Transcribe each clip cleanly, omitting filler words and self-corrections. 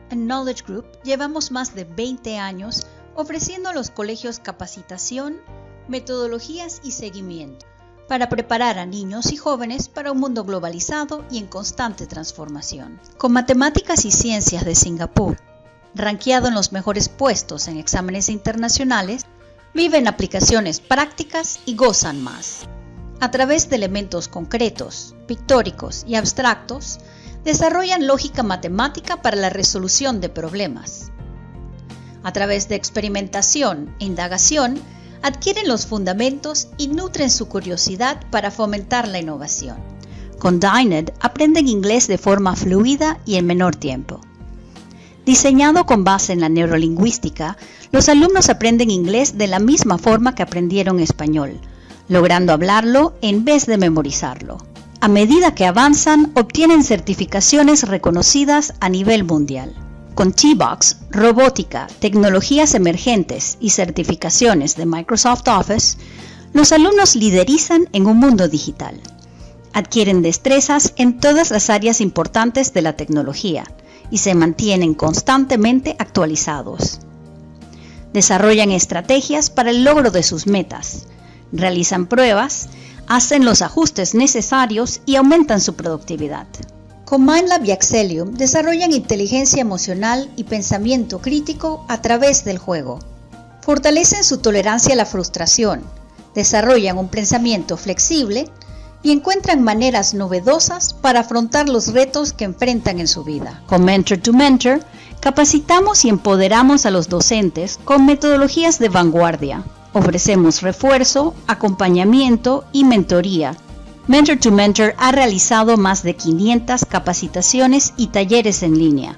En Knowledge Group llevamos más de 20 años ofreciendo a los colegios capacitación, metodologías y seguimiento para preparar a niños y jóvenes para un mundo globalizado y en constante transformación. Con Matemáticas y Ciencias de Singapur, rankeado en los mejores puestos en exámenes internacionales, viven aplicaciones prácticas y gozan más. A través de elementos concretos, pictóricos y abstractos, desarrollan lógica matemática para la resolución de problemas. A través de experimentación e indagación, adquieren los fundamentos y nutren su curiosidad para fomentar la innovación. Con DINED aprenden inglés de forma fluida y en menor tiempo. Diseñado con base en la neurolingüística, los alumnos aprenden inglés de la misma forma que aprendieron español, logrando hablarlo en vez de memorizarlo. A medida que avanzan, obtienen certificaciones reconocidas a nivel mundial. Con T-Box, robótica, tecnologías emergentes y certificaciones de Microsoft Office, los alumnos liderizan en un mundo digital. Adquieren destrezas en todas las áreas importantes de la tecnología y se mantienen constantemente actualizados. Desarrollan estrategias para el logro de sus metas, realizan pruebas, hacen los ajustes necesarios y aumentan su productividad. Con MindLab y Axelium desarrollan inteligencia emocional y pensamiento crítico a través del juego. Fortalecen su tolerancia a la frustración, desarrollan un pensamiento flexible y encuentran maneras novedosas para afrontar los retos que enfrentan en su vida. Con Mentor to Mentor, capacitamos y empoderamos a los docentes con metodologías de vanguardia. Ofrecemos refuerzo, acompañamiento y mentoría. Mentor to Mentor ha realizado más de 500 capacitaciones y talleres en línea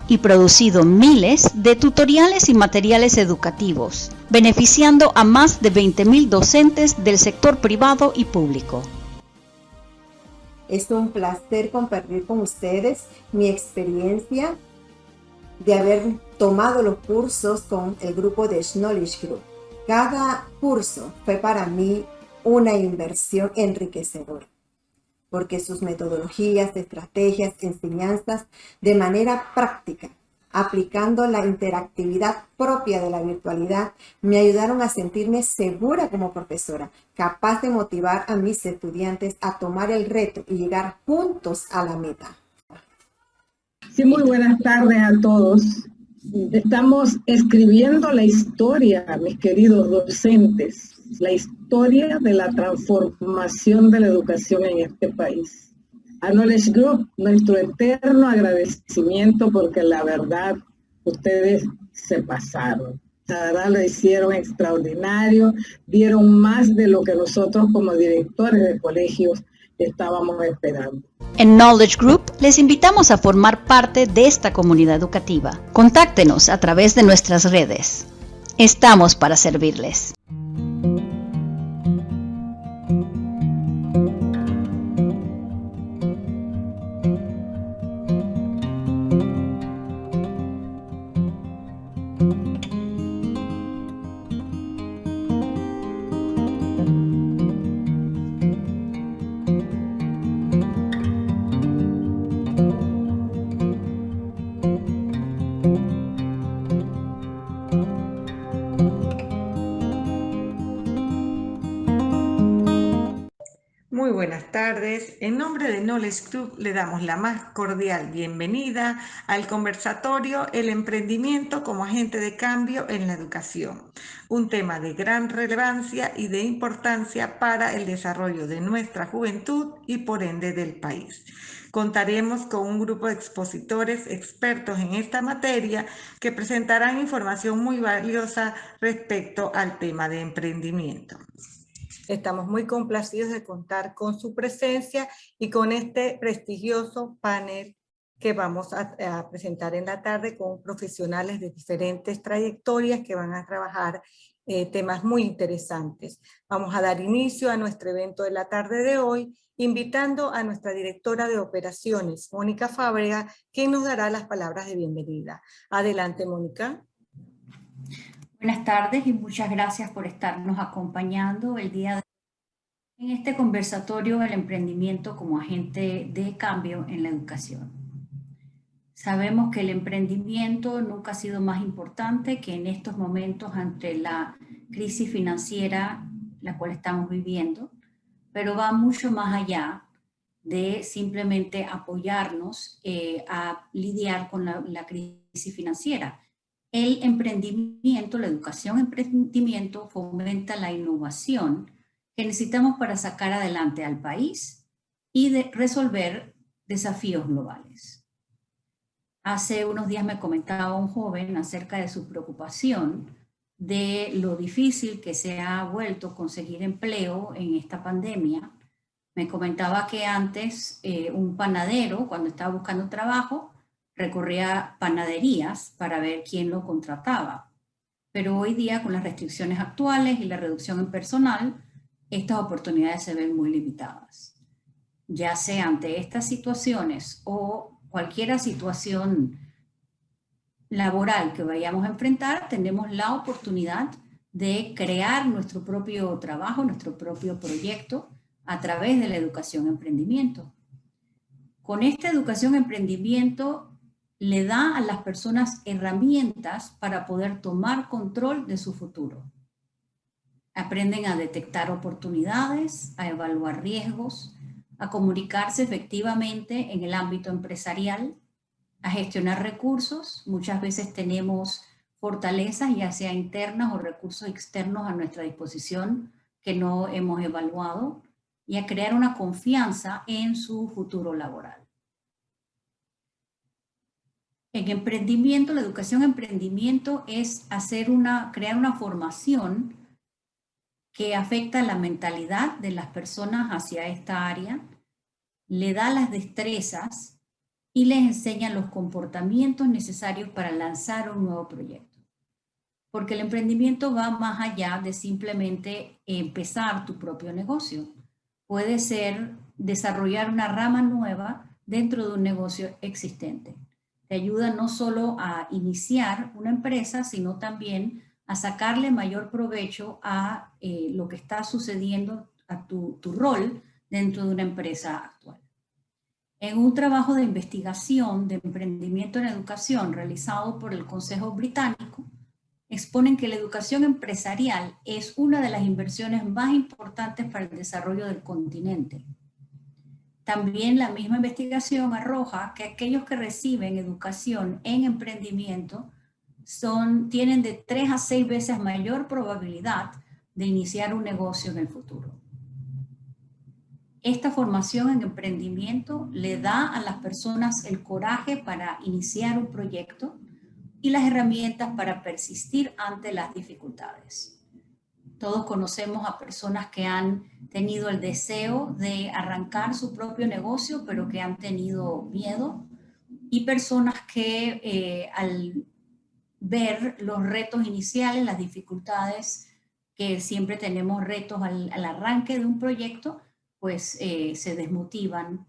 y producido miles de tutoriales y materiales educativos, beneficiando a más de 20,000 docentes del sector privado y público. Es un placer compartir con ustedes mi experiencia de haber tomado los cursos con el grupo de Knowledge Group. Cada curso fue para mí una inversión enriquecedora, porque sus metodologías, estrategias, enseñanzas de manera práctica, aplicando la interactividad propia de la virtualidad, me ayudaron a sentirme segura como profesora, capaz de motivar a mis estudiantes a tomar el reto y llegar juntos a la meta. Sí, muy buenas tardes a todos. Estamos escribiendo la historia, mis queridos docentes, la historia de la transformación de la educación en este país. A Knowledge Group, nuestro eterno agradecimiento porque la verdad, ustedes se pasaron. La verdad lo hicieron extraordinario, dieron más de lo que nosotros como directores de colegios estábamos esperando. En Knowledge Group les invitamos a formar parte de esta comunidad educativa. Contáctenos a través de nuestras redes. Estamos para servirles. Muy buenas tardes. En nombre de Knowledge Group le damos la más cordial bienvenida al conversatorio El emprendimiento como agente de cambio en la educación, un tema de gran relevancia y de importancia para el desarrollo de nuestra juventud y por ende del país. Contaremos con un grupo de expositores expertos en esta materia que presentarán información muy valiosa respecto al tema de emprendimiento. Estamos muy complacidos de contar con su presencia y con este prestigioso panel que vamos a presentar en la tarde con profesionales de diferentes trayectorias que van a trabajar temas muy interesantes. Vamos a dar inicio a nuestro evento de la tarde de hoy, invitando a nuestra directora de operaciones, Mónica Fábrega, quien nos dará las palabras de bienvenida. Adelante, Mónica. Buenas tardes y muchas gracias por estarnos acompañando el día de hoy en este conversatorio del emprendimiento como agente de cambio en la educación. Sabemos que el emprendimiento nunca ha sido más importante que en estos momentos ante la crisis financiera la cual estamos viviendo, pero va mucho más allá de simplemente apoyarnos a lidiar con la crisis financiera. El emprendimiento, la educación en emprendimiento fomenta la innovación que necesitamos para sacar adelante al país y de resolver desafíos globales. Hace unos días me comentaba un joven acerca de su preocupación de lo difícil que se ha vuelto conseguir empleo en esta pandemia. Me comentaba que antes un panadero, cuando estaba buscando trabajo, recorría panaderías para ver quién lo contrataba. Pero hoy día, con las restricciones actuales y la reducción en personal, estas oportunidades se ven muy limitadas. Ya sea ante estas situaciones o cualquier situación laboral que vayamos a enfrentar, tenemos la oportunidad de crear nuestro propio trabajo, nuestro propio proyecto a través de la educación emprendimiento. Con esta educación emprendimiento le da a las personas herramientas para poder tomar control de su futuro. Aprenden a detectar oportunidades, a evaluar riesgos, a comunicarse efectivamente en el ámbito empresarial, a gestionar recursos. Muchas veces tenemos fortalezas, ya sea internas o recursos externos a nuestra disposición que no hemos evaluado, y a crear una confianza en su futuro laboral. En emprendimiento, la educación emprendimiento es crear una formación que afecta la mentalidad de las personas hacia esta área, le da las destrezas y les enseña los comportamientos necesarios para lanzar un nuevo proyecto. Porque el emprendimiento va más allá de simplemente empezar tu propio negocio. Puede ser desarrollar una rama nueva dentro de un negocio existente. Te ayuda no solo a iniciar una empresa, sino también a sacarle mayor provecho a lo que está sucediendo, a tu rol dentro de una empresa actual. En un trabajo de investigación de emprendimiento en educación realizado por el Consejo Británico, exponen que la educación empresarial es una de las inversiones más importantes para el desarrollo del continente. También la misma investigación arroja que aquellos que reciben educación en emprendimiento tienen de 3 a 6 veces mayor probabilidad de iniciar un negocio en el futuro. Esta formación en emprendimiento le da a las personas el coraje para iniciar un proyecto y las herramientas para persistir ante las dificultades. Todos conocemos a personas que han tenido el deseo de arrancar su propio negocio, pero que han tenido miedo, y personas que al ver los retos iniciales, las dificultades, que siempre tenemos retos al arranque de un proyecto, pues se desmotivan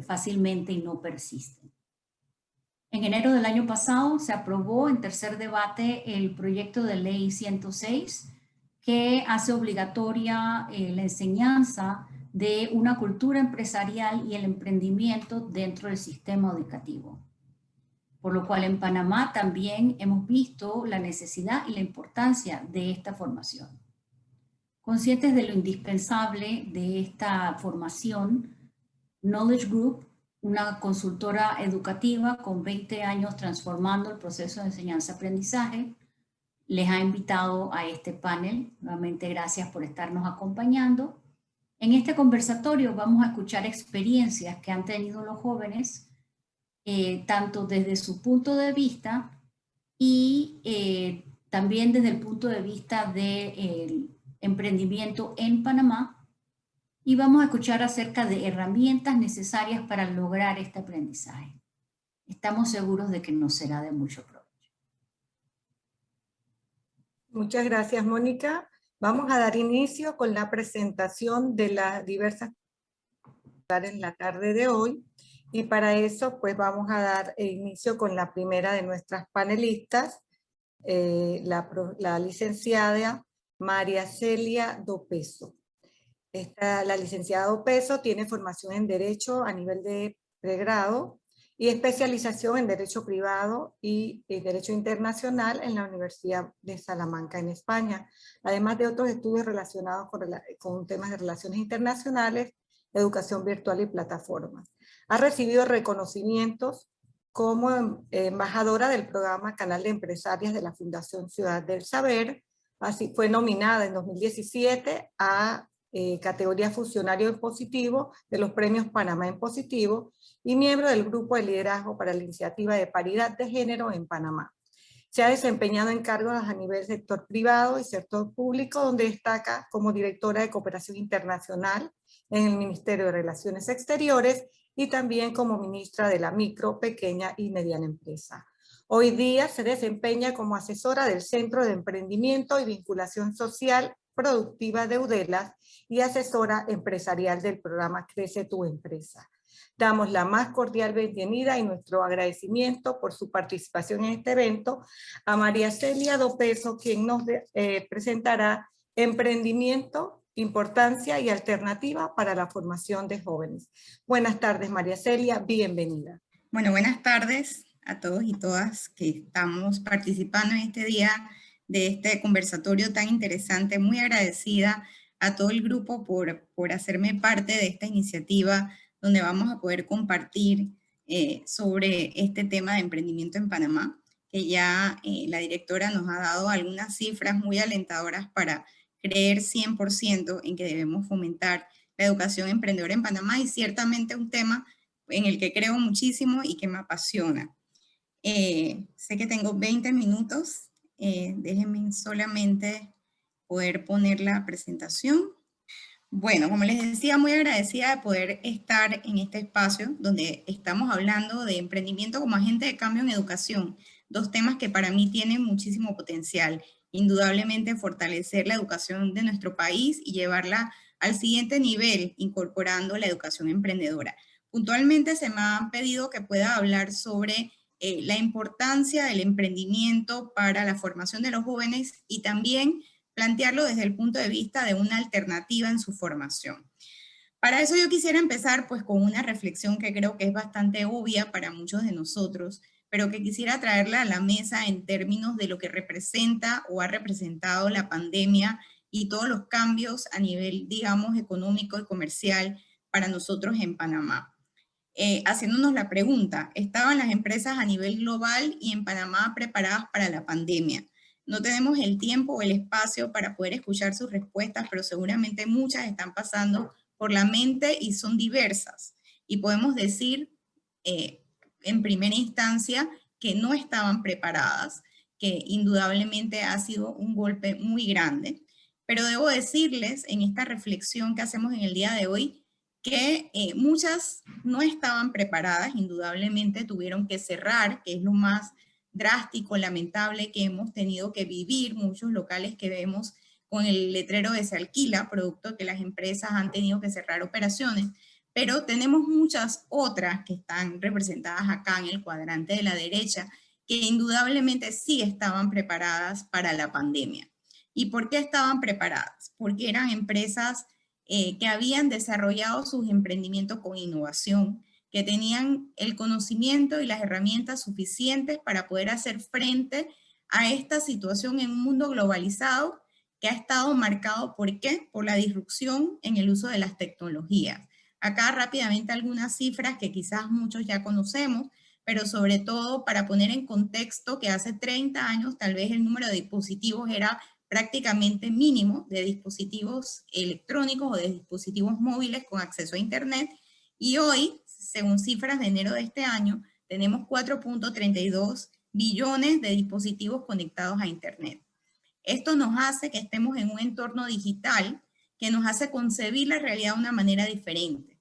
fácilmente y no persisten. En enero del año pasado se aprobó en tercer debate el proyecto de ley 106, que hace obligatoria la enseñanza de una cultura empresarial y el emprendimiento dentro del sistema educativo. Por lo cual en Panamá también hemos visto la necesidad y la importancia de esta formación. Conscientes de lo indispensable de esta formación, Knowledge Group, una consultora educativa con 20 años transformando el proceso de enseñanza-aprendizaje, les ha invitado a este panel. Nuevamente, gracias por estarnos acompañando. En este conversatorio vamos a escuchar experiencias que han tenido los jóvenes, tanto desde su punto de vista y también desde el punto de vista del emprendimiento en Panamá, y vamos a escuchar acerca de herramientas necesarias para lograr este aprendizaje. Estamos seguros de que nos será de mucho provecho. Muchas gracias, Mónica. Vamos a dar inicio con la presentación de las diversas en la tarde de hoy, y para eso pues vamos a dar inicio con la primera de nuestras panelistas, la licenciada María Celia Dopeso. La licenciada Dopeso tiene formación en Derecho a nivel de pregrado y especialización en Derecho Privado y Derecho Internacional en la Universidad de Salamanca, en España, además de otros estudios relacionados con temas de relaciones internacionales, educación virtual y plataformas. Ha recibido reconocimientos como embajadora del programa Canal de Empresarias de la Fundación Ciudad del Saber. Así fue nominada en 2017 a categoría funcionario en positivo de los premios Panamá en positivo y miembro del grupo de liderazgo para la iniciativa de paridad de género en Panamá. Se ha desempeñado en cargos a nivel sector privado y sector público, donde destaca como directora de cooperación internacional en el Ministerio de Relaciones Exteriores y también como ministra de la micro, pequeña y mediana empresa. Hoy día se desempeña como asesora del Centro de Emprendimiento y Vinculación Social Productiva de UDELAS y asesora empresarial del programa Crece tu Empresa. Damos la más cordial bienvenida y nuestro agradecimiento por su participación en este evento a María Celia Dopeso, quien nos presentará Emprendimiento, Importancia y Alternativa para la Formación de Jóvenes. Buenas tardes, María Celia, bienvenida. Bueno, buenas tardes a todos y todas que estamos participando en este día de este conversatorio tan interesante. Muy agradecida a todo el grupo por hacerme parte de esta iniciativa donde vamos a poder compartir sobre este tema de emprendimiento en Panamá, que ya la directora nos ha dado algunas cifras muy alentadoras para creer 100% en que debemos fomentar la educación emprendedora en Panamá, y ciertamente un tema en el que creo muchísimo y que me apasiona. Sé que tengo 20 minutos, déjenme solamente poder poner la presentación. Bueno, como les decía, muy agradecida de poder estar en este espacio donde estamos hablando de emprendimiento como agente de cambio en educación, dos temas que para mí tienen muchísimo potencial. Indudablemente fortalecer la educación de nuestro país y llevarla al siguiente nivel, incorporando la educación emprendedora. Puntualmente se me ha pedido que pueda hablar sobre la importancia del emprendimiento para la formación de los jóvenes y también plantearlo desde el punto de vista de una alternativa en su formación. Para eso yo quisiera empezar pues con una reflexión que creo que es bastante obvia para muchos de nosotros, pero que quisiera traerla a la mesa en términos de lo que representa o ha representado la pandemia y todos los cambios a nivel, digamos, económico y comercial para nosotros en Panamá. Haciéndonos la pregunta, ¿estaban las empresas a nivel global y en Panamá preparadas para la pandemia? No tenemos el tiempo o el espacio para poder escuchar sus respuestas, pero seguramente muchas están pasando por la mente y son diversas. Y podemos decir, en primera instancia, que no estaban preparadas, que indudablemente ha sido un golpe muy grande. Pero debo decirles, en esta reflexión que hacemos en el día de hoy, que muchas no estaban preparadas, indudablemente tuvieron que cerrar, que es lo más drástico, lamentable que hemos tenido que vivir, muchos locales que vemos con el letrero de se alquila, producto que las empresas han tenido que cerrar operaciones, pero tenemos muchas otras que están representadas acá en el cuadrante de la derecha, que indudablemente sí estaban preparadas para la pandemia. ¿Y por qué estaban preparadas? Porque eran empresas que habían desarrollado sus emprendimientos con innovación, que tenían el conocimiento y las herramientas suficientes para poder hacer frente a esta situación en un mundo globalizado que ha estado marcado, ¿por qué? Por la disrupción en el uso de las tecnologías. Acá rápidamente algunas cifras que quizás muchos ya conocemos, pero sobre todo para poner en contexto que hace 30 años tal vez el número de dispositivos era prácticamente mínimo, de dispositivos electrónicos o de dispositivos móviles con acceso a Internet, y hoy, según cifras de enero de este año, tenemos 4.32 billones de dispositivos conectados a Internet. Esto nos hace que estemos en un entorno digital que nos hace concebir la realidad de una manera diferente.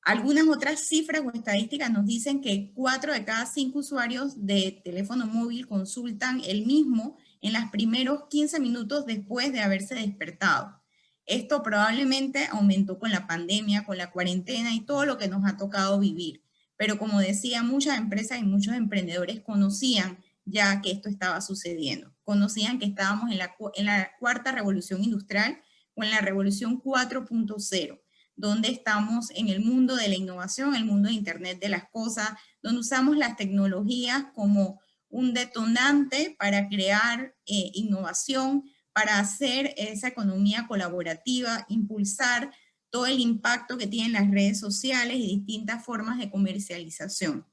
Algunas otras cifras o estadísticas nos dicen que 4 de cada 5 usuarios de teléfono móvil consultan el mismo en los primeros 15 minutos después de haberse despertado. Esto probablemente aumentó con la pandemia, con la cuarentena y todo lo que nos ha tocado vivir. Pero como decía, muchas empresas y muchos emprendedores conocían ya que esto estaba sucediendo. Conocían que estábamos en la cuarta revolución industrial o en la revolución 4.0. donde estamos en el mundo de la innovación, el mundo de Internet de las cosas, donde usamos las tecnologías como un detonante para crear innovación, para hacer esa economía colaborativa, impulsar todo el impacto que tienen las redes sociales y distintas formas de comercialización.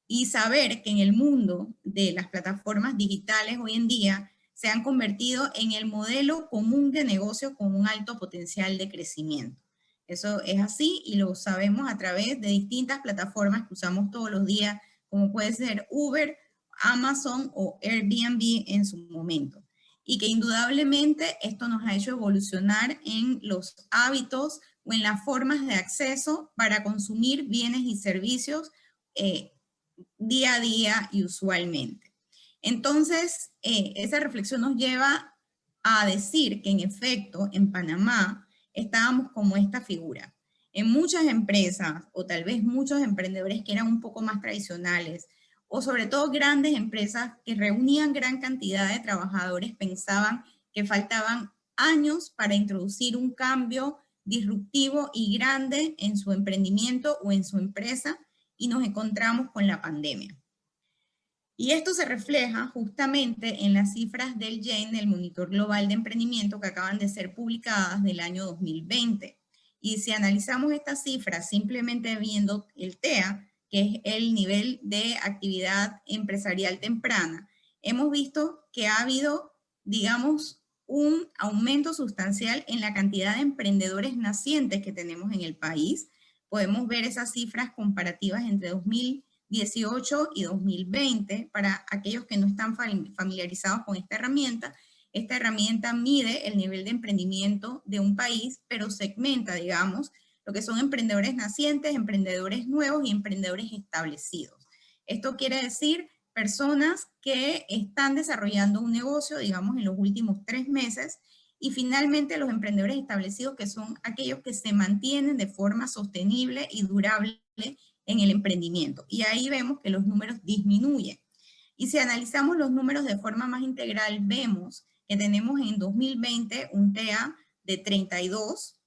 Y saber que en el mundo de las plataformas digitales hoy en día se han convertido en el modelo común de negocio con un alto potencial de crecimiento. Eso es así y lo sabemos a través de distintas plataformas que usamos todos los días, como puede ser Uber, Amazon o Airbnb en su momento. Y que indudablemente esto nos ha hecho evolucionar en los hábitos o en las formas de acceso para consumir bienes y servicios día a día y usualmente. Entonces, esa reflexión nos lleva a decir que en efecto en Panamá estábamos como esta figura. En muchas empresas, o tal vez muchos emprendedores que eran un poco más tradicionales, o sobre todo grandes empresas que reunían gran cantidad de trabajadores, pensaban que faltaban años para introducir un cambio disruptivo y grande en su emprendimiento o en su empresa, y nos encontramos con la pandemia. Y esto se refleja justamente en las cifras del GEN, el Monitor Global de Emprendimiento, que acaban de ser publicadas del año 2020. Y si analizamos estas cifras simplemente viendo el TEA, que es el nivel de actividad empresarial temprana, hemos visto que ha habido, digamos, un aumento sustancial en la cantidad de emprendedores nacientes que tenemos en el país. Podemos ver esas cifras comparativas entre 2018 y 2020 para aquellos que no están familiarizados con esta herramienta. Esta herramienta mide el nivel de emprendimiento de un país, pero segmenta, digamos, lo que son emprendedores nacientes, emprendedores nuevos y emprendedores establecidos. Esto quiere decir personas que están desarrollando un negocio, digamos, en los últimos 3 meses, y finalmente los emprendedores establecidos, que son aquellos que se mantienen de forma sostenible y durable en el emprendimiento. Y ahí vemos que los números disminuyen. Y si analizamos los números de forma más integral, vemos que tenemos en 2020 un TEA de 32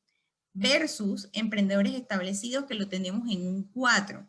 versus emprendedores establecidos que lo tenemos en un 4.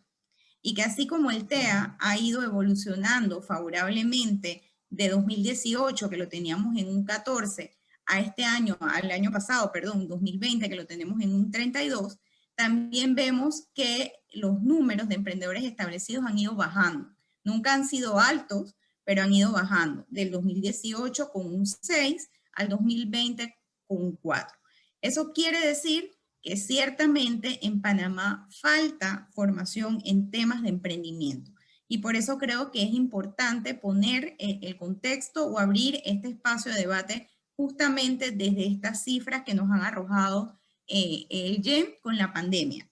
Y que así como el TEA ha ido evolucionando favorablemente de 2018, que lo teníamos en un 14, a este año, al año pasado, perdón, 2020, que lo tenemos en un 32, también vemos que los números de emprendedores establecidos han ido bajando. Nunca han sido altos, pero han ido bajando, del 2018 con un 6 al 2020 con un 4. Eso quiere decir que ciertamente en Panamá falta formación en temas de emprendimiento. Y por eso creo que es importante poner el contexto o abrir este espacio de debate justamente desde estas cifras que nos han arrojado el GEM con la pandemia.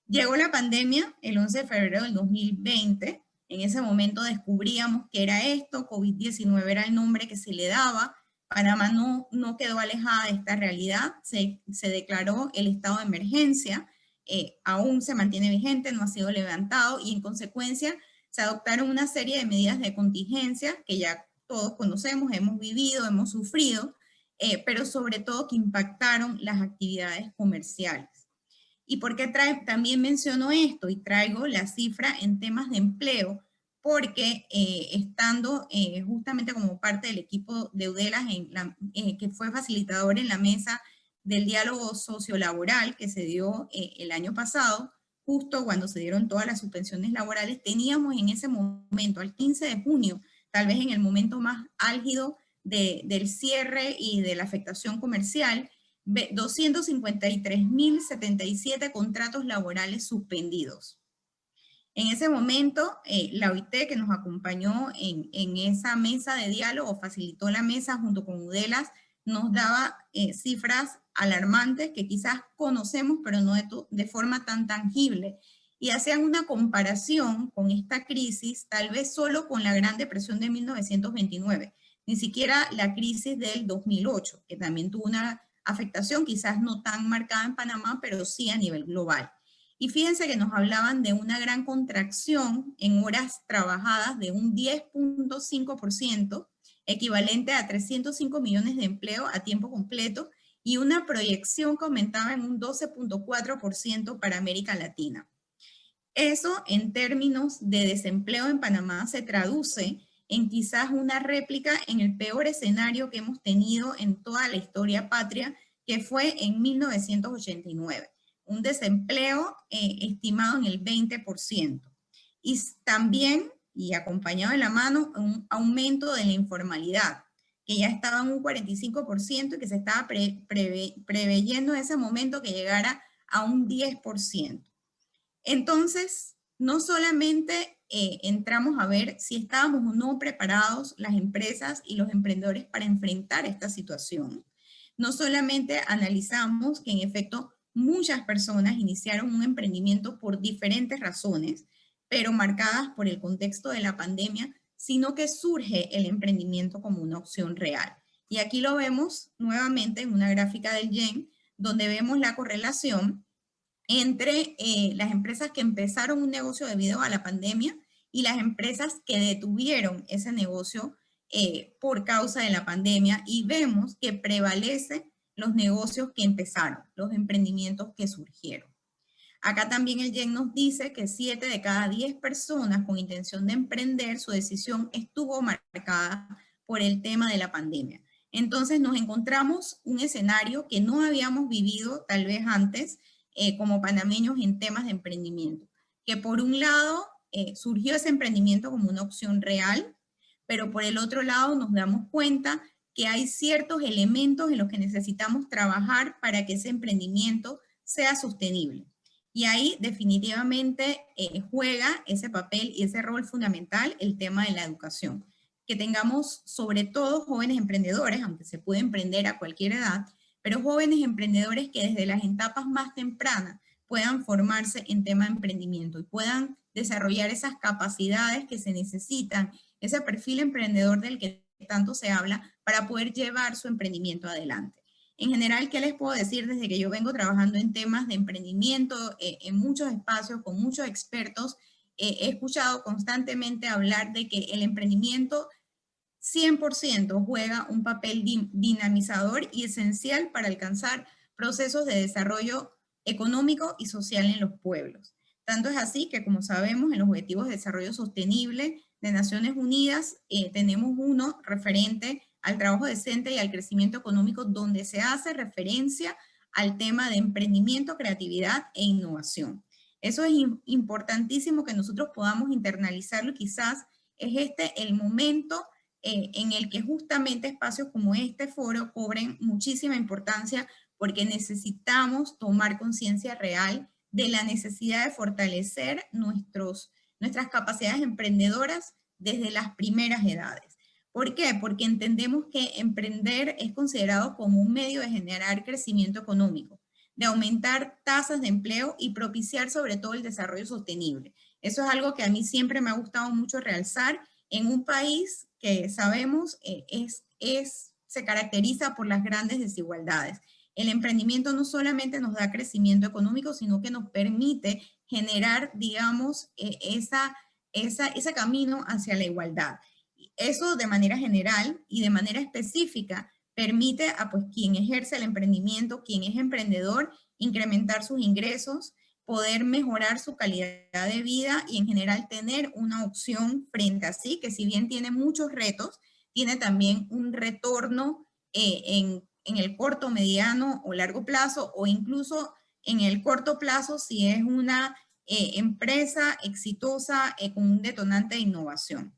Llegó la pandemia el 11 de febrero del 2020. En ese momento descubríamos que era esto, COVID-19 era el nombre que se le daba. Panamá no quedó alejada de esta realidad, se declaró el estado de emergencia, aún se mantiene vigente, no ha sido levantado y en consecuencia se adoptaron una serie de medidas de contingencia que ya todos conocemos, hemos vivido, hemos sufrido, pero sobre todo que impactaron las actividades comerciales. ¿Y por qué también menciono esto? Y traigo la cifra en temas de empleo, porque estando justamente como parte del equipo de Udelas, que fue facilitador en la mesa del diálogo sociolaboral que se dio el año pasado, justo cuando se dieron todas las suspensiones laborales, teníamos en ese momento, al 15 de junio, tal vez en el momento más álgido del cierre y de la afectación comercial, 253.077 contratos laborales suspendidos. En ese momento, la OIT, que nos acompañó en esa mesa de diálogo, facilitó la mesa junto con Udelas, nos daba cifras alarmantes que quizás conocemos, pero no de forma tan tangible. Y hacían una comparación con esta crisis, tal vez solo con la Gran Depresión de 1929, ni siquiera la crisis del 2008, que también tuvo una afectación quizás no tan marcada en Panamá, pero sí a nivel global. Y fíjense que nos hablaban de una gran contracción en horas trabajadas de un 10.5%, equivalente a 305 millones de empleo a tiempo completo, y una proyección que aumentaba en un 12.4% para América Latina. Eso, en términos de desempleo en Panamá, se traduce en quizás una réplica en el peor escenario que hemos tenido en toda la historia patria, que fue en 1989. Un desempleo estimado en el 20%. Y también, y acompañado de la mano, un aumento de la informalidad, que ya estaba en un 45% y que se estaba preveyendo en ese momento que llegara a un 10%. Entonces, no solamente entramos a ver si estábamos o no preparados las empresas y los emprendedores para enfrentar esta situación. No solamente analizamos que en efecto muchas personas iniciaron un emprendimiento por diferentes razones, pero marcadas por el contexto de la pandemia, sino que surge el emprendimiento como una opción real. Y aquí lo vemos nuevamente en una gráfica del YEN, donde vemos la correlación entre las empresas que empezaron un negocio debido a la pandemia y las empresas que detuvieron ese negocio por causa de la pandemia, y vemos que prevalecen los negocios que empezaron, los emprendimientos que surgieron. Acá también el YEN nos dice que 7 de cada 10 personas con intención de emprender, su decisión estuvo marcada por el tema de la pandemia. Entonces nos encontramos un escenario que no habíamos vivido tal vez antes como panameños en temas de emprendimiento. Que por un lado surgió ese emprendimiento como una opción real, pero por el otro lado nos damos cuenta que hay ciertos elementos en los que necesitamos trabajar para que ese emprendimiento sea sostenible. Y ahí definitivamente juega ese papel y ese rol fundamental el tema de la educación. Que tengamos sobre todo jóvenes emprendedores, aunque se puede emprender a cualquier edad, pero jóvenes emprendedores que desde las etapas más tempranas puedan formarse en tema de emprendimiento y puedan desarrollar esas capacidades que se necesitan, ese perfil emprendedor del que tanto se habla para poder llevar su emprendimiento adelante. En general, ¿qué les puedo decir? Desde que yo vengo trabajando en temas de emprendimiento, en muchos espacios, con muchos expertos, he escuchado constantemente hablar de que el emprendimiento 100% juega un papel dinamizador y esencial para alcanzar procesos de desarrollo económico y social en los pueblos. Tanto es así que, como sabemos, en los Objetivos de Desarrollo Sostenible de Naciones Unidas tenemos uno referente al trabajo decente y al crecimiento económico, donde se hace referencia al tema de emprendimiento, creatividad e innovación. Eso es importantísimo que nosotros podamos internalizarlo, y quizás es este el momento en el que justamente espacios como este foro cobren muchísima importancia, porque necesitamos tomar conciencia real de la necesidad de fortalecer nuestras capacidades emprendedoras desde las primeras edades. ¿Por qué? Porque entendemos que emprender es considerado como un medio de generar crecimiento económico, de aumentar tasas de empleo y propiciar sobre todo el desarrollo sostenible. Eso es algo que a mí siempre me ha gustado mucho realzar en un país que sabemos se caracteriza por las grandes desigualdades. El emprendimiento no solamente nos da crecimiento económico, sino que nos permite generar, digamos, ese camino hacia la igualdad. Eso de manera general y de manera específica permite a pues, quien ejerce el emprendimiento, quien es emprendedor, incrementar sus ingresos, poder mejorar su calidad de vida y en general tener una opción frente a sí, que si bien tiene muchos retos, tiene también un retorno en el corto, mediano o largo plazo, o incluso en el corto plazo si es una empresa exitosa con un detonante de innovación.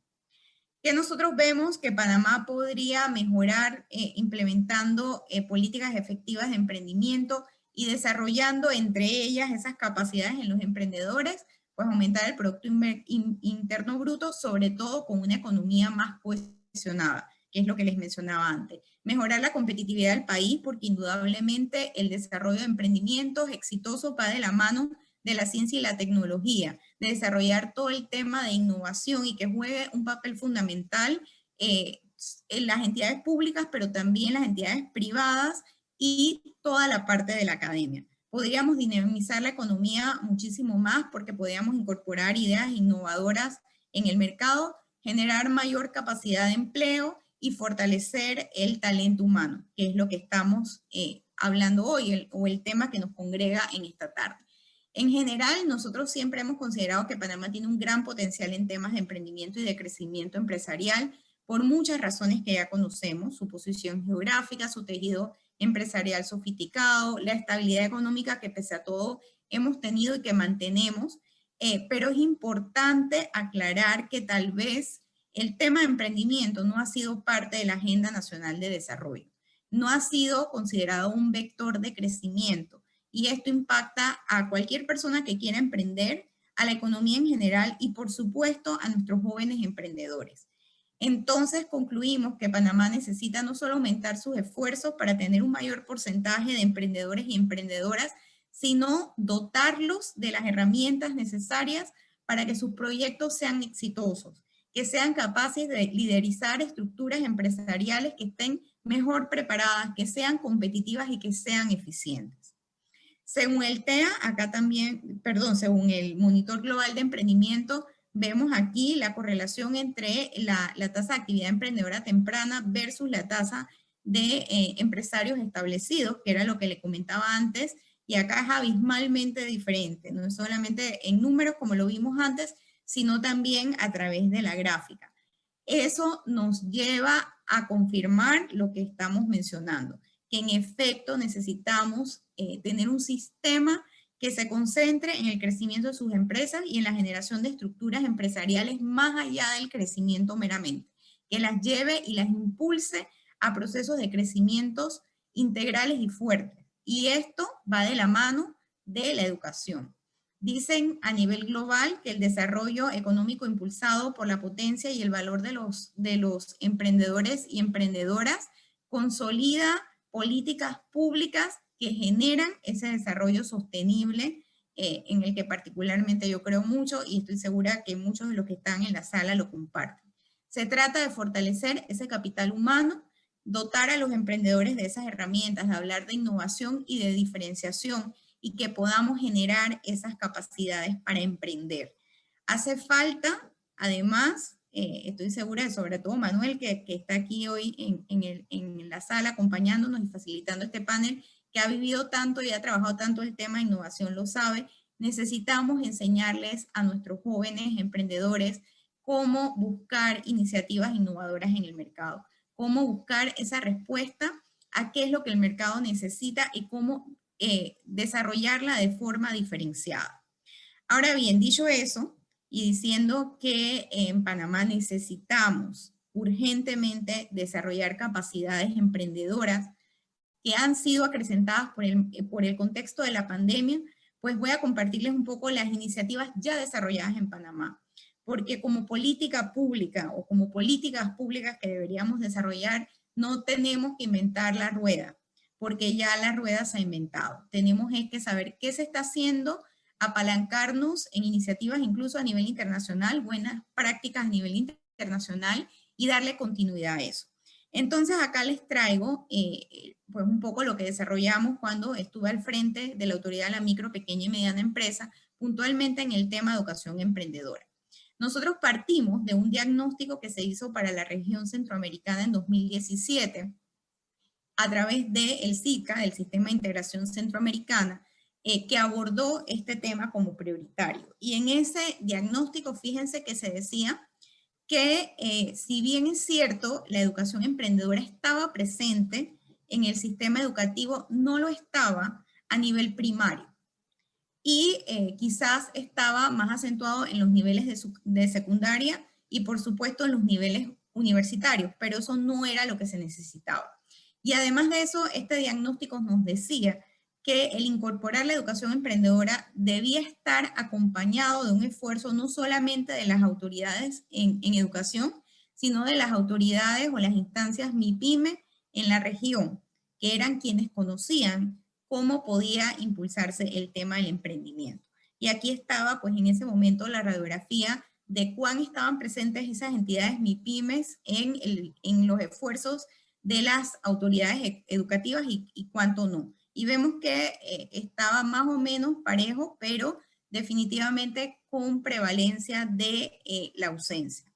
Que nosotros vemos que Panamá podría mejorar implementando políticas efectivas de emprendimiento y desarrollando entre ellas esas capacidades en los emprendedores, pues aumentar el Producto Interno Bruto, sobre todo con una economía más cohesionada, que es lo que les mencionaba antes. Mejorar la competitividad del país, porque indudablemente el desarrollo de emprendimientos exitosos va de la mano de la ciencia y la tecnología, de desarrollar todo el tema de innovación y que juegue un papel fundamental en las entidades públicas, pero también las entidades privadas y toda la parte de la academia. Podríamos dinamizar la economía muchísimo más porque podríamos incorporar ideas innovadoras en el mercado, generar mayor capacidad de empleo y fortalecer el talento humano, que es lo que estamos hablando hoy, o el tema que nos congrega en esta tarde. En general, nosotros siempre hemos considerado que Panamá tiene un gran potencial en temas de emprendimiento y de crecimiento empresarial, por muchas razones que ya conocemos: su posición geográfica, su tejido empresarial sofisticado, la estabilidad económica que pese a todo hemos tenido y que mantenemos, pero es importante aclarar que tal vez el tema de emprendimiento no ha sido parte de la Agenda Nacional de Desarrollo, no ha sido considerado un vector de crecimiento, y esto impacta a cualquier persona que quiera emprender, a la economía en general y por supuesto a nuestros jóvenes emprendedores. Entonces concluimos que Panamá necesita no solo aumentar sus esfuerzos para tener un mayor porcentaje de emprendedores y emprendedoras, sino dotarlos de las herramientas necesarias para que sus proyectos sean exitosos, que sean capaces de liderizar estructuras empresariales que estén mejor preparadas, que sean competitivas y que sean eficientes. Según el TEA, según el Monitor Global de Emprendimiento, vemos aquí la correlación entre la tasa de actividad emprendedora temprana versus la tasa de empresarios establecidos, que era lo que le comentaba antes, y acá es abismalmente diferente, no es solamente en números como lo vimos antes, sino también a través de la gráfica. Eso nos lleva a confirmar lo que estamos mencionando, que en efecto necesitamos tener un sistema que se concentre en el crecimiento de sus empresas y en la generación de estructuras empresariales más allá del crecimiento meramente, que las lleve y las impulse a procesos de crecimientos integrales y fuertes. Y esto va de la mano de la educación. Dicen a nivel global que el desarrollo económico impulsado por la potencia y el valor de los emprendedores y emprendedoras consolida políticas públicas que generan ese desarrollo sostenible, en el que particularmente yo creo mucho y estoy segura que muchos de los que están en la sala lo comparten. Se trata de fortalecer ese capital humano, dotar a los emprendedores de esas herramientas, de hablar de innovación y de diferenciación, y que podamos generar esas capacidades para emprender. Hace falta, además, estoy segura de, sobre todo Manuel, que está aquí hoy en la sala acompañándonos y facilitando este panel, que ha vivido tanto y ha trabajado tanto el tema de innovación, lo sabe. Necesitamos enseñarles a nuestros jóvenes emprendedores cómo buscar iniciativas innovadoras en el mercado, cómo buscar esa respuesta a qué es lo que el mercado necesita y cómo desarrollarla de forma diferenciada. Ahora bien, dicho eso, y diciendo que en Panamá necesitamos urgentemente desarrollar capacidades emprendedoras que han sido acrecentadas por el contexto de la pandemia, pues voy a compartirles un poco las iniciativas ya desarrolladas en Panamá, porque como política pública o como políticas públicas que deberíamos desarrollar, no tenemos que inventar la rueda, porque ya la rueda se ha inventado. Tenemos que saber qué se está haciendo, apalancarnos en iniciativas incluso a nivel internacional, buenas prácticas a nivel internacional, y darle continuidad a eso. Entonces acá les traigo pues un poco lo que desarrollamos cuando estuve al frente de la Autoridad de la Micro, Pequeña y Mediana Empresa, puntualmente en el tema de educación emprendedora. Nosotros partimos de un diagnóstico que se hizo para la región centroamericana en 2017, a través del SICA, del Sistema de Integración Centroamericana, que abordó este tema como prioritario. Y en ese diagnóstico, fíjense que se decía que si bien es cierto, la educación emprendedora estaba presente en el sistema educativo, no lo estaba a nivel primario. Y quizás estaba más acentuado en los niveles de secundaria y por supuesto en los niveles universitarios, pero eso no era lo que se necesitaba. Y además de eso, este diagnóstico nos decía que el incorporar la educación emprendedora debía estar acompañado de un esfuerzo no solamente de las autoridades en educación, sino de las autoridades o las instancias MIPYME en la región, que eran quienes conocían cómo podía impulsarse el tema del emprendimiento. Y aquí estaba, pues en ese momento, la radiografía de cuán estaban presentes esas entidades MIPYMES en los esfuerzos de las autoridades educativas y cuánto no. Y vemos que estaba más o menos parejo, pero definitivamente con prevalencia de la ausencia.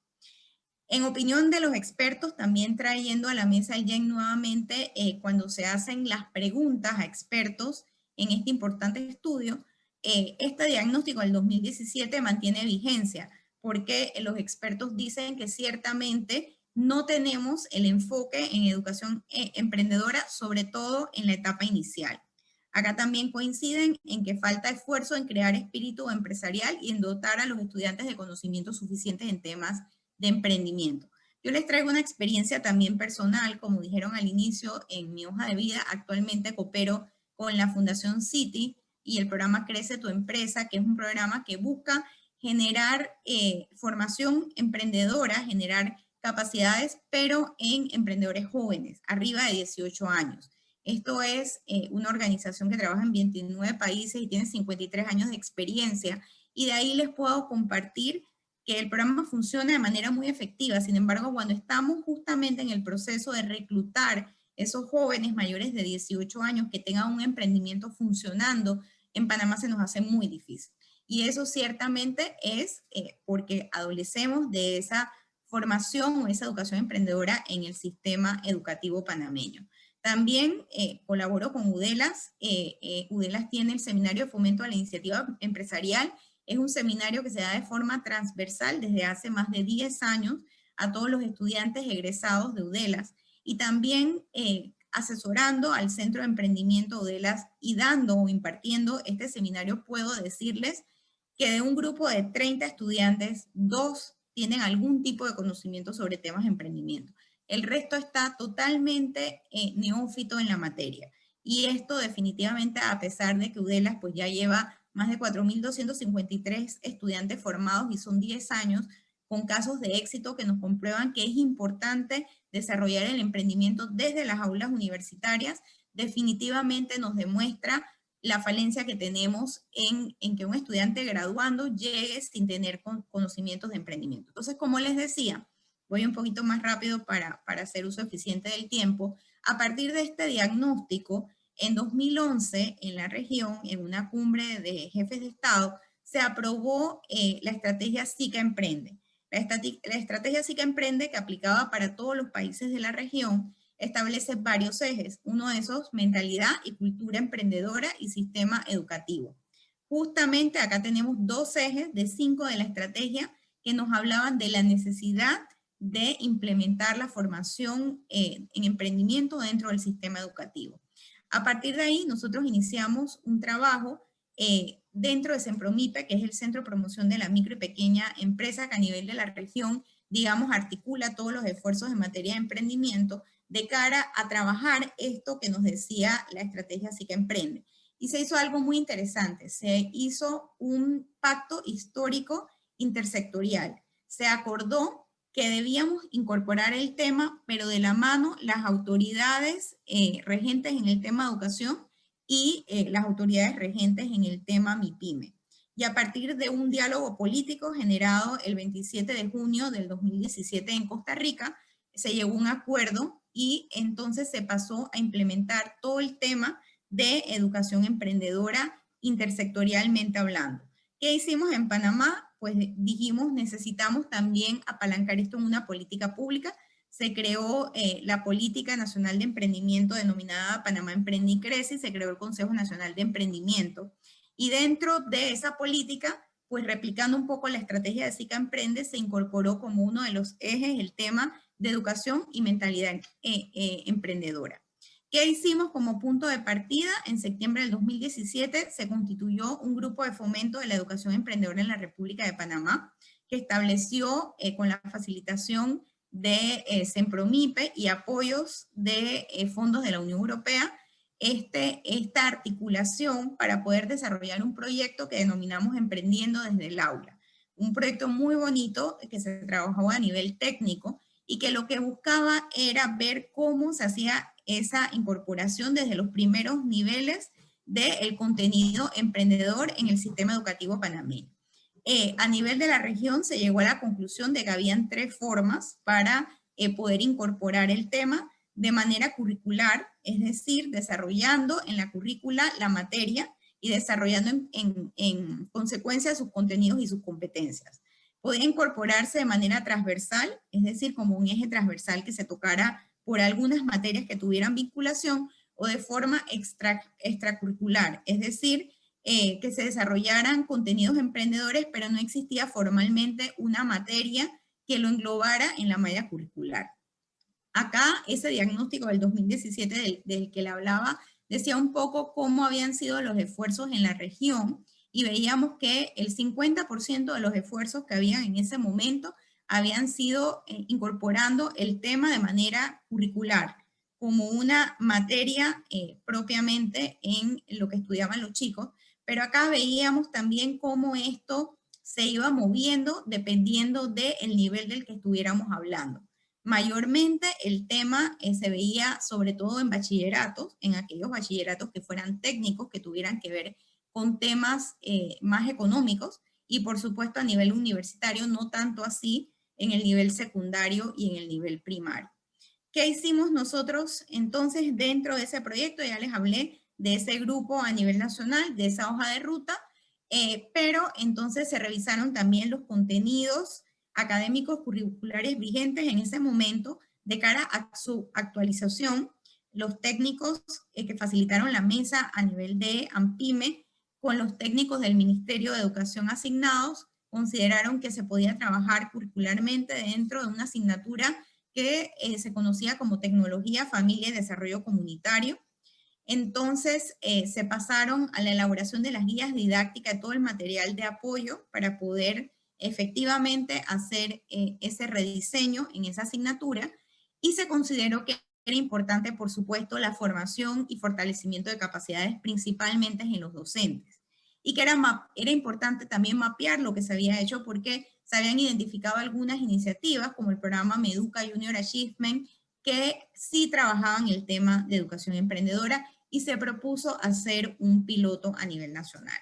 En opinión de los expertos, también trayendo a la mesa el GEN nuevamente, cuando se hacen las preguntas a expertos en este importante estudio, este diagnóstico del 2017 mantiene vigencia, porque los expertos dicen que ciertamente no tenemos el enfoque en educación emprendedora, sobre todo en la etapa inicial. Acá también coinciden en que falta esfuerzo en crear espíritu empresarial y en dotar a los estudiantes de conocimientos suficientes en temas de emprendimiento. Yo les traigo una experiencia también personal, como dijeron al inicio en mi hoja de vida. Actualmente coopero con la Fundación Citi y el programa Crece tu Empresa, que es un programa que busca generar formación emprendedora, generar capacidades, pero en emprendedores jóvenes, arriba de 18 años. Esto es una organización que trabaja en 29 países y tiene 53 años de experiencia, y de ahí les puedo compartir que el programa funciona de manera muy efectiva. Sin embargo, cuando estamos justamente en el proceso de reclutar esos jóvenes mayores de 18 años que tengan un emprendimiento funcionando, en Panamá se nos hace muy difícil. Y eso ciertamente es porque adolecemos de esa formación o esa educación emprendedora en el sistema educativo panameño. También colaboro con UDELAS. UDELAS tiene el Seminario de Fomento a la Iniciativa Empresarial. Es un seminario que se da de forma transversal desde hace más de 10 años a todos los estudiantes egresados de UDELAS, y también asesorando al Centro de Emprendimiento UDELAS y dando o impartiendo este seminario. Puedo decirles que de un grupo de 30 estudiantes, 2 tienen algún tipo de conocimiento sobre temas de emprendimiento. El resto está totalmente neófito en la materia. Y esto definitivamente, a pesar de que UDELAS pues ya lleva más de 4.253 estudiantes formados y son 10 años con casos de éxito que nos comprueban que es importante desarrollar el emprendimiento desde las aulas universitarias, definitivamente nos demuestra la falencia que tenemos en que un estudiante graduando llegue sin tener conocimientos de emprendimiento. Entonces, como les decía, voy un poquito más rápido para hacer uso eficiente del tiempo. A partir de este diagnóstico, en 2011, en la región, en una cumbre de jefes de Estado, se aprobó la estrategia SICA Emprende. La estrategia SICA Emprende, que aplicaba para todos los países de la región, establece varios ejes. Uno de esos, mentalidad y cultura emprendedora y sistema educativo. Justamente acá tenemos 2 ejes de 5 de la estrategia que nos hablaban de la necesidad de implementar la formación en emprendimiento dentro del sistema educativo. A partir de ahí, nosotros iniciamos un trabajo dentro de CEMPROMIPE, que es el Centro de Promoción de la Micro y Pequeña Empresa, que a nivel de la región, digamos, articula todos los esfuerzos en materia de emprendimiento de cara a trabajar esto que nos decía la estrategia SICA Emprende. Y se hizo algo muy interesante. Se hizo un pacto histórico intersectorial. Se acordó que debíamos incorporar el tema, pero de la mano las autoridades regentes en el tema educación y las autoridades regentes en el tema MIPYME. Y a partir de un diálogo político generado el 27 de junio del 2017 en Costa Rica, se llegó a un acuerdo y entonces se pasó a implementar todo el tema de educación emprendedora intersectorialmente hablando. ¿Qué hicimos en Panamá? Pues dijimos, necesitamos también apalancar esto en una política pública. Se creó la Política Nacional de Emprendimiento denominada Panamá Emprende y Crece, y se creó el Consejo Nacional de Emprendimiento. Y dentro de esa política, pues replicando un poco la estrategia de SICA Emprende, se incorporó como uno de los ejes el tema de educación y mentalidad emprendedora. ¿Qué hicimos como punto de partida? En septiembre del 2017 se constituyó un grupo de fomento de la educación emprendedora en la República de Panamá, que estableció con la facilitación de CEMPROMIPE y apoyos de fondos de la Unión Europea, esta articulación para poder desarrollar un proyecto que denominamos Emprendiendo desde el Aula. Un proyecto muy bonito que se trabajó a nivel técnico y que lo que buscaba era ver cómo se hacía esa incorporación desde los primeros niveles del contenido emprendedor en el sistema educativo panameño. A nivel de la región se llegó a la conclusión de que habían 3 formas para poder incorporar el tema de manera curricular, es decir, desarrollando en la currícula la materia y desarrollando en consecuencia sus contenidos y sus competencias. podía incorporarse de manera transversal, es decir, como un eje transversal que se tocara por algunas materias que tuvieran vinculación, o de forma extracurricular, es decir, que se desarrollaran contenidos emprendedores, pero no existía formalmente una materia que lo englobara en la malla curricular. Acá, ese diagnóstico del 2017 del que le hablaba, decía un poco cómo habían sido los esfuerzos en la región, y veíamos que el 50% de los esfuerzos que habían en ese momento habían sido incorporando el tema de manera curricular, como una materia propiamente en lo que estudiaban los chicos, pero acá veíamos también cómo esto se iba moviendo dependiendo del nivel del que estuviéramos hablando. Mayormente el tema se veía sobre todo en bachilleratos, en aquellos bachilleratos que fueran técnicos, que tuvieran que ver con temas más económicos, y por supuesto a nivel universitario, no tanto así en el nivel secundario y en el nivel primario. ¿Qué hicimos nosotros entonces dentro de ese proyecto? Ya les hablé de ese grupo a nivel nacional, de esa hoja de ruta, pero entonces se revisaron también los contenidos académicos curriculares vigentes en ese momento de cara a su actualización. Los técnicos que facilitaron la mesa a nivel de AMPIME con los técnicos del Ministerio de Educación asignados consideraron que se podía trabajar curricularmente dentro de una asignatura que se conocía como Tecnología, Familia y Desarrollo Comunitario. Entonces se pasaron a la elaboración de las guías didácticas, todo el material de apoyo para poder efectivamente hacer ese rediseño en esa asignatura, y se consideró que era importante, por supuesto, la formación y fortalecimiento de capacidades principalmente en los docentes, y que era importante también mapear lo que se había hecho, porque se habían identificado algunas iniciativas como el programa Meduca Junior Achievement que sí trabajaban el tema de educación emprendedora, y se propuso hacer un piloto a nivel nacional.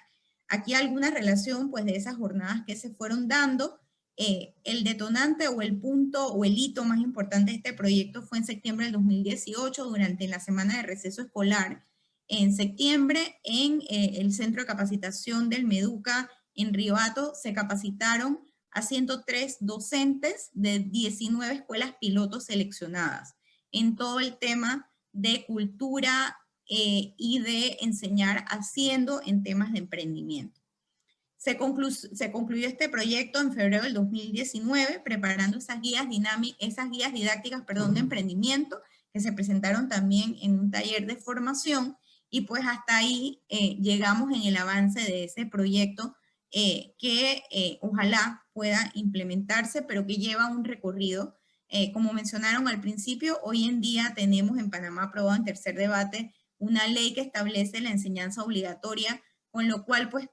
Aquí alguna relación pues de esas jornadas que se fueron dando. El detonante o el punto o el hito más importante de este proyecto fue en septiembre del 2018, durante la semana de receso escolar. En septiembre, en el Centro de Capacitación del Meduca en Río Hato, se capacitaron a 103 docentes de 19 escuelas pilotos seleccionadas en todo el tema de cultura y de enseñar haciendo en temas de emprendimiento. Se concluyó este proyecto en febrero del 2019, preparando esas guías didácticas de emprendimiento, que se presentaron también en un taller de formación, y pues hasta ahí llegamos en el avance de ese proyecto que ojalá pueda implementarse, pero que lleva un recorrido. Como mencionaron al principio, hoy en día tenemos en Panamá aprobado en tercer debate una ley que establece la enseñanza obligatoria, con lo cual pues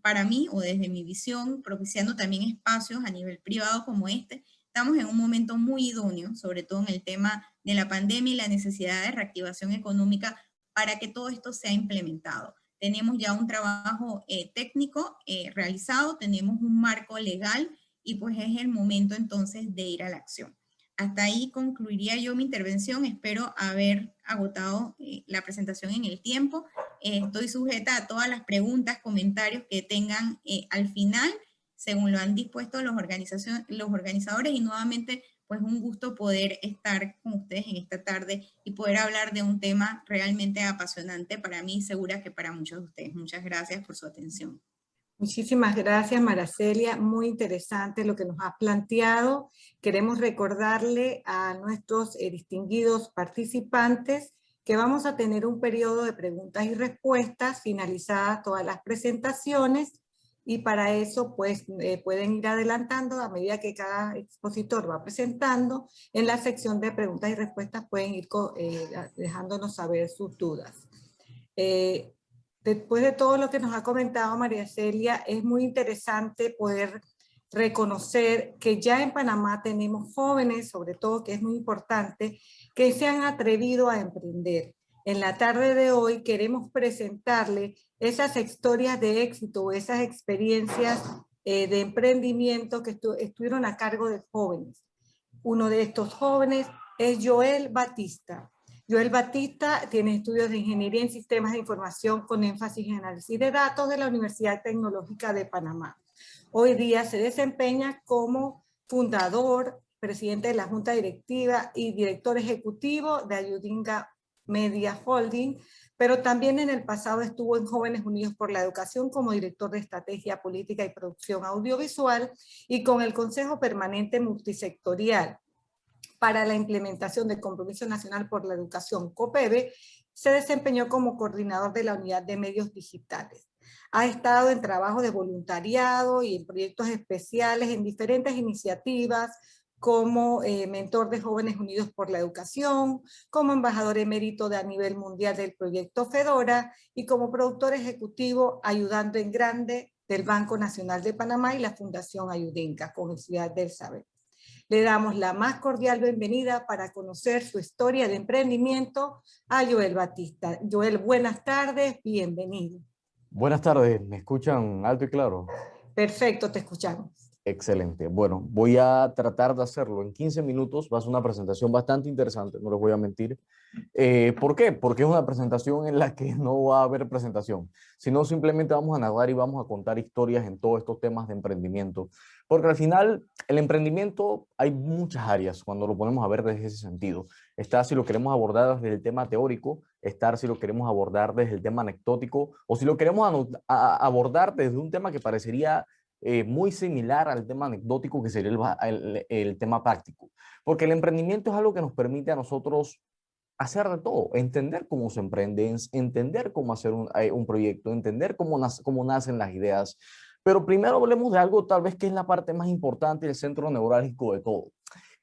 para mí, o desde mi visión, propiciando también espacios a nivel privado como este, estamos en un momento muy idóneo, sobre todo en el tema de la pandemia y la necesidad de reactivación económica, para que todo esto sea implementado. Tenemos ya un trabajo técnico realizado, tenemos un marco legal, y pues es el momento entonces de ir a la acción. Hasta ahí concluiría yo mi intervención. Espero haber agotado la presentación en el tiempo. Estoy sujeta a todas las preguntas, comentarios que tengan al final, según lo han dispuesto los organizadores, y nuevamente pues un gusto poder estar con ustedes en esta tarde y poder hablar de un tema realmente apasionante para mí, segura que para muchos de ustedes. Muchas gracias por su atención. Muchísimas gracias, Maracelia. Muy interesante lo que nos has planteado. Queremos recordarle a nuestros distinguidos participantes que vamos a tener un periodo de preguntas y respuestas finalizadas todas las presentaciones, y para eso pues pueden ir adelantando a medida que cada expositor va presentando. En la sección de preguntas y respuestas pueden ir dejándonos saber sus dudas. Después de todo lo que nos ha comentado María Celia, es muy interesante poder reconocer que ya en Panamá tenemos jóvenes, sobre todo, que es muy importante, que se han atrevido a emprender. En la tarde de hoy queremos presentarle esas historias de éxito, esas experiencias de emprendimiento que estuvieron a cargo de jóvenes. Uno de estos jóvenes es Joel Batista. Joel Batista tiene estudios de Ingeniería en Sistemas de Información con énfasis en Análisis de Datos de la Universidad Tecnológica de Panamá. Hoy día se desempeña como fundador, presidente de la Junta Directiva y director ejecutivo de Ayudinga Media Holding, pero también en el pasado estuvo en Jóvenes Unidos por la Educación como director de Estrategia Política y Producción Audiovisual y con el Consejo Permanente Multisectorial para la Implementación del Compromiso Nacional por la Educación, COPEBE, se desempeñó como coordinador de la Unidad de Medios Digitales. Ha estado en trabajo de voluntariado y en proyectos especiales en diferentes iniciativas, como mentor de Jóvenes Unidos por la Educación, como embajador emérito a nivel mundial del proyecto FEDORA y como productor ejecutivo ayudando en grande del Banco Nacional de Panamá y la Fundación Ayudinca, con Ciudad del Saber. Le damos la más cordial bienvenida para conocer su historia de emprendimiento a Joel Batista. Joel, buenas tardes, bienvenido. Buenas tardes, ¿me escuchan alto y claro? Perfecto, te escuchamos. Excelente. Bueno, voy a tratar de hacerlo en 15 minutos. Va a ser una presentación bastante interesante, no les voy a mentir. ¿Por qué? Porque es una presentación en la que no va a haber presentación, sino simplemente vamos a nadar y vamos a contar historias en todos estos temas de emprendimiento. Porque al final, el emprendimiento, hay muchas áreas cuando lo ponemos a ver desde ese sentido. Está si lo queremos abordar desde el tema teórico, estar si lo queremos abordar desde el tema anecdótico, o si lo queremos abordar desde un tema que parecería muy similar al tema anecdótico, que sería el tema práctico. Porque el emprendimiento es algo que nos permite a nosotros hacer de todo, entender cómo se emprende, entender cómo hacer un proyecto, entender cómo nacen las ideas. Pero primero hablemos de algo tal vez que es la parte más importante, el centro neurálgico de todo.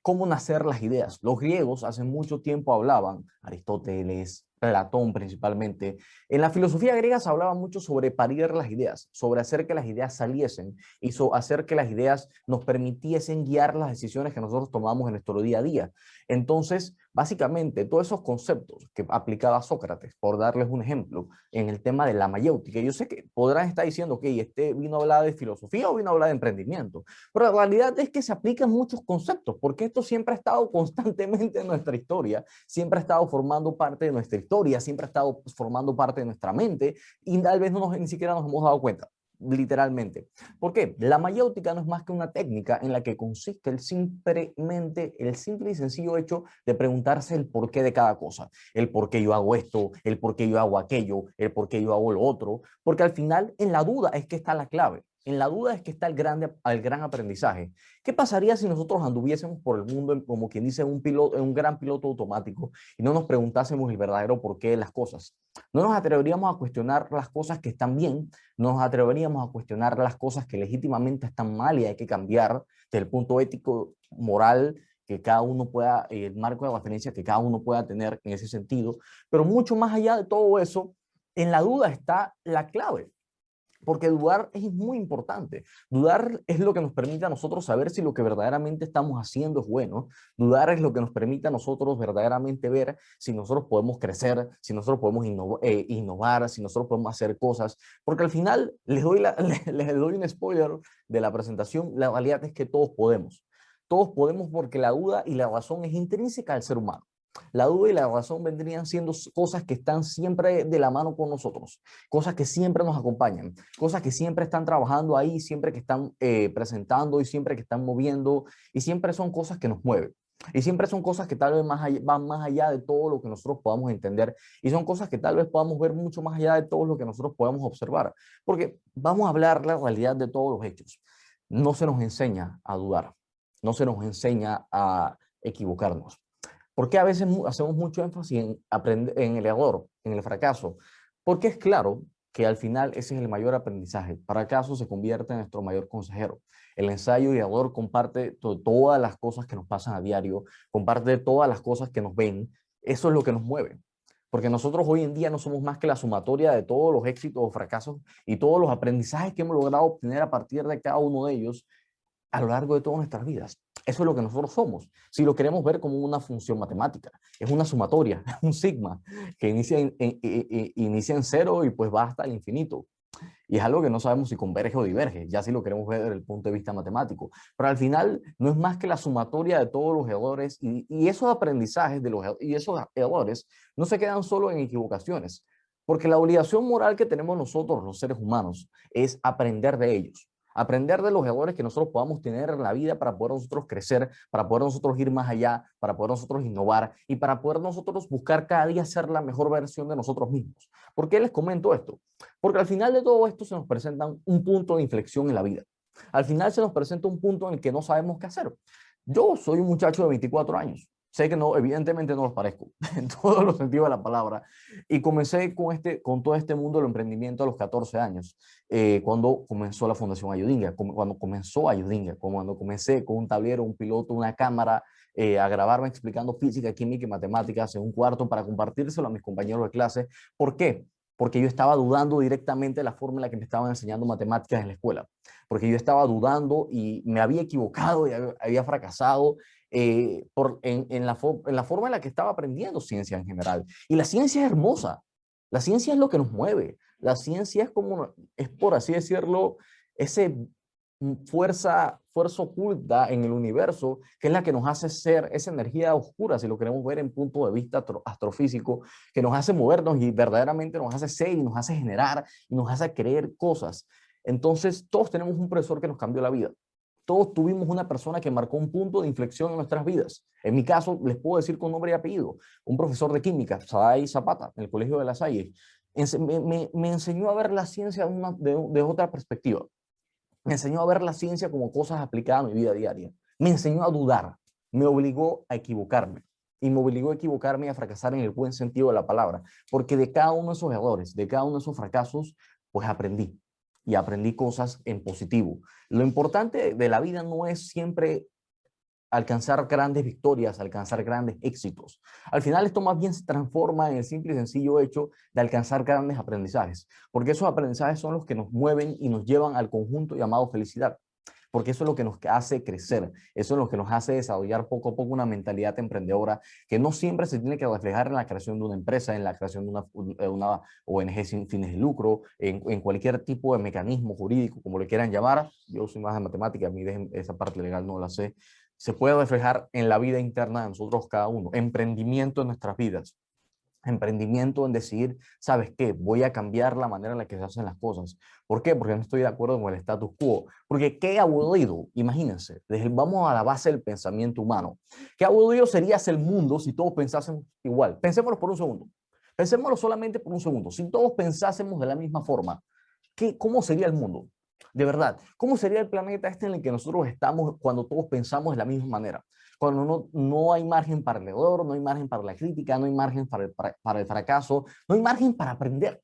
Cómo nacer las ideas. Los griegos hace mucho tiempo hablaban, Aristóteles, Platón principalmente, en la filosofía griega se hablaba mucho sobre parir las ideas, sobre hacer que las ideas saliesen y hacer que las ideas nos permitiesen guiar las decisiones que nosotros tomamos en nuestro día a día. Entonces, básicamente, todos esos conceptos que aplicaba Sócrates, por darles un ejemplo, en el tema de la mayéutica, yo sé que podrán estar diciendo que este vino a hablar de filosofía o vino a hablar de emprendimiento, pero la realidad es que se aplican muchos conceptos, porque esto siempre ha estado constantemente en nuestra historia, siempre ha estado formando parte de nuestra historia, siempre ha estado formando parte de nuestra mente y tal vez ni siquiera nos hemos dado cuenta, literalmente. ¿Por qué? La mayéutica no es más que una técnica en la que consiste el simple y sencillo hecho de preguntarse el porqué de cada cosa, el por qué yo hago esto, el por qué yo hago aquello, el por qué yo hago lo otro, porque al final en la duda es que está la clave. En la duda es que está el gran aprendizaje. ¿Qué pasaría si nosotros anduviésemos por el mundo como quien dice un gran piloto automático y no nos preguntásemos el verdadero porqué de las cosas? No nos atreveríamos a cuestionar las cosas que están bien, no nos atreveríamos a cuestionar las cosas que legítimamente están mal y hay que cambiar desde el punto ético, moral, que cada uno pueda, el marco de referencia que cada uno pueda tener en ese sentido. Pero mucho más allá de todo eso, en la duda está la clave. Porque dudar es muy importante. Dudar es lo que nos permite a nosotros saber si lo que verdaderamente estamos haciendo es bueno. Dudar es lo que nos permite a nosotros verdaderamente ver si nosotros podemos crecer, si nosotros podemos innovar, si nosotros podemos hacer cosas. Porque al final, les doy un spoiler de la presentación, la realidad es que todos podemos. Todos podemos porque la duda y la razón es intrínseca al ser humano. La duda y la razón vendrían siendo cosas que están siempre de la mano con nosotros, cosas que siempre nos acompañan, cosas que siempre están trabajando ahí, siempre que están presentando y siempre que están moviendo y siempre son cosas que nos mueven. Y siempre son cosas que tal vez van más allá de todo lo que nosotros podamos entender y son cosas que tal vez podamos ver mucho más allá de todo lo que nosotros podamos observar. Porque vamos a hablar la realidad de todos los hechos. No se nos enseña a dudar, no se nos enseña a equivocarnos. ¿Por qué a veces hacemos mucho énfasis en el error, en el fracaso? Porque es claro que al final ese es el mayor aprendizaje. El fracaso se convierte en nuestro mayor consejero. El ensayo y error comparte todas las cosas que nos pasan a diario, comparte todas las cosas que nos ven. Eso es lo que nos mueve. Porque nosotros hoy en día no somos más que la sumatoria de todos los éxitos o fracasos y todos los aprendizajes que hemos logrado obtener a partir de cada uno de ellos a lo largo de todas nuestras vidas. Eso es lo que nosotros somos. Si lo queremos ver como una función matemática, es una sumatoria, un sigma, que inicia en cero y pues va hasta el infinito. Y es algo que no sabemos si converge o diverge, ya si lo queremos ver desde el punto de vista matemático. Pero al final no es más que la sumatoria de todos los errores y esos aprendizajes y esos errores no se quedan solo en equivocaciones, porque la obligación moral que tenemos nosotros, los seres humanos, es aprender de ellos. Aprender de los errores que nosotros podamos tener en la vida para poder nosotros crecer, para poder nosotros ir más allá, para poder nosotros innovar y para poder nosotros buscar cada día ser la mejor versión de nosotros mismos. ¿Por qué les comento esto? Porque al final de todo esto se nos presenta un punto de inflexión en la vida. Al final se nos presenta un punto en el que no sabemos qué hacer. Yo soy un muchacho de 24 años. Sé que no, evidentemente no los parezco, en todos los sentidos de la palabra. Y comencé con todo este mundo del emprendimiento a los 14 años, cuando comenzó la Fundación Ayudinga, cuando comenzó Ayudinga, cuando comencé con un tablero, un piloto, una cámara, a grabarme explicando física, química y matemáticas en un cuarto para compartírselo a mis compañeros de clase. ¿Por qué? Porque yo estaba dudando directamente de la forma en la que me estaban enseñando matemáticas en la escuela. Porque yo estaba dudando y me había equivocado y había fracasado en la forma en la que estaba aprendiendo ciencia en general. Y la ciencia es hermosa. La ciencia es lo que nos mueve. La ciencia es por así decirlo, ese fuerza oculta en el universo, que es la que nos hace ser esa energía oscura, si lo queremos ver en punto de vista astrofísico, que nos hace movernos y verdaderamente nos hace ser y nos hace generar y nos hace creer cosas. Entonces, todos tenemos un profesor que nos cambió la vida. Todos tuvimos una persona que marcó un punto de inflexión en nuestras vidas. En mi caso, les puedo decir con nombre y apellido, un profesor de química, Saday Zapata, en el Colegio de La Salle, me enseñó a ver la ciencia de otra perspectiva. Me enseñó a ver la ciencia como cosas aplicadas a mi vida diaria. Me enseñó a dudar. Me obligó a equivocarme. Y me obligó a equivocarme y a fracasar en el buen sentido de la palabra. Porque de cada uno de esos errores, de cada uno de esos fracasos, pues aprendí. Y aprendí cosas en positivo. Lo importante de la vida no es siempre alcanzar grandes victorias, alcanzar grandes éxitos. Al final esto más bien se transforma en el simple y sencillo hecho de alcanzar grandes aprendizajes, porque esos aprendizajes son los que nos mueven y nos llevan al conjunto llamado felicidad, porque eso es lo que nos hace crecer, eso es lo que nos hace desarrollar poco a poco una mentalidad emprendedora que no siempre se tiene que reflejar en la creación de una empresa, en la creación de una ONG sin fines de lucro, en cualquier tipo de mecanismo jurídico, como le quieran llamar. Yo soy más de matemática, a mí esa parte legal no la sé. Se puede reflejar en la vida interna de nosotros cada uno, emprendimiento en nuestras vidas, emprendimiento en decidir, ¿sabes qué? Voy a cambiar la manera en la que se hacen las cosas. ¿Por qué? Porque no estoy de acuerdo con el status quo. Porque qué aburrido, imagínense, vamos a la base del pensamiento humano. Qué aburrido sería el mundo si todos pensásemos igual. Pensémoslo por un segundo. Pensémoslo solamente por un segundo. Si todos pensásemos de la misma forma, ¿cómo sería el mundo? De verdad, ¿cómo sería el planeta este en el que nosotros estamos cuando todos pensamos de la misma manera? Cuando no hay margen para el error, no hay margen para la crítica, no hay margen para el fracaso, no hay margen para aprender.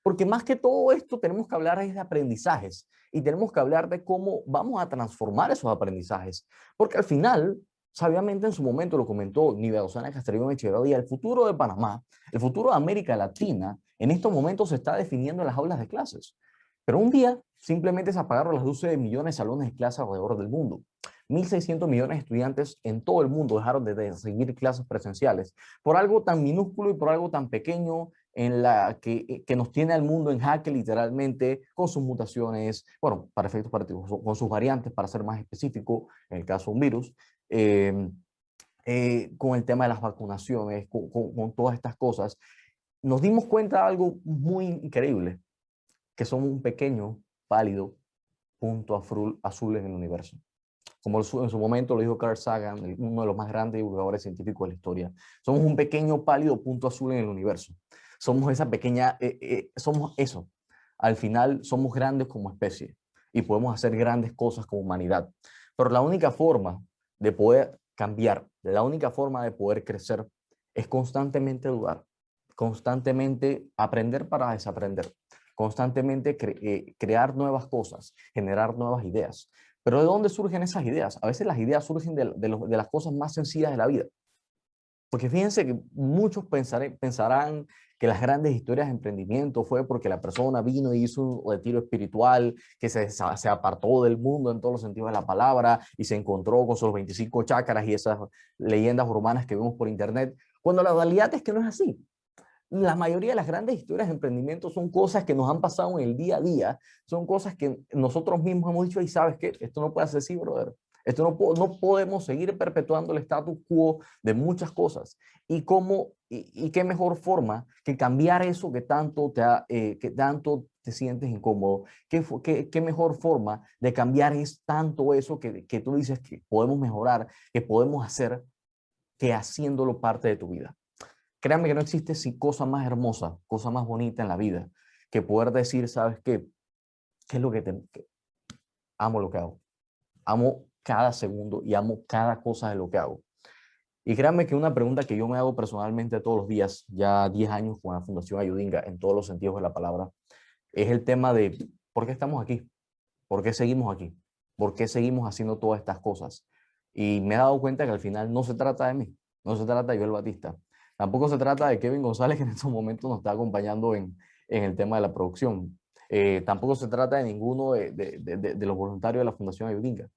Porque más que todo esto tenemos que hablar de aprendizajes y tenemos que hablar de cómo vamos a transformar esos aprendizajes. Porque al final, sabiamente en su momento lo comentó Nidia Osana Castrillón Echeverría, el futuro de Panamá, el futuro de América Latina, en estos momentos se está definiendo en las aulas de clases. Pero un día simplemente se apagaron las luces de millones de salones de clase alrededor del mundo. 1.600 millones de estudiantes en todo el mundo dejaron de seguir clases presenciales por algo tan minúsculo y por algo tan pequeño en la que nos tiene al mundo en jaque literalmente con sus mutaciones, bueno, para efectos prácticos, con sus variantes, para ser más específico, en el caso de un virus, con el tema de las vacunaciones, con todas estas cosas. Nos dimos cuenta de algo muy increíble, que somos un pequeño, pálido punto azul en el universo. Como en su momento lo dijo Carl Sagan, uno de los más grandes divulgadores científicos de la historia. Somos un pequeño, pálido punto azul en el universo. Somos esa pequeña, somos eso. Al final somos grandes como especie y podemos hacer grandes cosas como humanidad. Pero la única forma de poder cambiar, la única forma de poder crecer es constantemente dudar, constantemente aprender para desaprender, constantemente crear nuevas cosas, generar nuevas ideas. Pero ¿de dónde surgen esas ideas? A veces las ideas surgen de las cosas más sencillas de la vida. Porque fíjense que muchos pensarán que las grandes historias de emprendimiento fue porque la persona vino y hizo un retiro espiritual, que se apartó del mundo en todos los sentidos de la palabra y se encontró con sus 25 chakras y esas leyendas urbanas que vemos por internet, cuando la realidad es que no es así. La mayoría de las grandes historias de emprendimiento son cosas que nos han pasado en el día a día, son cosas que nosotros mismos hemos dicho, y sabes qué, esto no puede ser así, brother. Esto no podemos seguir perpetuando el status quo de muchas cosas. ¿Y qué mejor forma que cambiar eso que tanto te sientes incómodo? ¿Qué mejor forma de cambiar tanto eso que tú dices que podemos mejorar, que podemos hacer, que haciéndolo parte de tu vida? Créanme que no existe cosa más hermosa, cosa más bonita en la vida que poder decir, ¿sabes qué? ¿Qué es lo que amo lo que hago? Amo cada segundo y amo cada cosa de lo que hago. Y créanme que una pregunta que yo me hago personalmente todos los días, ya 10 años con la Fundación Ayudinga, en todos los sentidos de la palabra, es el tema de ¿por qué estamos aquí? ¿Por qué seguimos aquí? ¿Por qué seguimos haciendo todas estas cosas? Y me he dado cuenta que al final no se trata de mí, no se trata de Joel Batista, tampoco se trata de Kevin González, que en estos momentos nos está acompañando en el tema de la producción. Tampoco se trata de ninguno de los voluntarios de la Fundación Ayudinga.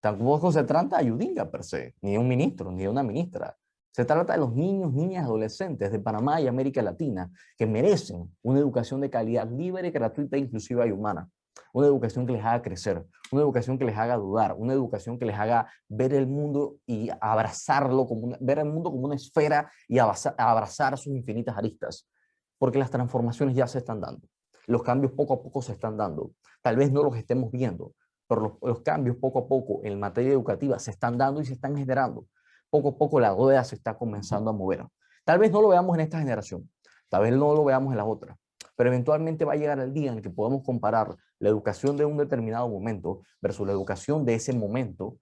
Tampoco se trata de Ayudinga per se, ni de un ministro, ni de una ministra. Se trata de los niños, niñas, adolescentes de Panamá y América Latina que merecen una educación de calidad libre, gratuita, inclusiva y humana. Una educación que les haga crecer, una educación que les haga dudar, una educación que les haga ver el mundo y abrazarlo, ver el mundo como una esfera y abrazar sus infinitas aristas. Porque las transformaciones ya se están dando. Los cambios poco a poco se están dando. Tal vez no los estemos viendo, pero los cambios poco a poco en materia educativa se están dando y se están generando. Poco a poco la rueda se está comenzando a mover. Tal vez no lo veamos en esta generación, tal vez no lo veamos en la otra, pero eventualmente va a llegar el día en el que podemos comparar la educación de un determinado momento versus la educación de ese momento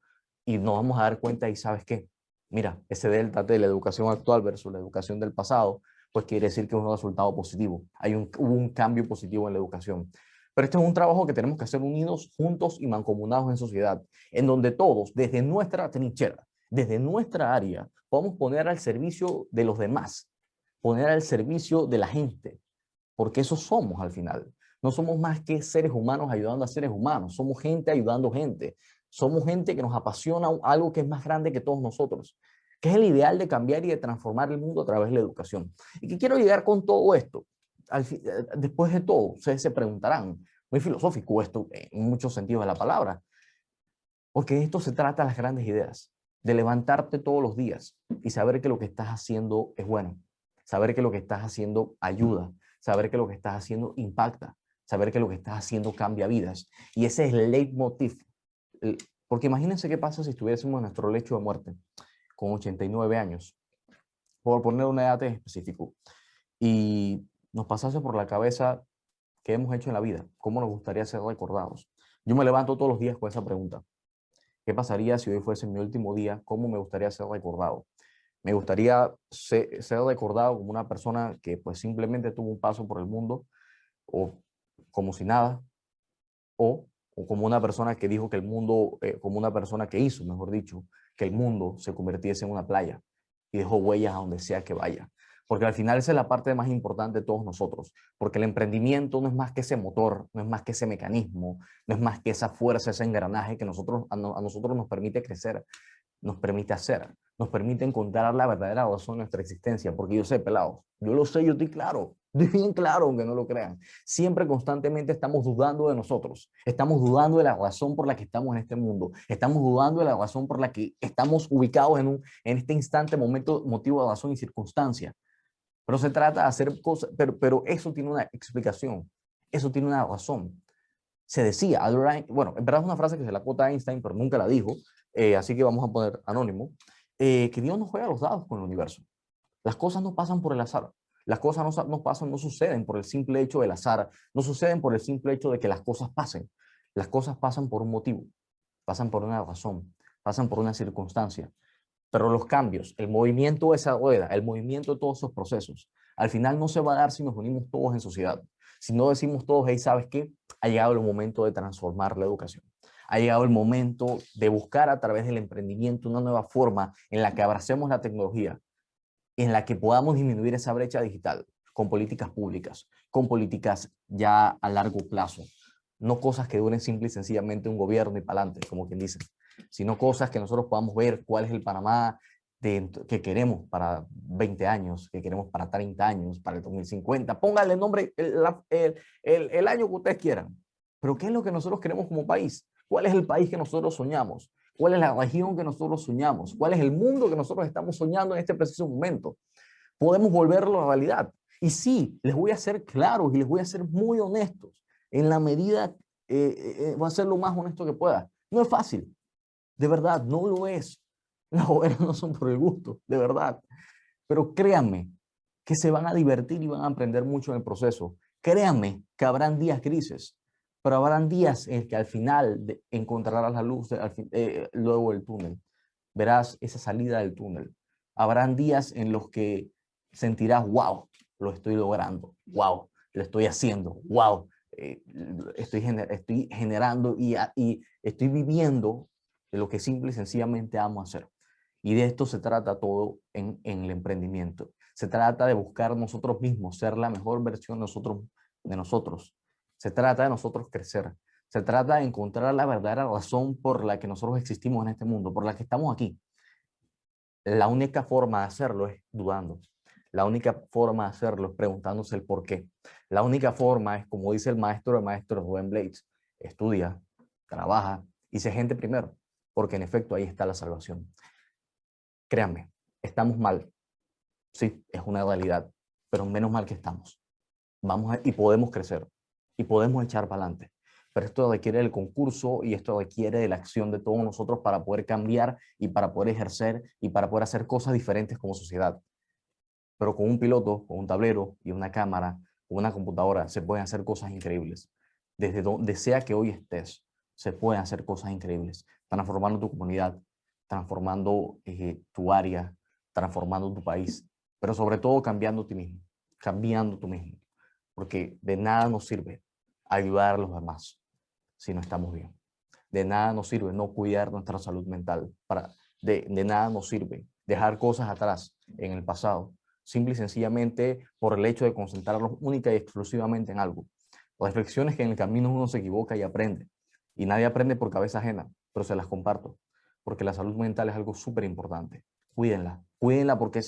y nos vamos a dar cuenta y ¿sabes qué? Mira, ese delta de la educación actual versus la educación del pasado, pues quiere decir que es un resultado positivo. Hubo un cambio positivo en la educación. Pero este es un trabajo que tenemos que hacer unidos, juntos y mancomunados en sociedad, en donde todos, desde nuestra trinchera, desde nuestra área, podamos poner al servicio de los demás, poner al servicio de la gente, porque eso somos al final. No somos más que seres humanos ayudando a seres humanos, somos gente ayudando gente, somos gente que nos apasiona algo que es más grande que todos nosotros, que es el ideal de cambiar y de transformar el mundo a través de la educación. ¿Y qué quiero llegar con todo esto? Después de todo, ustedes se preguntarán, muy filosófico esto en muchos sentidos de la palabra, porque de esto se trata las grandes ideas, de levantarte todos los días y saber que lo que estás haciendo es bueno, saber que lo que estás haciendo ayuda, saber que lo que estás haciendo impacta, saber que lo que estás haciendo cambia vidas. Y ese es el leitmotiv. Porque imagínense qué pasa si estuviésemos en nuestro lecho de muerte con 89 años, por poner una edad en específico, y nos pasase por la cabeza qué hemos hecho en la vida, cómo nos gustaría ser recordados. Yo me levanto todos los días con esa pregunta. ¿Qué pasaría si hoy fuese mi último día? ¿Cómo me gustaría ser recordado? Me gustaría ser recordado como una persona que pues simplemente tuvo un paso por el mundo, o como si nada, o como una persona que dijo que el mundo, como una persona que hizo, mejor dicho, que el mundo se convirtiese en una playa y dejó huellas a donde sea que vaya. Porque al final esa es la parte más importante de todos nosotros, porque el emprendimiento no es más que ese motor, no es más que ese mecanismo, no es más que esa fuerza, ese engranaje que a nosotros nos permite crecer, nos permite hacer, nos permite encontrar la verdadera razón de nuestra existencia. Porque yo sé, pelados, yo lo sé, yo estoy claro, estoy bien claro, aunque no lo crean. Siempre constantemente estamos dudando de nosotros, estamos dudando de la razón por la que estamos en este mundo, estamos dudando de la razón por la que estamos ubicados en este instante, momento, motivo, razón y circunstancia. Pero se trata de hacer cosas, pero eso tiene una explicación, eso tiene una razón. Se decía, bueno, en verdad es una frase que se la quota a Einstein, pero nunca la dijo, así que vamos a poner anónimo, que Dios no juega los dados con el universo. Las cosas no pasan por el azar. Las cosas no suceden por el simple hecho del azar, no suceden por el simple hecho de que las cosas pasen. Las cosas pasan por un motivo, pasan por una razón, pasan por una circunstancia. Pero los cambios, el movimiento de esa rueda, el movimiento de todos esos procesos, al final no se va a dar si nos unimos todos en sociedad. Si no decimos todos, hey, ¿sabes qué? Ha llegado el momento de transformar la educación. Ha llegado el momento de buscar a través del emprendimiento una nueva forma en la que abracemos la tecnología, en la que podamos disminuir esa brecha digital con políticas públicas, con políticas ya a largo plazo. No cosas que duren simple y sencillamente un gobierno y para adelante, como quien dice, sino cosas que nosotros podamos ver cuál es el Panamá que queremos para 20 años, que queremos para 30 años, para el 2050. Pónganle el nombre, el año que ustedes quieran. Pero ¿qué es lo que nosotros queremos como país? ¿Cuál es el país que nosotros soñamos? ¿Cuál es la región que nosotros soñamos? ¿Cuál es el mundo que nosotros estamos soñando en este preciso momento? Podemos volverlo a realidad. Y sí, les voy a ser claros y les voy a ser muy honestos. En la medida, voy a ser lo más honesto que pueda. No es fácil. De verdad, no lo es. Las hogueras no son por el gusto, de verdad. Pero créanme que se van a divertir y van a aprender mucho en el proceso. Créanme que habrán días grises, pero habrán días en que al final encontrarás la luz luego del túnel. Verás esa salida del túnel. Habrán días en los que sentirás, wow, lo estoy logrando, wow, lo estoy haciendo, wow, estoy generando y estoy viviendo de lo que simple y sencillamente amo hacer. Y de esto se trata todo en el emprendimiento. Se trata de buscar nosotros mismos, ser la mejor versión de nosotros. Se trata de nosotros crecer. Se trata de encontrar la verdadera razón por la que nosotros existimos en este mundo, por la que estamos aquí. La única forma de hacerlo es dudando. La única forma de hacerlo es preguntándose el por qué. La única forma es, como dice el maestro de maestros, Rubén Blades, estudia, trabaja y sé gente primero, porque en efecto ahí está la salvación. Créanme, estamos mal. Sí, es una realidad, pero menos mal que estamos. Y podemos crecer y podemos echar para adelante. Pero esto requiere del concurso y esto requiere de la acción de todos nosotros para poder cambiar y para poder ejercer y para poder hacer cosas diferentes como sociedad. Pero con un piloto, con un tablero y una cámara, con una computadora, se pueden hacer cosas increíbles. Desde donde sea que hoy estés, se pueden hacer cosas increíbles, transformando tu comunidad, transformando tu área, transformando tu país, pero sobre todo cambiando tú mismo, porque de nada nos sirve ayudar a los demás si no estamos bien. De nada nos sirve no cuidar nuestra salud mental, de nada nos sirve dejar cosas atrás en el pasado, simple y sencillamente por el hecho de concentrarnos única y exclusivamente en algo. Reflexiones que en el camino uno se equivoca y aprende, y nadie aprende por cabeza ajena, pero se las comparto, porque la salud mental es algo súper importante. Cuídenla porque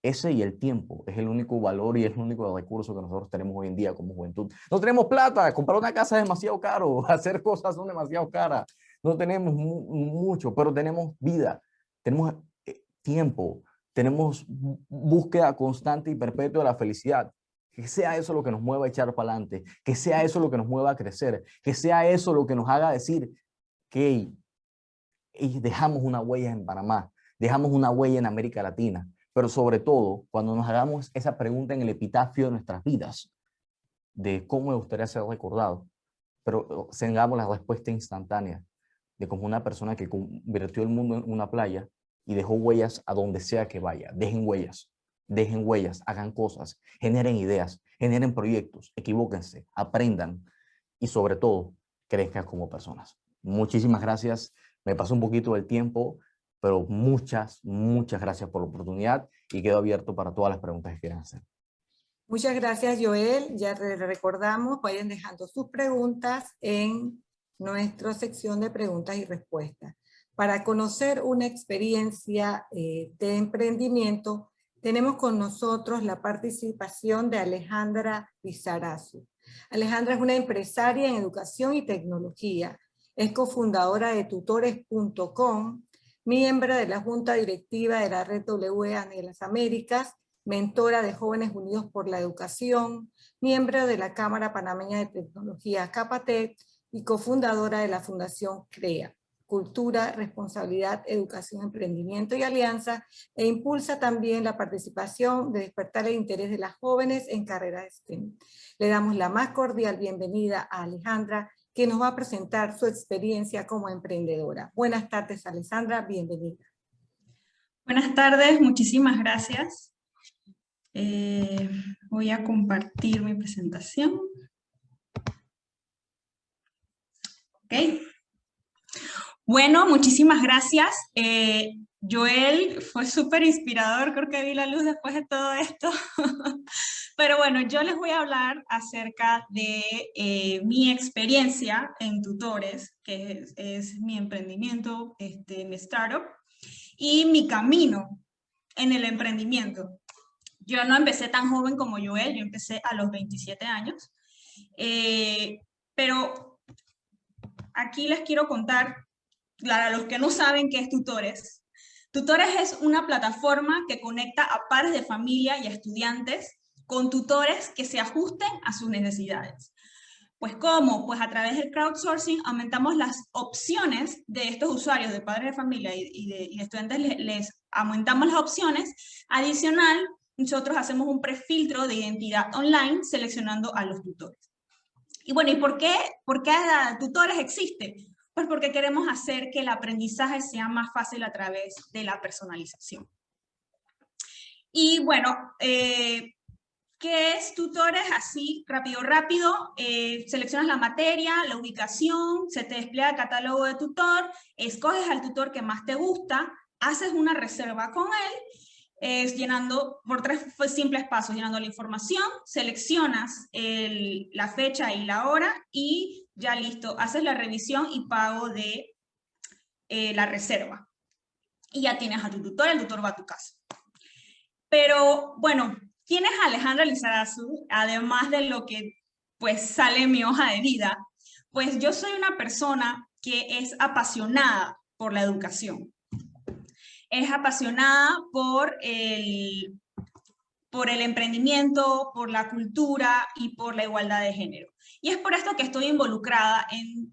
ese y el tiempo es el único valor y es el único recurso que nosotros tenemos hoy en día como juventud. No tenemos plata, comprar una casa es demasiado caro, hacer cosas son demasiado caras, no tenemos mucho, pero tenemos vida, tenemos tiempo, tenemos búsqueda constante y perpetua de la felicidad. Que sea eso lo que nos mueva a echar para adelante, que sea eso lo que nos mueva a crecer, que sea eso lo que nos haga decir que dejamos una huella en Panamá, dejamos una huella en América Latina, pero sobre todo cuando nos hagamos esa pregunta en el epitafio de nuestras vidas, de cómo me gustaría ser recordado, pero tengamos la respuesta instantánea de como una persona que convirtió el mundo en una playa y dejó huellas a donde sea que vaya. Dejen huellas, hagan cosas, generen ideas, generen proyectos, equivóquense, aprendan y sobre todo crezcan como personas. Muchísimas gracias. Me pasó un poquito del tiempo, pero muchas gracias por la oportunidad y quedo abierto para todas las preguntas que quieran hacer. Muchas gracias, Joel. Ya recordamos, vayan dejando sus preguntas en nuestra sección de preguntas y respuestas. Para conocer una experiencia de emprendimiento, tenemos con nosotros la participación de Alejandra Lizarazu. Alejandra es una empresaria en educación y tecnología. Es cofundadora de tutores.com, miembro de la Junta Directiva de la Red WEA de las Américas, mentora de Jóvenes Unidos por la Educación, miembro de la Cámara Panameña de Tecnología Capatec y cofundadora de la Fundación CREA, Cultura, Responsabilidad, Educación, Emprendimiento y Alianza, e impulsa también la participación de despertar el interés de las jóvenes en carreras STEM. Le damos la más cordial bienvenida a Alejandra, que nos va a presentar su experiencia como emprendedora. Buenas tardes, Alejandra, bienvenida. Buenas tardes, muchísimas gracias. Voy a compartir mi presentación. Ok. Bueno, muchísimas gracias. Joel, fue súper inspirador, creo que vi la luz después de todo esto. Pero bueno, yo les voy a hablar acerca de mi experiencia en Tutores, que es mi emprendimiento, mi startup, y mi camino en el emprendimiento. Yo no empecé tan joven como Joel, yo empecé a los 27 años, pero aquí les quiero contar Para los que no saben qué es Tutores, Tutores es una plataforma que conecta a padres de familia y a estudiantes con tutores que se ajusten a sus necesidades. Pues ¿cómo? Pues a través del crowdsourcing aumentamos las opciones de estos usuarios, de padres de familia y de estudiantes, les aumentamos las opciones. Adicional, nosotros hacemos un prefiltro de identidad online seleccionando a los tutores. Y bueno, ¿y por qué Tutores existe? Pues porque queremos hacer que el aprendizaje sea más fácil a través de la personalización. Y bueno, ¿qué es Tutores? Así, rápido. Seleccionas la materia, la ubicación, se te despliega el catálogo de tutor, escoges al tutor que más te gusta, haces una reserva con él, llenando por 3 simples pasos, llenando la información, seleccionas la fecha y la hora y ya listo, haces la revisión y pago de la reserva. Y ya tienes a tu tutor, el tutor va a tu casa. Pero bueno, ¿quién es Alejandra Lizarazu? Además de lo que pues sale en mi hoja de vida, pues yo soy una persona que es apasionada por la educación. Es apasionada por el emprendimiento, por la cultura y por la igualdad de género. Y es por esto que estoy involucrada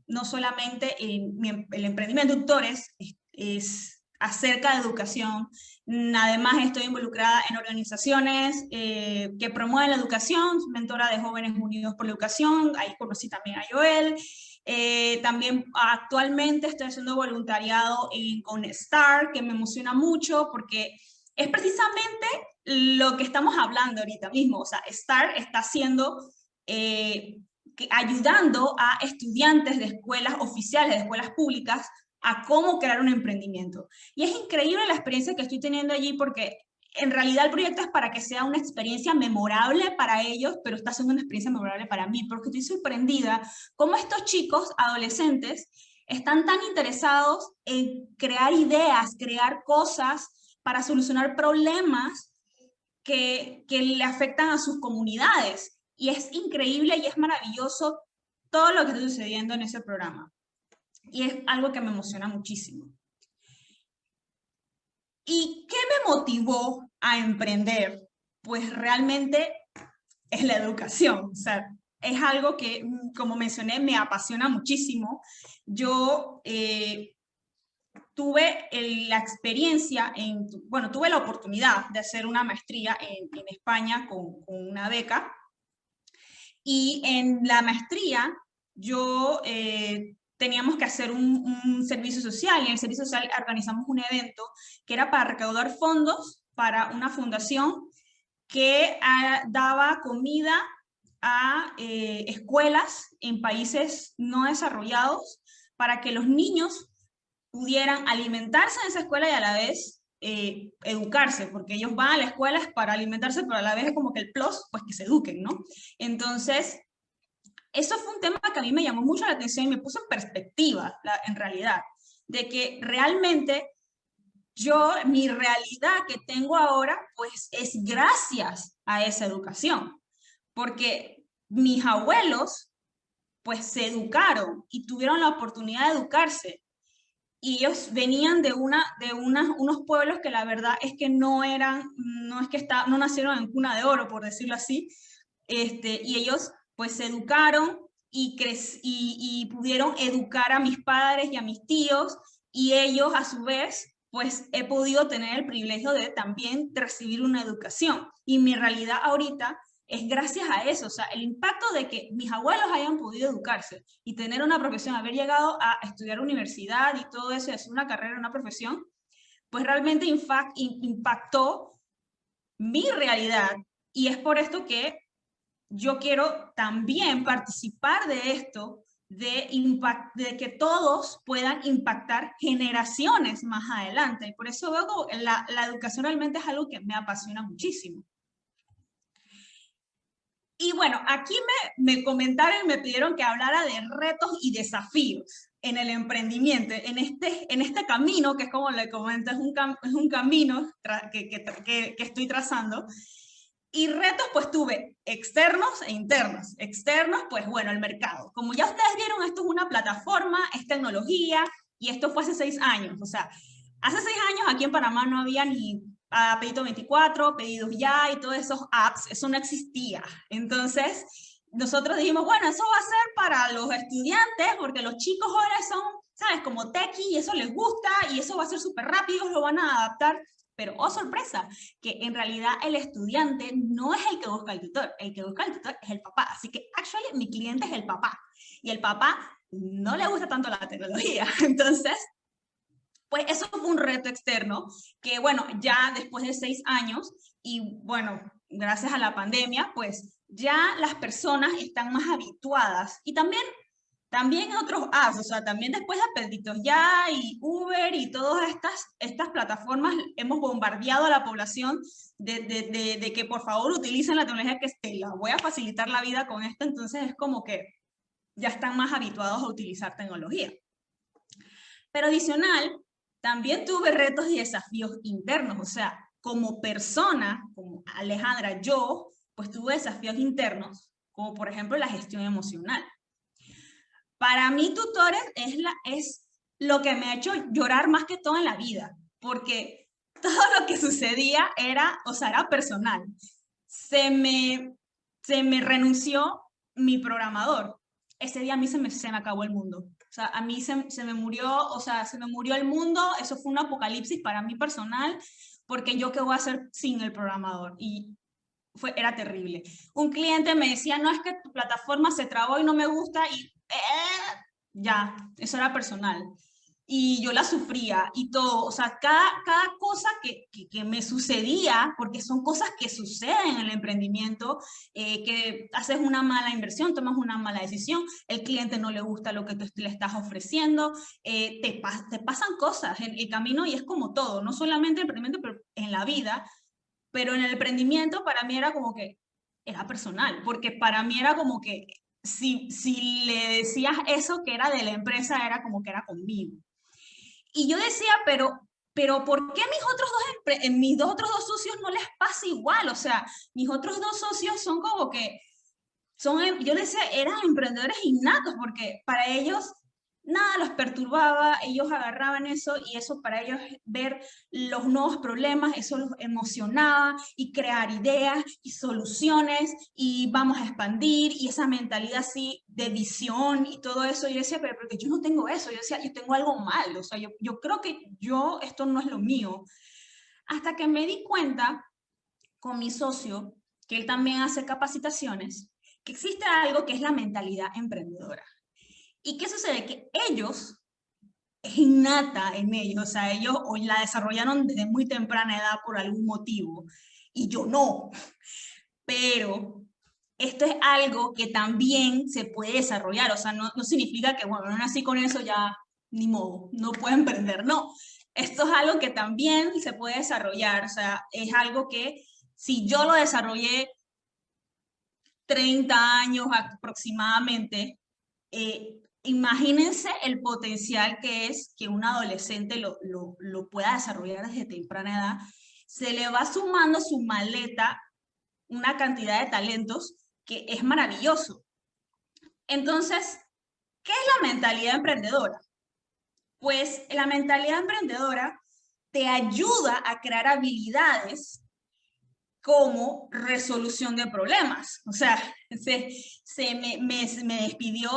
no solamente en el emprendimiento de tutores, es acerca de educación. Además estoy involucrada en organizaciones que promueven la educación, mentora de Jóvenes Unidos por la Educación, ahí conocí también a Joel. También actualmente estoy haciendo voluntariado con STAR, que me emociona mucho porque es precisamente lo que estamos hablando ahorita mismo. O sea, STAR está haciendo, ayudando a estudiantes de escuelas oficiales, de escuelas públicas, a cómo crear un emprendimiento. Y es increíble la experiencia que estoy teniendo allí porque en realidad el proyecto es para que sea una experiencia memorable para ellos, pero está siendo una experiencia memorable para mí, porque estoy sorprendida cómo estos chicos, adolescentes, están tan interesados en crear ideas, crear cosas para solucionar problemas que le afectan a sus comunidades. Y es increíble y es maravilloso todo lo que está sucediendo en ese programa. Y es algo que me emociona muchísimo. ¿Y qué me motivó a emprender? Pues realmente es la educación. O sea, es algo que, como mencioné, me apasiona muchísimo. Yo tuve la experiencia, tuve la oportunidad de hacer una maestría en España con una beca. Y en la maestría yo teníamos que hacer un servicio social, y en el servicio social organizamos un evento que era para recaudar fondos para una fundación que daba comida a escuelas en países no desarrollados para que los niños pudieran alimentarse en esa escuela y a la vez educarse, porque ellos van a la escuela para alimentarse, pero a la vez es como que el plus, pues que se eduquen, ¿no? Entonces, eso fue un tema que a mí me llamó mucho la atención y me puso en perspectiva, en realidad, de que realmente mi realidad que tengo ahora, pues es gracias a esa educación, porque mis abuelos, pues se educaron y tuvieron la oportunidad de educarse, y ellos venían de unos pueblos que la verdad es que no nacieron en cuna de oro, por decirlo así, y ellos pues se educaron y pudieron educar a mis padres y a mis tíos, y ellos a su vez pues he podido tener el privilegio de también recibir una educación, y mi realidad ahorita es gracias a eso. O sea, el impacto de que mis abuelos hayan podido educarse y tener una profesión, haber llegado a estudiar universidad y todo eso, hacer una carrera, una profesión, pues realmente impactó mi realidad, y es por esto que yo quiero también participar de esto, de que todos puedan impactar generaciones más adelante. Y por eso veo que la educación realmente es algo que me apasiona muchísimo. Y bueno, aquí me comentaron y me pidieron que hablara de retos y desafíos en el emprendimiento, en este camino, que es como le comento, es un camino que estoy trazando. Y retos pues tuve externos e internos. Externos, pues bueno, el mercado. Como ya ustedes vieron, esto es una plataforma, es tecnología, Y esto fue hace 6 años, o sea, hace 6 años aquí en Panamá no había ni Apetito 24, Pedidos Ya y todos esos apps, eso no existía. Entonces, nosotros dijimos, bueno, eso va a ser para los estudiantes, porque los chicos ahora son, ¿sabes? Como techie y eso les gusta y eso va a ser súper rápido, lo van a adaptar. Pero, oh sorpresa, que en realidad el estudiante no es el que busca el tutor es el papá. Así que, actually, mi cliente es el papá. Y el papá no le gusta tanto la tecnología. Entonces, pues eso fue un reto externo que, bueno, ya después de 6 años y, bueno, gracias a la pandemia, pues ya las personas están más habituadas. Y también otros apps, o sea, también después de Apetitos Ya y Uber y todas estas plataformas hemos bombardeado a la población de que por favor utilicen la tecnología, que te la voy a facilitar la vida con esto. Entonces es como que ya están más habituados a utilizar tecnología. Pero adicional, también tuve retos y desafíos internos, o sea, como persona, como Alejandra, yo, pues tuve desafíos internos, como por ejemplo la gestión emocional. Para mí, tutores es lo que me ha hecho llorar más que todo en la vida, porque todo lo que sucedía era personal. Se me renunció mi programador. Ese día a mí se me acabó el mundo. O sea, a mí se me murió el mundo. Eso fue un apocalipsis para mí personal, porque yo qué voy a hacer sin el programador. Y era terrible. Un cliente me decía, no, es que tu plataforma se trabó y no me gusta, y ya, eso era personal. Y yo la sufría y todo, o sea, cada cosa que me sucedía, porque son cosas que suceden en el emprendimiento, que haces una mala inversión, tomas una mala decisión, el cliente no le gusta lo que tú le estás ofreciendo, te pasan cosas en el camino, y es como todo, no solamente en emprendimiento, pero en la vida. Pero en el emprendimiento para mí era como que era personal, porque para mí era como que si le decías eso que era de la empresa, era como que era conmigo. Y yo decía, pero ¿por qué mis otros dos socios no les pasa igual? O sea, mis otros dos socios son como que, yo decía, eran emprendedores innatos, porque para ellos nada los perturbaba, ellos agarraban eso, y eso para ellos, ver los nuevos problemas, eso los emocionaba, y crear ideas y soluciones, y vamos a expandir, y esa mentalidad así de visión y todo eso. Yo decía, pero porque yo no tengo eso. Yo decía, yo tengo algo mal, o sea, yo creo que esto no es lo mío. Hasta que me di cuenta con mi socio, que él también hace capacitaciones, que existe algo que es la mentalidad emprendedora. ¿Y qué sucede? Que ellos, es innata en ellos, o sea, ellos hoy la desarrollaron desde muy temprana edad por algún motivo, y yo no. Pero esto es algo que también se puede desarrollar, o sea, no significa que, bueno, no nací con eso, ya ni modo, no puedo emprender, no. Esto es algo que también se puede desarrollar, o sea, es algo que si yo lo desarrollé 30 años aproximadamente, imagínense el potencial que es que un adolescente lo pueda desarrollar desde temprana edad. Se le va sumando su maleta una cantidad de talentos que es maravilloso. Entonces, ¿qué es la mentalidad emprendedora? Pues la mentalidad emprendedora te ayuda a crear habilidades como resolución de problemas. O sea, me despidió,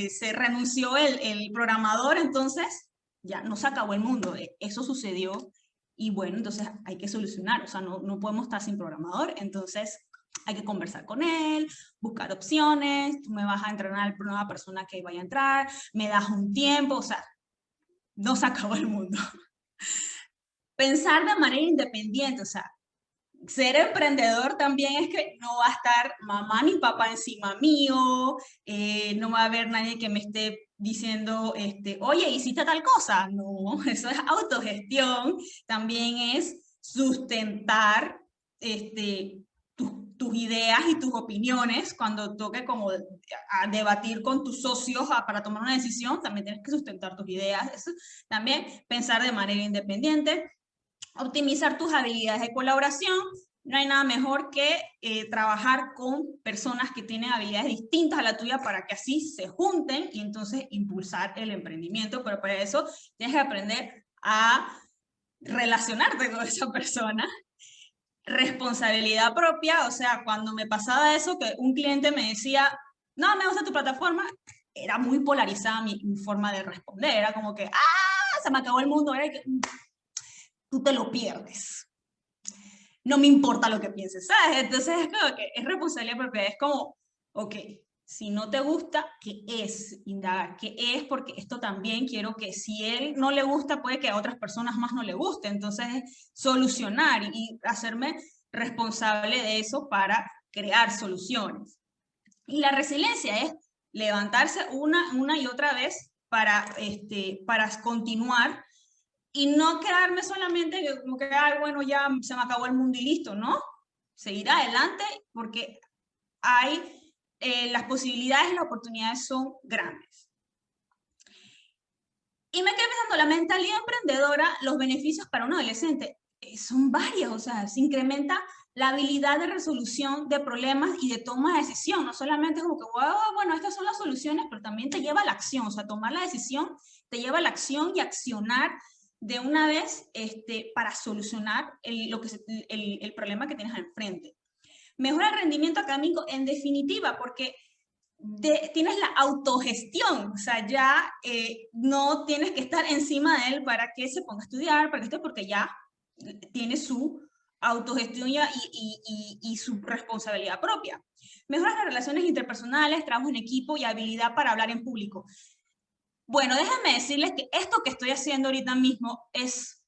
se renunció el programador, entonces ya no se acabó el mundo, eso sucedió, y bueno, entonces hay que solucionar, o sea, no podemos estar sin programador, entonces hay que conversar con él, buscar opciones, tú me vas a entrenar a la nueva persona que vaya a entrar, me das un tiempo, o sea, no se acabó el mundo. Pensar de manera independiente, o sea, ser emprendedor también es que no va a estar mamá ni papá encima mío, no va a haber nadie que me esté diciendo, oye, ¿hiciste tal cosa? No, eso es autogestión, también es sustentar tus ideas y tus opiniones. Cuando toque como a debatir con tus socios para tomar una decisión, también tienes que sustentar tus ideas. Eso, también pensar de manera independiente. Optimizar tus habilidades de colaboración, no hay nada mejor que trabajar con personas que tienen habilidades distintas a la tuya para que así se junten y entonces impulsar el emprendimiento, pero para eso tienes que aprender a relacionarte con esa persona. Responsabilidad propia, o sea, cuando me pasaba eso, que un cliente me decía, no, me gusta tu plataforma, era muy polarizada mi forma de responder, era como que, se me acabó el mundo, era que, tú te lo pierdes. No me importa lo que pienses, ¿sabes? Entonces es como que es responsabilidad propia, es como, ok, si no te gusta, ¿qué es? Indagar, ¿qué es? Porque esto también quiero que si él no le gusta, puede que a otras personas más no le guste, entonces es solucionar y hacerme responsable de eso para crear soluciones. Y la resiliencia es levantarse una y otra vez para continuar y no quedarme solamente como que, ay, bueno, ya se me acabó el mundo y listo, ¿no? Seguir adelante porque hay, las posibilidades y las oportunidades son grandes. Y me quedé pensando, la mentalidad emprendedora, los beneficios para un adolescente son varios, o sea, se incrementa la habilidad de resolución de problemas y de toma de decisión, no solamente es como que, wow, bueno, estas son las soluciones, pero también te lleva a la acción, o sea, tomar la decisión te lleva a la acción y accionar de una vez para solucionar el problema que tienes enfrente. Mejora el rendimiento académico en definitiva, porque tienes la autogestión, o sea, ya no tienes que estar encima de él para que se ponga a estudiar, porque ya tiene su autogestión y su responsabilidad propia. Mejora las relaciones interpersonales, trabajo en equipo y habilidad para hablar en público. Bueno, déjenme decirles que esto que estoy haciendo ahorita mismo es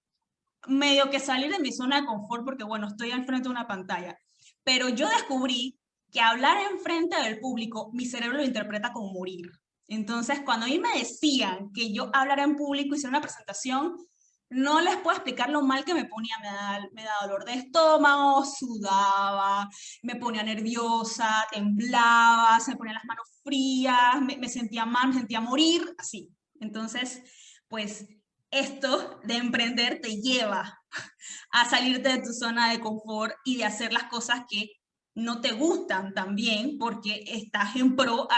medio que salir de mi zona de confort porque, bueno, estoy al frente de una pantalla. Pero yo descubrí que hablar en frente del público, mi cerebro lo interpreta como morir. Entonces, cuando a mí me decían que yo hablara en público y hiciera una presentación, no les puedo explicar lo mal que me ponía. Me da dolor de estómago, sudaba, me ponía nerviosa, temblaba, se me ponían las manos frías, me sentía mal, me sentía morir, así. Entonces, pues esto de emprender te lleva a salirte de tu zona de confort y de hacer las cosas que no te gustan también, porque estás en pro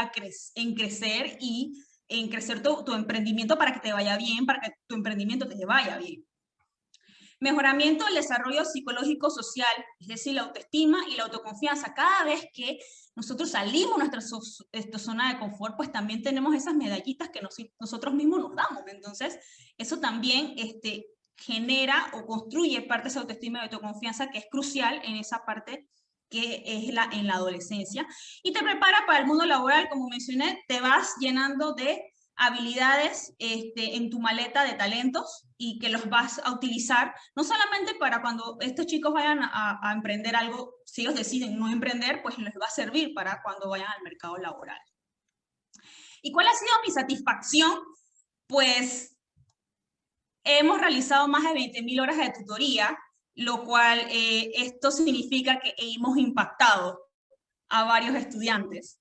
en crecer y en crecer tu emprendimiento para que te vaya bien, para que tu emprendimiento te vaya bien. Mejoramiento del desarrollo psicológico social, es decir, la autoestima y la autoconfianza. Cada vez que nosotros salimos de nuestra zona de confort, pues también tenemos esas medallitas que nosotros mismos nos damos. Entonces, eso también genera o construye parte de esa autoestima y autoconfianza que es crucial en esa parte que es en la adolescencia. Y te prepara para el mundo laboral, como mencioné, te vas llenando de habilidades en tu maleta de talentos y que los vas a utilizar, no solamente para cuando estos chicos vayan a emprender algo, si ellos deciden no emprender, pues les va a servir para cuando vayan al mercado laboral. ¿Y cuál ha sido mi satisfacción? Pues hemos realizado más de 20.000 horas de tutoría, lo cual esto significa que hemos impactado a varios estudiantes.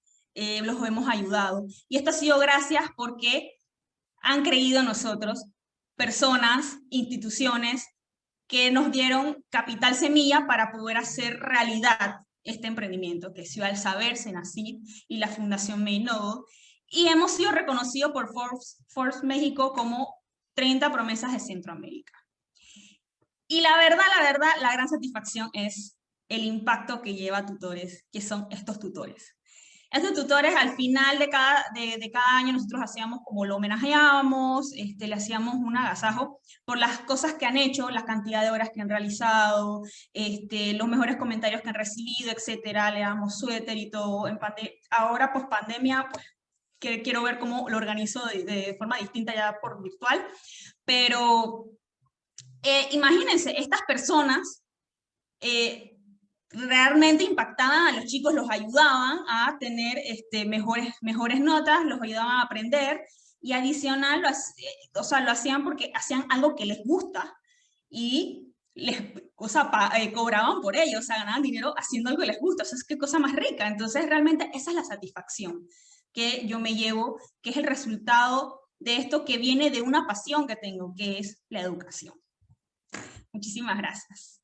Los hemos ayudado. Y esto ha sido gracias porque han creído en nosotros, personas, instituciones que nos dieron capital semilla para poder hacer realidad este emprendimiento, que es Ciudad del Saber, Senacid y la Fundación Meinodo. Y hemos sido reconocidos por Forbes México como 30 promesas de Centroamérica. Y la verdad, la gran satisfacción es el impacto que lleva a tutores, que son estos tutores. Estos tutores al final de cada año nosotros hacíamos como lo homenajeábamos, le hacíamos un agasajo por las cosas que han hecho, la cantidad de horas que han realizado, los mejores comentarios que han recibido, etcétera, le damos suéter y todo. Ahora post pandemia, pues quiero ver cómo lo organizo de forma distinta ya por virtual, pero imagínense, estas personas realmente impactaban a los chicos, los ayudaban a tener mejores notas, los ayudaban a aprender y adicional lo hacían porque hacían algo que les gusta y cobraban por ello, o sea, ganaban dinero haciendo algo que les gusta, o sea, es qué cosa más rica. Entonces realmente esa es la satisfacción que yo me llevo, que es el resultado de esto que viene de una pasión que tengo, que es la educación. Muchísimas gracias.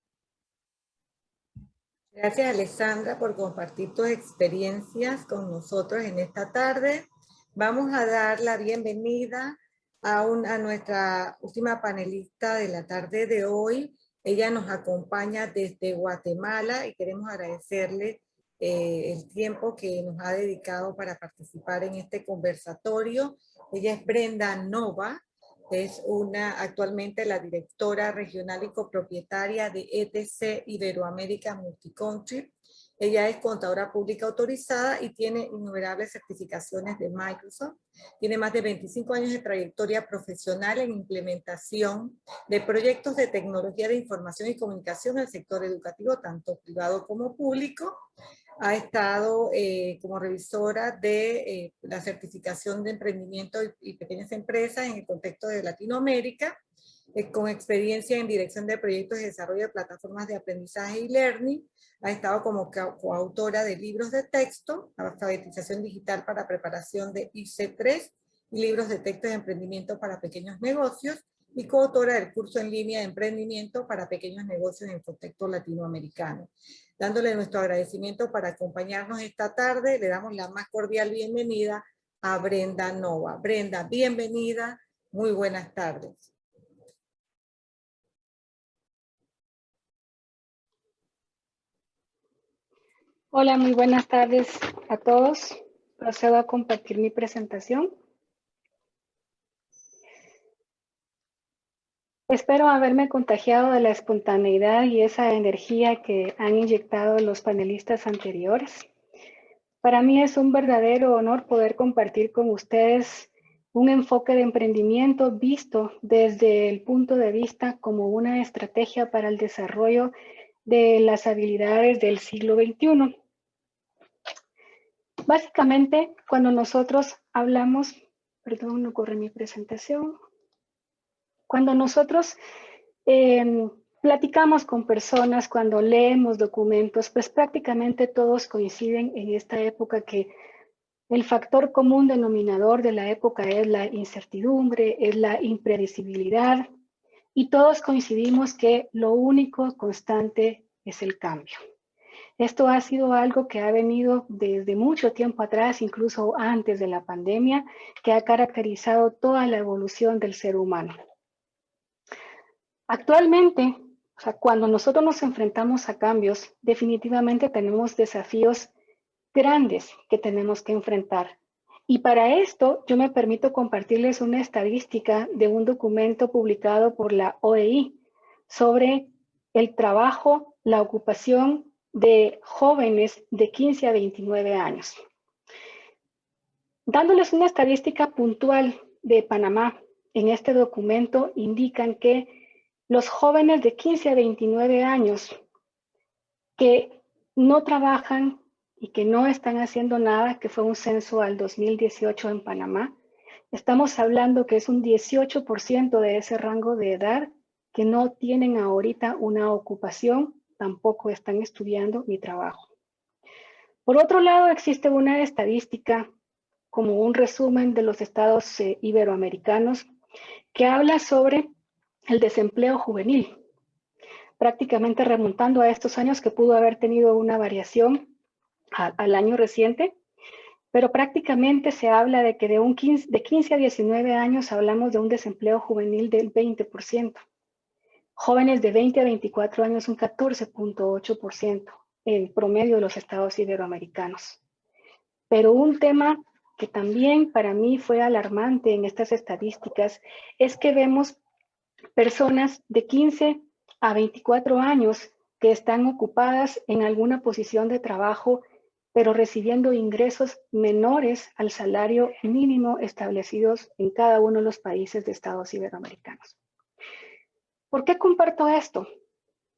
Gracias, Alessandra, por compartir tus experiencias con nosotros en esta tarde. Vamos a dar la bienvenida a nuestra última panelista de la tarde de hoy. Ella nos acompaña desde Guatemala y queremos agradecerle el tiempo que nos ha dedicado para participar en este conversatorio. Ella es Brenda Nova. Es actualmente la directora regional y copropietaria de ETC Iberoamérica Multicountry. Ella es contadora pública autorizada y tiene innumerables certificaciones de Microsoft. Tiene más de 25 años de trayectoria profesional en implementación de proyectos de tecnología de información y comunicación en el sector educativo, tanto privado como público. Ha estado como revisora de la certificación de emprendimiento y pequeñas empresas en el contexto de Latinoamérica, con experiencia en dirección de proyectos de desarrollo de plataformas de aprendizaje y learning. Ha estado como coautora de libros de texto, alfabetización digital para preparación de IC3 y libros de texto de emprendimiento para pequeños negocios, y coautora del curso en línea de emprendimiento para pequeños negocios en el contexto latinoamericano. Dándole nuestro agradecimiento para acompañarnos esta tarde, le damos la más cordial bienvenida a Brenda Nova. Brenda, bienvenida, muy buenas tardes. Hola, muy buenas tardes a todos. Procedo a compartir mi presentación. Espero haberme contagiado de la espontaneidad y esa energía que han inyectado los panelistas anteriores. Para mí es un verdadero honor poder compartir con ustedes un enfoque de emprendimiento visto desde el punto de vista como una estrategia para el desarrollo de las habilidades del siglo XXI. Básicamente, cuando nosotros hablamos, perdón, no corre mi presentación. Cuando nosotros platicamos con personas, cuando leemos documentos, pues prácticamente todos coinciden en esta época que el factor común denominador de la época es la incertidumbre, es la impredecibilidad, y todos coincidimos que lo único constante es el cambio. Esto ha sido algo que ha venido desde mucho tiempo atrás, incluso antes de la pandemia, que ha caracterizado toda la evolución del ser humano. Actualmente, o sea, cuando nosotros nos enfrentamos a cambios, definitivamente tenemos desafíos grandes que tenemos que enfrentar. Y para esto, yo me permito compartirles una estadística de un documento publicado por la OEI sobre el trabajo, la ocupación de jóvenes de 15 a 29 años. Dándoles una estadística puntual de Panamá, en este documento indican que los jóvenes de 15 a 29 años que no trabajan y que no están haciendo nada, que fue un censo al 2018 en Panamá, estamos hablando que es un 18% de ese rango de edad que no tienen ahorita una ocupación, tampoco están estudiando ni trabajo. Por otro lado, existe una estadística como un resumen de los estados iberoamericanos que habla sobre el desempleo juvenil, prácticamente remontando a estos años que pudo haber tenido una variación al año reciente, pero prácticamente se habla de que de 15 a 19 años hablamos de un desempleo juvenil del 20%. Jóvenes de 20 a 24 años un 14.8% en promedio de los estados iberoamericanos. Pero un tema que también para mí fue alarmante en estas estadísticas es que vemos personas de 15 a 24 años que están ocupadas en alguna posición de trabajo, pero recibiendo ingresos menores al salario mínimo establecidos en cada uno de los países de estados iberoamericanos. ¿Por qué comparto esto?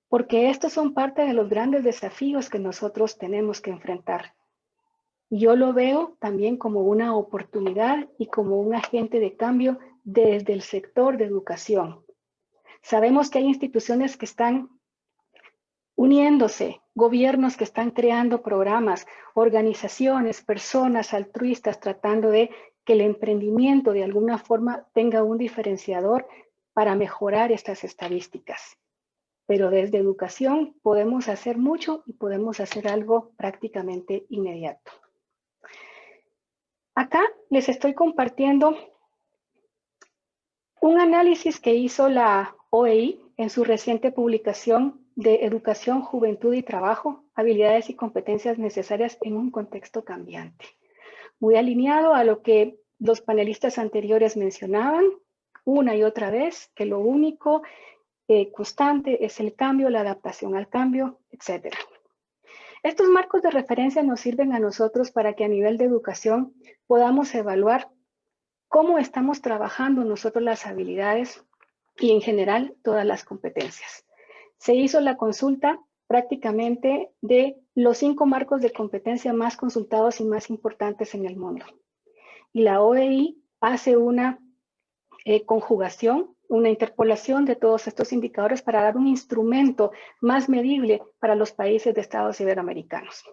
Porque estos son parte de los grandes desafíos que nosotros tenemos que enfrentar. Yo lo veo también como una oportunidad y como un agente de cambio desde el sector de educación. Sabemos que hay instituciones que están uniéndose, gobiernos que están creando programas, organizaciones, personas altruistas tratando de que el emprendimiento de alguna forma tenga un diferenciador para mejorar estas estadísticas. pero desde educación podemos hacer mucho y podemos hacer algo prácticamente inmediato. Acá les estoy compartiendo un análisis que hizo la OEI en su reciente publicación de Educación, Juventud y Trabajo, habilidades y competencias necesarias en un contexto cambiante. Muy alineado a lo que los panelistas anteriores mencionaban una y otra vez, que lo único constante es el cambio, la adaptación al cambio, etc. Estos marcos de referencia nos sirven a nosotros para que a nivel de educación podamos evaluar cómo estamos trabajando nosotros las habilidades y en general todas las competencias. Se hizo la consulta prácticamente de los 5 marcos de competencia más consultados y más importantes en el mundo. Y la OEI hace una conjugación, una interpolación de todos estos indicadores para dar un instrumento más medible para los países de Estados iberoamericanos.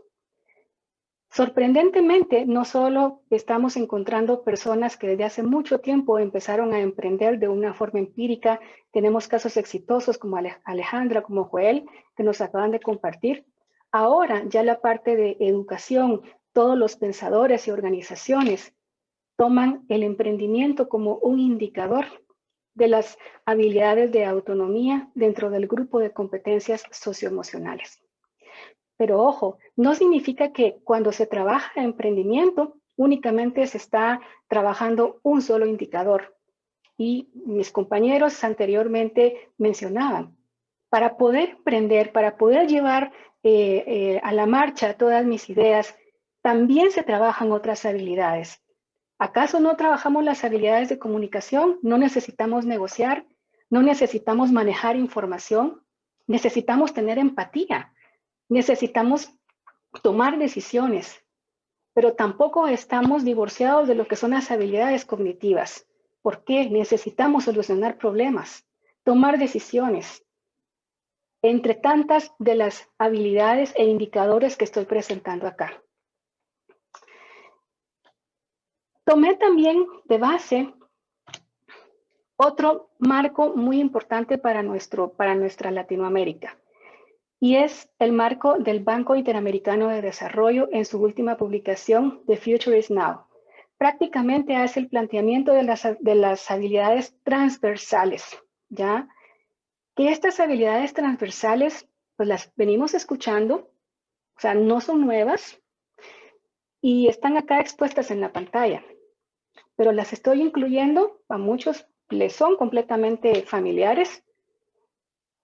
Sorprendentemente, no solo estamos encontrando personas que desde hace mucho tiempo empezaron a emprender de una forma empírica, tenemos casos exitosos como Alejandra, como Joel, que nos acaban de compartir. Ahora ya la parte de educación, todos los pensadores y organizaciones toman el emprendimiento como un indicador de las habilidades de autonomía dentro del grupo de competencias socioemocionales. Pero ojo, no significa que cuando se trabaja emprendimiento únicamente se está trabajando un solo indicador. Y mis compañeros anteriormente mencionaban, para poder emprender, para poder llevar a la marcha todas mis ideas, también se trabajan otras habilidades. ¿Acaso no trabajamos las habilidades de comunicación? ¿No necesitamos negociar? ¿No necesitamos manejar información? Necesitamos tener empatía. Necesitamos tomar decisiones, pero tampoco estamos divorciados de lo que son las habilidades cognitivas. ¿Por qué? Necesitamos solucionar problemas, tomar decisiones, entre tantas de las habilidades e indicadores que estoy presentando acá. Tomé también de base otro marco muy importante para nuestra Latinoamérica, y es el marco del Banco Interamericano de Desarrollo en su última publicación, The Future is Now. Prácticamente hace el planteamiento de las habilidades transversales, ¿ya? Que estas habilidades transversales, pues las venimos escuchando, o sea, no son nuevas y están acá expuestas en la pantalla, pero las estoy incluyendo, a muchos les son completamente familiares.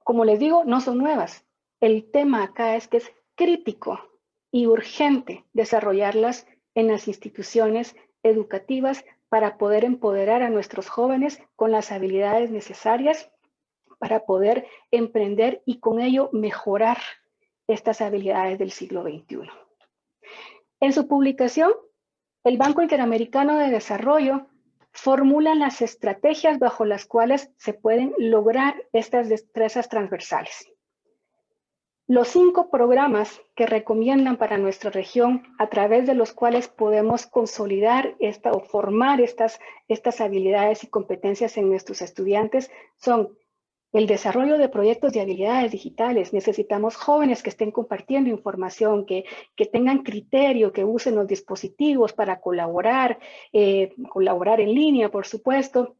Como les digo, no son nuevas. El tema acá es que es crítico y urgente desarrollarlas en las instituciones educativas para poder empoderar a nuestros jóvenes con las habilidades necesarias para poder emprender y con ello mejorar estas habilidades del siglo XXI. En su publicación, el Banco Interamericano de Desarrollo formula las estrategias bajo las cuales se pueden lograr estas destrezas transversales. Los 5 programas que recomiendan para nuestra región, a través de los cuales podemos consolidar o formar estas habilidades y competencias en nuestros estudiantes, son el desarrollo de proyectos de habilidades digitales. Necesitamos jóvenes que estén compartiendo información, que tengan criterio, que usen los dispositivos para colaborar en línea, por supuesto.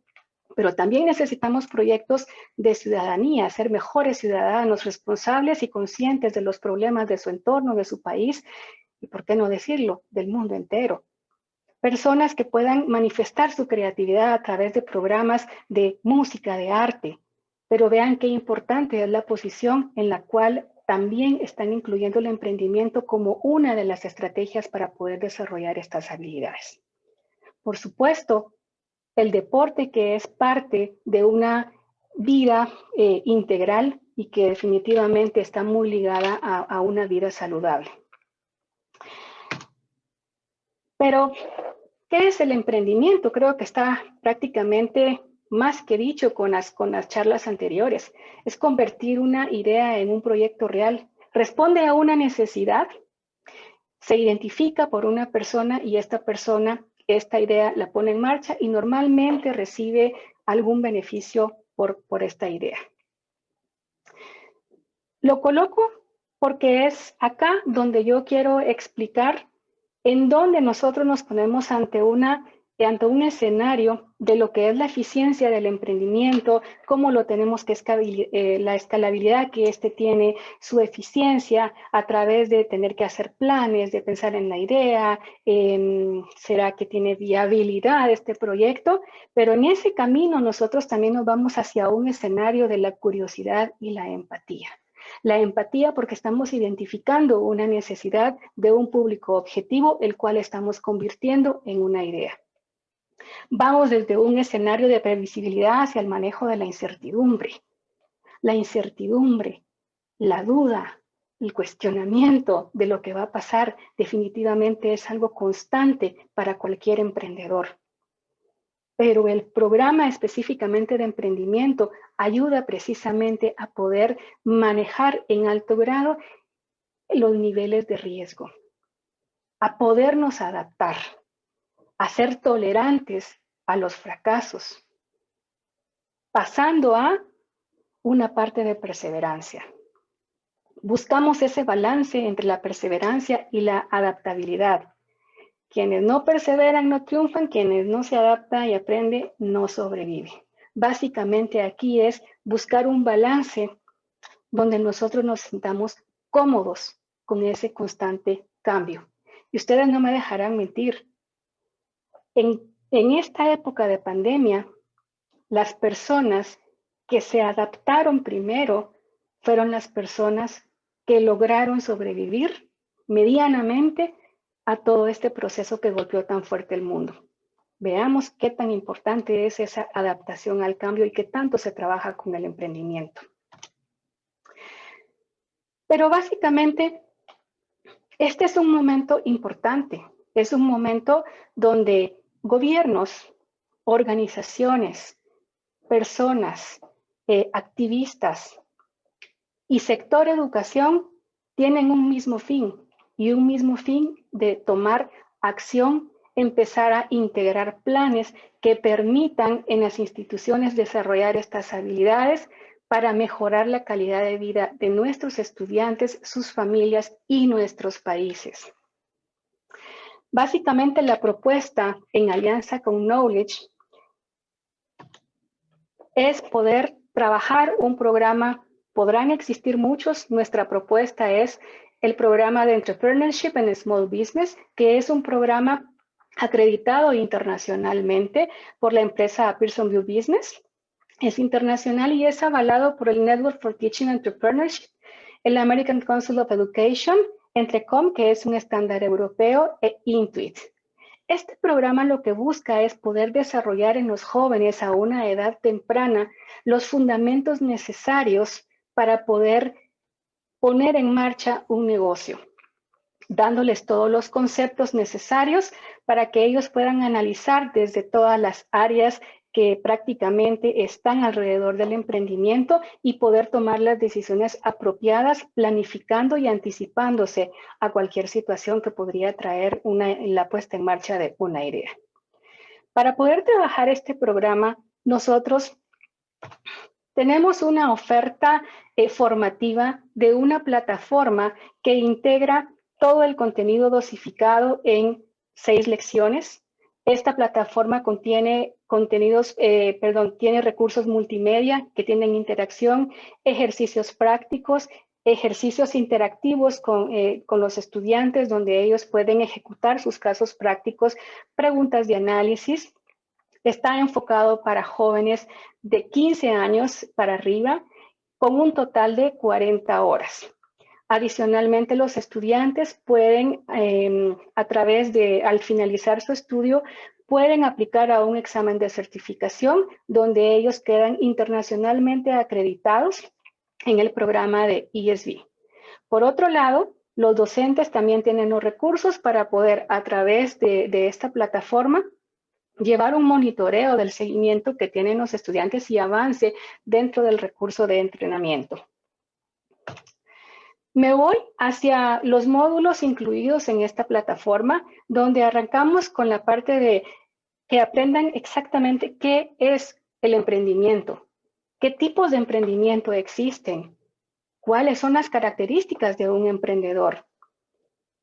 Pero también necesitamos proyectos de ciudadanía, ser mejores ciudadanos responsables y conscientes de los problemas de su entorno, de su país, y por qué no decirlo, del mundo entero. Personas que puedan manifestar su creatividad a través de programas de música, de arte. Pero vean qué importante es la posición en la cual también están incluyendo el emprendimiento como una de las estrategias para poder desarrollar estas habilidades. Por supuesto, el deporte, que es parte de una vida integral y que definitivamente está muy ligada a una vida saludable. Pero, ¿qué es el emprendimiento? Creo que está prácticamente más que dicho con las charlas anteriores. Es convertir una idea en un proyecto real. Responde a una necesidad, se identifica por una persona y esta persona, esta idea la pone en marcha y normalmente recibe algún beneficio por esta idea. Lo coloco porque es acá donde yo quiero explicar en dónde nosotros nos ponemos ante un escenario de lo que es la eficiencia del emprendimiento, cómo lo tenemos que la escalabilidad que este tiene, su eficiencia a través de tener que hacer planes, de pensar en la idea, será que tiene viabilidad este proyecto, pero en ese camino nosotros también nos vamos hacia un escenario de la curiosidad y la empatía. La empatía porque estamos identificando una necesidad de un público objetivo, el cual estamos convirtiendo en una idea. Vamos desde un escenario de previsibilidad hacia el manejo de la incertidumbre. La incertidumbre, la duda, el cuestionamiento de lo que va a pasar definitivamente es algo constante para cualquier emprendedor. Pero el programa específicamente de emprendimiento ayuda precisamente a poder manejar en alto grado los niveles de riesgo, a podernos adaptar, a ser tolerantes a los fracasos, pasando a una parte de perseverancia. Buscamos ese balance entre la perseverancia y la adaptabilidad. Quienes no perseveran no triunfan, quienes no se adaptan y aprenden no sobreviven. Básicamente aquí es buscar un balance donde nosotros nos sintamos cómodos con ese constante cambio. Y ustedes no me dejarán mentir. En esta época de pandemia, las personas que se adaptaron primero fueron las personas que lograron sobrevivir medianamente a todo este proceso que golpeó tan fuerte el mundo. Veamos qué tan importante es esa adaptación al cambio y qué tanto se trabaja con el emprendimiento. Pero básicamente, este es un momento importante. Es un momento donde gobiernos, organizaciones, personas, activistas y sector educación tienen un mismo fin, y un mismo fin de tomar acción, empezar a integrar planes que permitan en las instituciones desarrollar estas habilidades para mejorar la calidad de vida de nuestros estudiantes, sus familias y nuestros países. Básicamente la propuesta en alianza con Knowledge es poder trabajar un programa, podrán existir muchos, nuestra propuesta es el programa de Entrepreneurship and Small Business, que es un programa acreditado internacionalmente por la empresa Pearson VUE Business. Es internacional y es avalado por el Network for Teaching Entrepreneurship, el American Council of Education, Entrecom, que es un estándar europeo, e Intuit. Este programa lo que busca es poder desarrollar en los jóvenes a una edad temprana los fundamentos necesarios para poder poner en marcha un negocio, dándoles todos los conceptos necesarios para que ellos puedan analizar desde todas las áreas que prácticamente están alrededor del emprendimiento y poder tomar las decisiones apropiadas, planificando y anticipándose a cualquier situación que podría traer la puesta en marcha de una idea. Para poder trabajar este programa, nosotros tenemos una oferta formativa de una plataforma que integra todo el contenido dosificado en 6 lecciones. Esta plataforma tiene recursos multimedia que tienen interacción, ejercicios prácticos, ejercicios interactivos con los estudiantes donde ellos pueden ejecutar sus casos prácticos, preguntas de análisis. Está enfocado para jóvenes de 15 años para arriba, con un total de 40 horas. Adicionalmente, los estudiantes pueden, al finalizar su estudio, pueden aplicar a un examen de certificación donde ellos quedan internacionalmente acreditados en el programa de ESB. Por otro lado, los docentes también tienen los recursos para poder, a través de esta plataforma, llevar un monitoreo del seguimiento que tienen los estudiantes y avance dentro del recurso de entrenamiento. Me voy hacia los módulos incluidos en esta plataforma, donde arrancamos con la parte de que aprendan exactamente qué es el emprendimiento, qué tipos de emprendimiento existen, ¿Cuáles son las características de un emprendedor?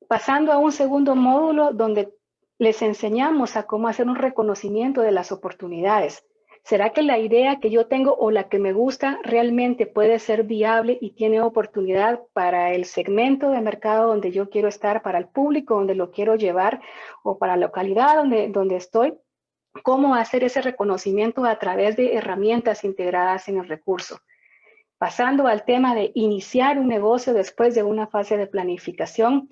Pasando a un segundo módulo donde les enseñamos a cómo hacer un reconocimiento de las oportunidades. ¿Será que la idea que yo tengo o la que me gusta realmente puede ser viable y tiene oportunidad para el segmento de mercado donde yo quiero estar, para el público donde lo quiero llevar o para la localidad donde estoy? ¿Cómo hacer ese reconocimiento a través de herramientas integradas en el recurso? Pasando al tema de iniciar un negocio después de una fase de planificación,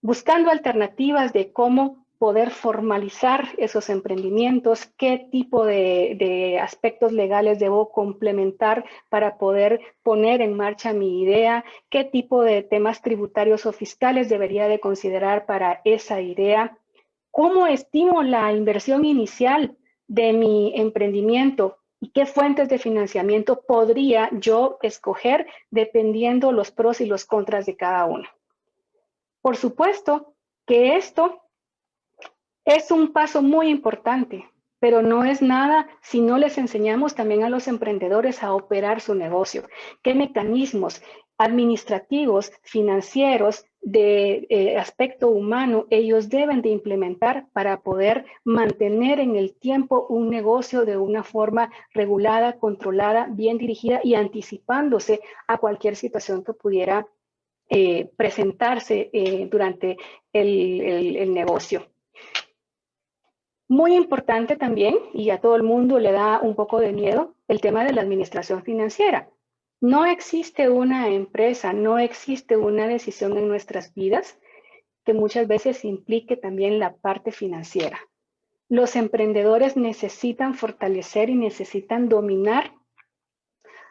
buscando alternativas de cómo poder formalizar esos emprendimientos, qué tipo de aspectos legales debo complementar para poder poner en marcha mi idea, qué tipo de temas tributarios o fiscales debería de considerar para esa idea, cómo estimo la inversión inicial de mi emprendimiento y qué fuentes de financiamiento podría yo escoger dependiendo los pros y los contras de cada uno. Por supuesto que esto es un paso muy importante, pero no es nada si no les enseñamos también a los emprendedores a operar su negocio. ¿Qué mecanismos administrativos, financieros, de aspecto humano ellos deben de implementar para poder mantener en el tiempo un negocio de una forma regulada, controlada, bien dirigida y anticipándose a cualquier situación que pudiera presentarse durante el negocio? Muy importante también, y a todo el mundo le da un poco de miedo, el tema de la administración financiera. No existe una empresa, no existe una decisión en nuestras vidas que muchas veces implique también la parte financiera. Los emprendedores necesitan fortalecer y necesitan dominar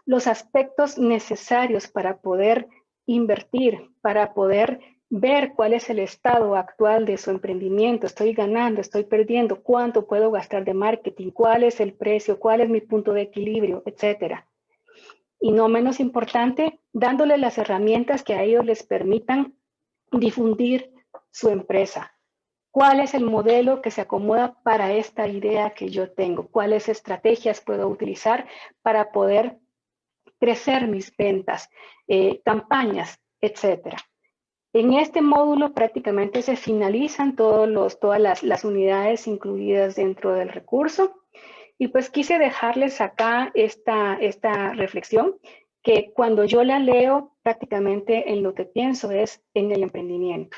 los aspectos necesarios para poder invertir, para poder ver cuál es el estado actual de su emprendimiento. Estoy ganando, estoy perdiendo, cuánto puedo gastar de marketing, cuál es el precio, cuál es mi punto de equilibrio, etcétera. Y no menos importante, dándole las herramientas que a ellos les permitan difundir su empresa. ¿Cuál es el modelo que se acomoda para esta idea que yo tengo? ¿Cuáles estrategias puedo utilizar para poder crecer mis ventas, campañas, etcétera? En este módulo prácticamente se finalizan todas las unidades incluidas dentro del recurso. Y pues quise dejarles acá esta reflexión, que cuando yo la leo, prácticamente en lo que pienso es en el emprendimiento.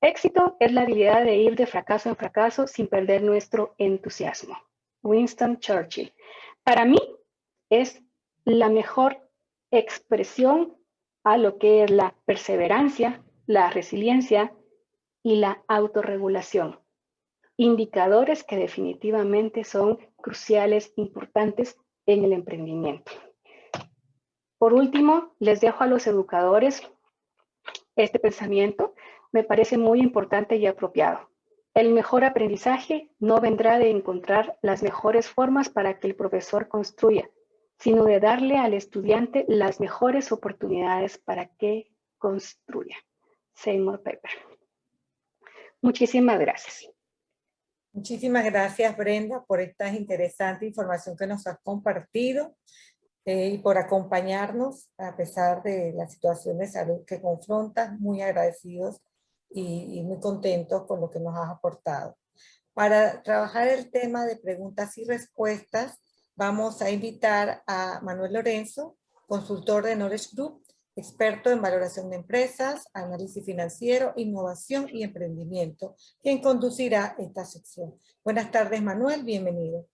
Éxito es la habilidad de ir de fracaso en fracaso sin perder nuestro entusiasmo. Winston Churchill. Para mí es la mejor expresión a lo que es la perseverancia, la resiliencia y la autorregulación. Indicadores que definitivamente son cruciales, importantes en el emprendimiento. Por último, les dejo a los educadores este pensamiento. Me parece muy importante y apropiado. El mejor aprendizaje no vendrá de encontrar las mejores formas para que el profesor construya, sino de darle al estudiante las mejores oportunidades para que construya. Seymour Papert. Muchísimas gracias. Muchísimas gracias, Brenda, por esta interesante información que nos has compartido y por acompañarnos a pesar de la situación de salud que confrontas. Muy agradecidos y muy contentos con lo que nos has aportado. Para trabajar el tema de preguntas y respuestas, vamos a invitar a Manuel Lorenzo, consultor de Knowledge Group, experto en valoración de empresas, análisis financiero, innovación y emprendimiento, quien conducirá esta sección. Buenas tardes, Manuel, bienvenido.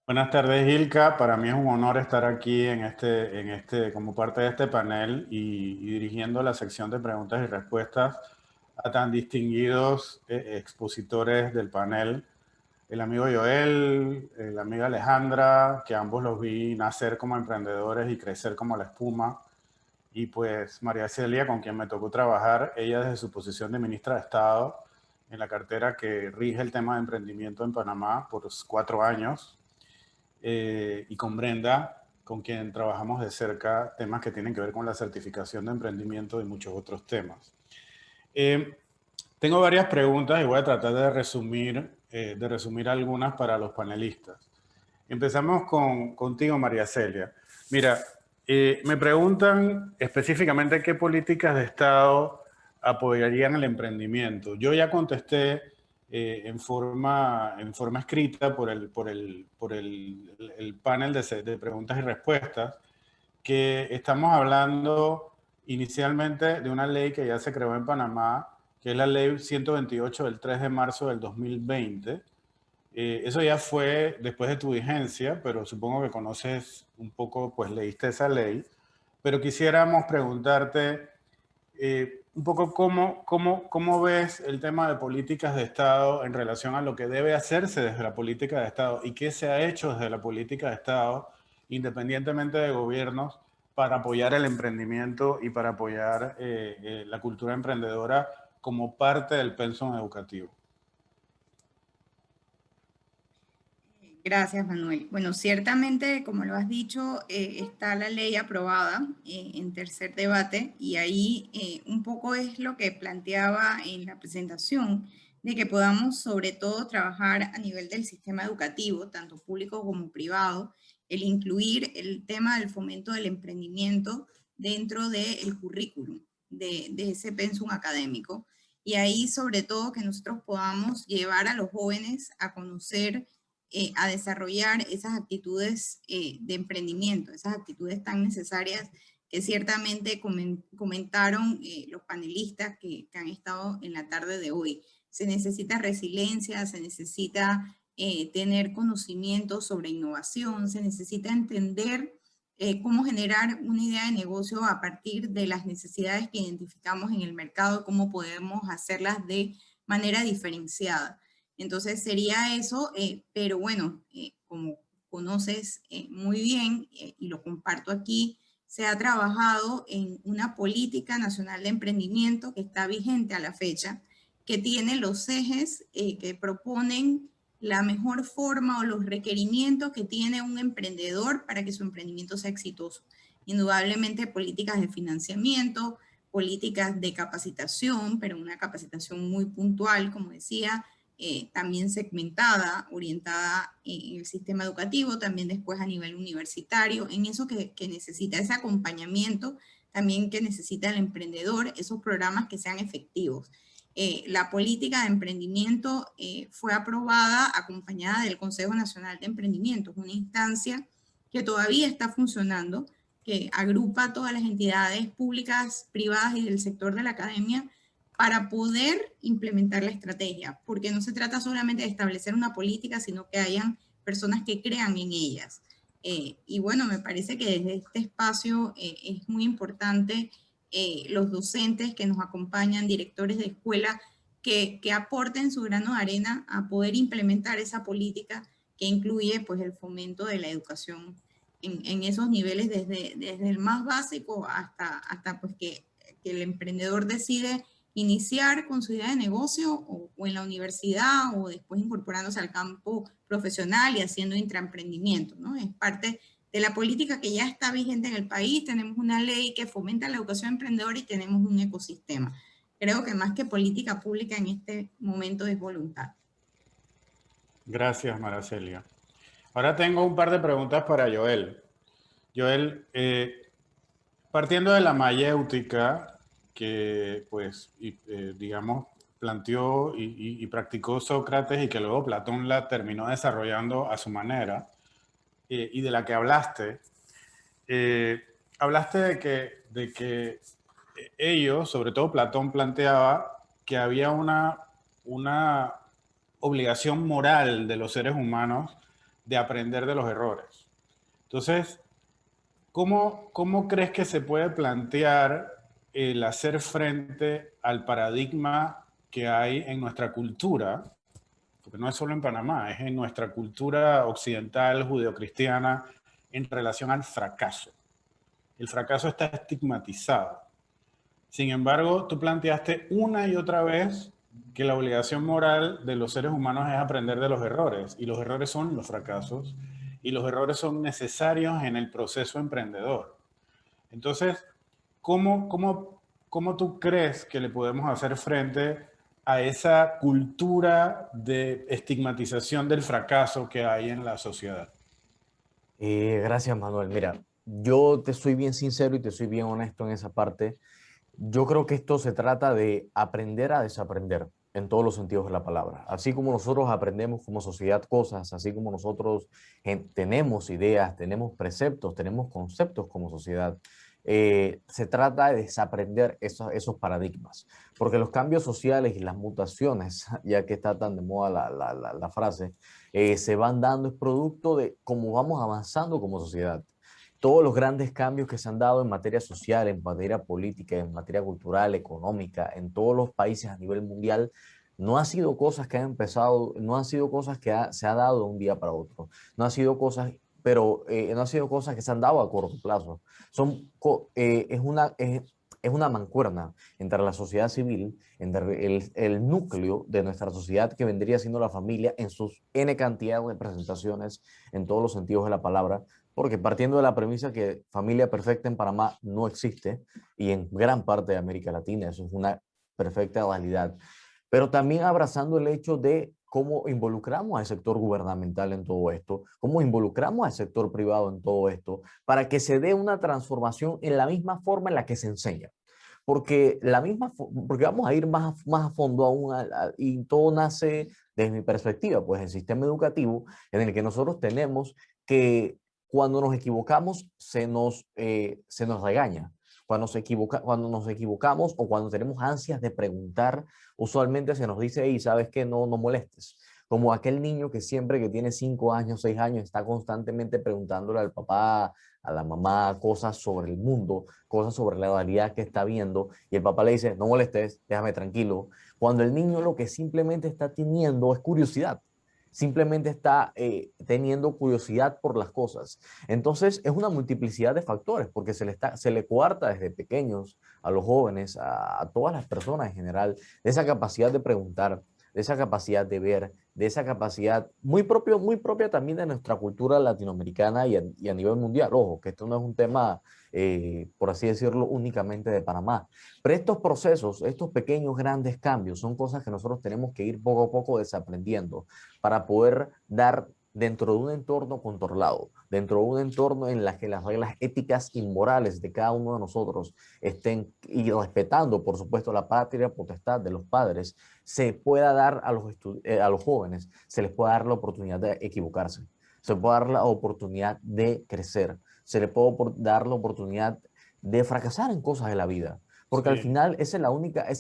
Buenas tardes, Ilka. Para mí es un honor estar aquí como parte de este panel y dirigiendo la sección de preguntas y respuestas a tan distinguidos expositores del panel. El amigo Joel, la amiga Alejandra, que ambos los vi nacer como emprendedores y crecer como la espuma. Y pues María Celia, con quien me tocó trabajar, ella desde su posición de ministra de Estado en la cartera que rige el tema de emprendimiento en Panamá por 4 años. Y con Brenda, con quien trabajamos de cerca temas que tienen que ver con la certificación de emprendimiento y muchos otros temas. Tengo varias preguntas y voy a tratar de resumir algunas para los panelistas. Empezamos contigo, María Celia. Mira, Me preguntan específicamente qué políticas de Estado apoyarían el emprendimiento. Yo ya contesté en forma escrita por el panel de preguntas y respuestas, que estamos hablando inicialmente de una ley que ya se creó en Panamá, que es la ley 128 del 3 de marzo del 2020. Eso ya fue después de tu vigencia, pero supongo que conoces un poco, pues leíste esa ley. Pero quisiéramos preguntarte un poco cómo ves el tema de políticas de Estado en relación a lo que debe hacerse desde la política de Estado y qué se ha hecho desde la política de Estado, independientemente de gobiernos, para apoyar el emprendimiento y para apoyar la cultura emprendedora como parte del pensum educativo. Gracias, Manuel. Bueno, ciertamente, como lo has dicho, está la ley aprobada en tercer debate y ahí un poco es lo que planteaba en la presentación, de que podamos sobre todo trabajar a nivel del sistema educativo, tanto público como privado, el incluir el tema del fomento del emprendimiento dentro del currículum de ese pensum académico. Y ahí sobre todo que nosotros podamos llevar a los jóvenes a conocer a desarrollar esas actitudes de emprendimiento, esas actitudes tan necesarias que ciertamente comentaron los panelistas que han estado en la tarde de hoy. Se necesita resiliencia, se necesita tener conocimiento sobre innovación, se necesita entender cómo generar una idea de negocio a partir de las necesidades que identificamos en el mercado, cómo podemos hacerlas de manera diferenciada. Entonces sería eso, pero bueno, como conoces muy bien y lo comparto aquí, se ha trabajado en una política nacional de emprendimiento que está vigente a la fecha, que tiene los ejes que proponen la mejor forma o los requerimientos que tiene un emprendedor para que su emprendimiento sea exitoso. Indudablemente políticas de financiamiento, políticas de capacitación, pero una capacitación muy puntual, como decía, también segmentada, orientada en el sistema educativo, también después a nivel universitario, en eso que necesita ese acompañamiento, también que necesita el emprendedor, esos programas que sean efectivos. La política de emprendimiento fue aprobada acompañada del Consejo Nacional de Emprendimiento, una instancia que todavía está funcionando, que agrupa todas las entidades públicas, privadas y del sector de la academia para poder implementar la estrategia, porque no se trata solamente de establecer una política, sino que hayan personas que crean en ellas. Y bueno, me parece que desde este espacio es muy importante los docentes que nos acompañan, directores de escuela, que aporten su grano de arena a poder implementar esa política que incluye pues el fomento de la educación en esos niveles, desde el más básico hasta pues que el emprendedor decide iniciar con su idea de negocio o en la universidad o después incorporándose al campo profesional y haciendo intraemprendimiento, ¿no? Es parte de la política que ya está vigente en el país. Tenemos una ley que fomenta la educación emprendedora y tenemos un ecosistema. Creo que más que política pública en este momento es voluntad. Gracias, Maracelia. Ahora tengo un par de preguntas para Joel. Joel, partiendo de la mayéutica que, pues, digamos, planteó y practicó Sócrates y que luego Platón la terminó desarrollando a su manera, y de la que hablaste, hablaste de que ellos, sobre todo Platón, planteaba que había una obligación moral de los seres humanos de aprender de los errores. Entonces, ¿cómo crees que se puede plantear el hacer frente al paradigma que hay en nuestra cultura? Porque no es solo en Panamá, es en nuestra cultura occidental, judeocristiana, en relación al fracaso. El fracaso está estigmatizado. Sin embargo, tú planteaste una y otra vez que la obligación moral de los seres humanos es aprender de los errores, y los errores son los fracasos, y los errores son necesarios en el proceso emprendedor. Entonces, ¿cómo tú crees que le podemos hacer frente a esa cultura de estigmatización del fracaso que hay en la sociedad? Gracias, Manuel. Mira, yo te soy bien sincero y te soy bien honesto en esa parte. Yo creo que esto se trata de aprender a desaprender en todos los sentidos de la palabra. Así como nosotros aprendemos como sociedad cosas, así como nosotros tenemos ideas, tenemos preceptos, tenemos conceptos como sociedad, se trata de desaprender esos paradigmas. Porque los cambios sociales y las mutaciones, ya que está tan de moda la frase, se van dando, es producto de cómo vamos avanzando como sociedad. Todos los grandes cambios que se han dado en materia social, en materia política, en materia cultural, económica, en todos los países a nivel mundial, no han sido cosas que han empezado, no han sido cosas que se ha dado de un día para otro, no han sido cosas, pero no han sido cosas que se han dado a corto plazo. Es una mancuerna entre la sociedad civil, entre el núcleo de nuestra sociedad que vendría siendo la familia en sus N cantidad de presentaciones en todos los sentidos de la palabra, porque partiendo de la premisa que familia perfecta en Panamá no existe y en gran parte de América Latina, eso es una perfecta realidad, pero también abrazando el hecho de cómo involucramos al sector gubernamental en todo esto, cómo involucramos al sector privado en todo esto, para que se dé una transformación en la misma forma en la que se enseña. Porque vamos a ir más a fondo aún y todo nace desde mi perspectiva, pues el sistema educativo en el que nosotros tenemos que cuando nos equivocamos se nos regaña. Cuando nos equivocamos o cuando tenemos ansias de preguntar, usualmente se nos dice, y sabes que no molestes. Como aquel niño que siempre que tiene 5 años, 6 años, está constantemente preguntándole al papá, a la mamá, cosas sobre el mundo, cosas sobre la realidad que está viendo, y el papá le dice, no molestes, déjame tranquilo. Cuando el niño lo que simplemente está teniendo es curiosidad. Simplemente está teniendo curiosidad por las cosas. Entonces es una multiplicidad de factores porque se le coarta desde pequeños a los jóvenes, a todas las personas en general, de esa capacidad de preguntar, de esa capacidad de ver, de esa capacidad muy propia también de nuestra cultura latinoamericana y a nivel mundial. Ojo, que esto no es un tema, por así decirlo, únicamente de Panamá. Pero estos procesos, estos pequeños, grandes cambios, son cosas que nosotros tenemos que ir poco a poco desaprendiendo para poder dar dentro de un entorno controlado, dentro de un entorno en el que las reglas éticas y morales de cada uno de nosotros estén, y respetando, por supuesto, la patria potestad de los padres, se pueda dar a los jóvenes, se les pueda dar la oportunidad de equivocarse, se puede dar la oportunidad de crecer, se les puede dar la oportunidad de fracasar en cosas de la vida. Porque al final esa es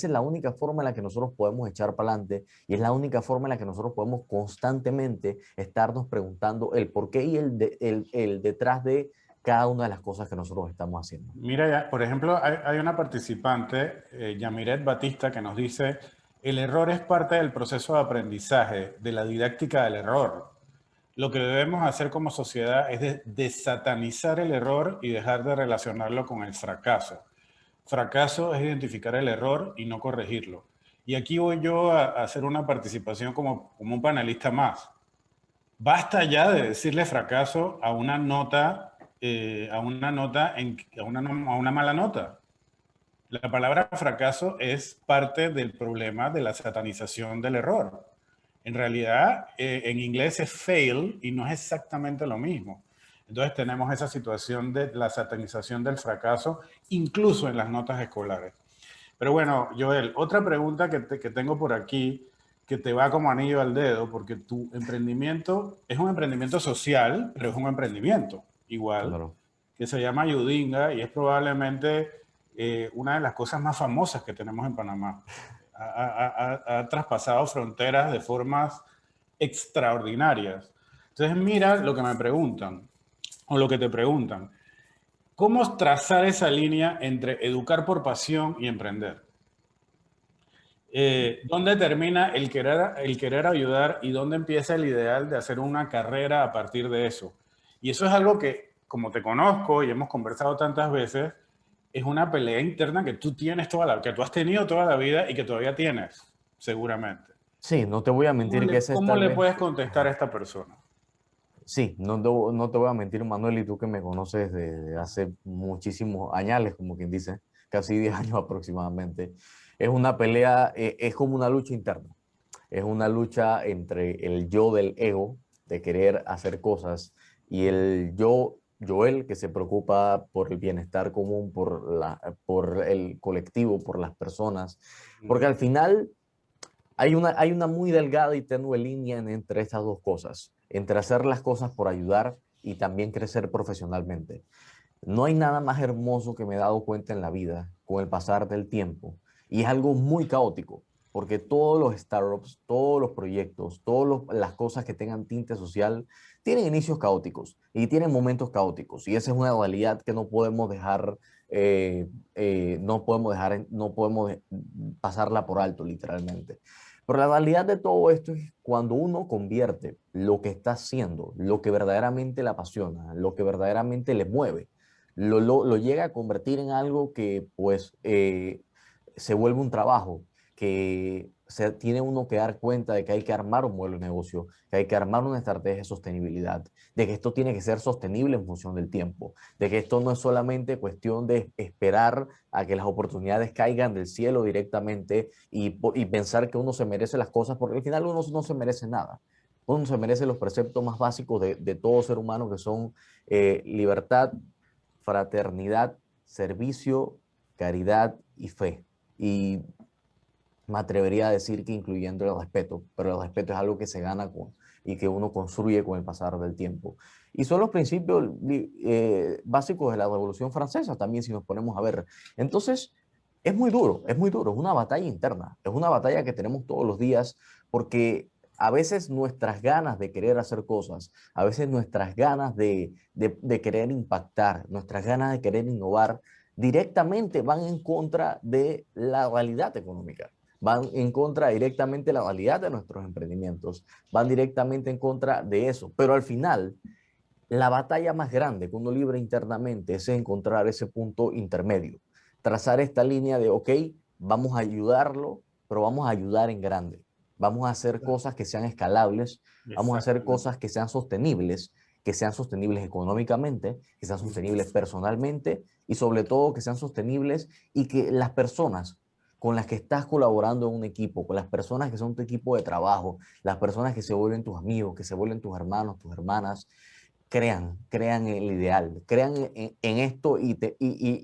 la única forma en la que nosotros podemos echar para adelante y es la única forma en la que nosotros podemos constantemente estarnos preguntando el por qué y el detrás de cada una de las cosas que nosotros estamos haciendo. Mira, por ejemplo, hay una participante, Yamiret Batista, que nos dice, el error es parte del proceso de aprendizaje, de la didáctica del error. Lo que debemos hacer como sociedad es desatanizar el error y dejar de relacionarlo con el fracaso. Fracaso es identificar el error y no corregirlo. Y aquí voy yo a hacer una participación como un panelista más. Basta ya de decirle fracaso a una nota, a una mala nota. La palabra fracaso es parte del problema de la satanización del error. En realidad, en inglés es fail y no es exactamente lo mismo. Entonces tenemos esa situación de la satanización del fracaso, incluso en las notas escolares. Pero bueno, Joel, otra pregunta que tengo por aquí, que te va como anillo al dedo, porque tu emprendimiento es un emprendimiento social, pero es un emprendimiento igual, claro, que se llama Yudinga y es probablemente una de las cosas más famosas que tenemos en Panamá. Ha traspasado fronteras de formas extraordinarias. Entonces mira lo que me preguntan. O lo que te preguntan, ¿cómo trazar esa línea entre educar por pasión y emprender? ¿Dónde termina el querer ayudar y dónde empieza el ideal de hacer una carrera a partir de eso? Y eso es algo que, como te conozco y hemos conversado tantas veces, es una pelea interna que tú tienes que tú has tenido toda la vida y que todavía tienes, seguramente. Sí, no te voy a mentir que ¿Cómo le puedes contestar a esta persona? Sí, no te voy a mentir, Manuel, y tú que me conoces desde hace muchísimos años, como quien dice, casi 10 años aproximadamente, es una pelea, es como una lucha interna. Es una lucha entre el yo del ego, de querer hacer cosas, y el yo Joel, que se preocupa por el bienestar común, por el colectivo, por las personas, porque al final hay una muy delgada y tenue línea entre estas dos cosas, entre hacer las cosas por ayudar y también crecer profesionalmente. No hay nada más hermoso que me he dado cuenta en la vida con el pasar del tiempo, y es algo muy caótico, porque todos los startups, todos los proyectos, todas las cosas que tengan tinte social tienen inicios caóticos y tienen momentos caóticos, y esa es una realidad que no podemos dejar, no podemos pasarla por alto literalmente. Pero la realidad de todo esto es cuando uno convierte lo que está haciendo, lo que verdaderamente le apasiona, lo que verdaderamente le mueve, lo llega a convertir en algo que pues se vuelve un trabajo, que se tiene uno que dar cuenta de que hay que armar un modelo de negocio, que hay que armar una estrategia de sostenibilidad, de que esto tiene que ser sostenible en función del tiempo, de que esto no es solamente cuestión de esperar a que las oportunidades caigan del cielo directamente y pensar que uno se merece las cosas, porque al final uno no se merece nada. Uno se merece los preceptos más básicos de todo ser humano, que son libertad, fraternidad, servicio, caridad y fe. Y me atrevería a decir que incluyendo el respeto, pero el respeto es algo que se gana y que uno construye con el pasar del tiempo. Y son los principios básicos de la Revolución Francesa también, si nos ponemos a ver. Entonces, es muy duro, es una batalla interna, es una batalla que tenemos todos los días, porque a veces nuestras ganas de querer hacer cosas, a veces nuestras ganas de querer impactar, nuestras ganas de querer innovar, directamente van en contra de la realidad económica, van en contra directamente de la realidad de nuestros emprendimientos, van directamente en contra de eso. Pero al final, la batalla más grande que uno libra internamente es encontrar ese punto intermedio, trazar esta línea de, ok, vamos a ayudarlo, pero vamos a ayudar en grande. Vamos a hacer cosas que sean escalables, vamos a hacer cosas que sean sostenibles económicamente, que sean sostenibles personalmente y sobre todo que sean sostenibles y que las personas con las que estás colaborando en un equipo, con las personas que son tu equipo de trabajo, las personas que se vuelven tus amigos, que se vuelven tus hermanos, tus hermanas, crean el ideal, crean en esto y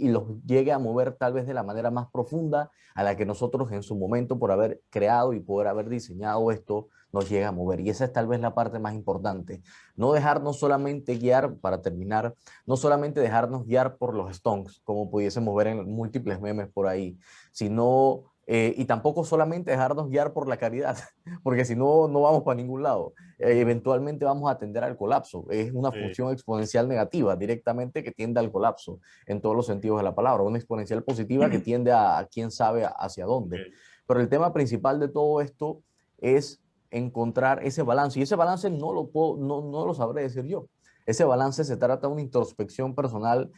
los llegue a mover tal vez de la manera más profunda a la que nosotros en su momento, por haber creado y poder haber diseñado esto, nos llega a mover. Y esa es tal vez la parte más importante. No dejarnos solamente guiar, para terminar, no solamente dejarnos guiar por los Stones, como pudiésemos ver en múltiples memes por ahí, sino... y tampoco solamente dejarnos guiar por la caridad, porque si no, no vamos para ningún lado. Eventualmente vamos a tender al colapso. Es una función exponencial negativa directamente que tiende al colapso en todos los sentidos de la palabra. Una exponencial positiva que tiende a quién sabe hacia dónde. Pero el tema principal de todo esto es encontrar ese balance. Y ese balance no lo sabré decir yo. Ese balance se trata de una introspección personal,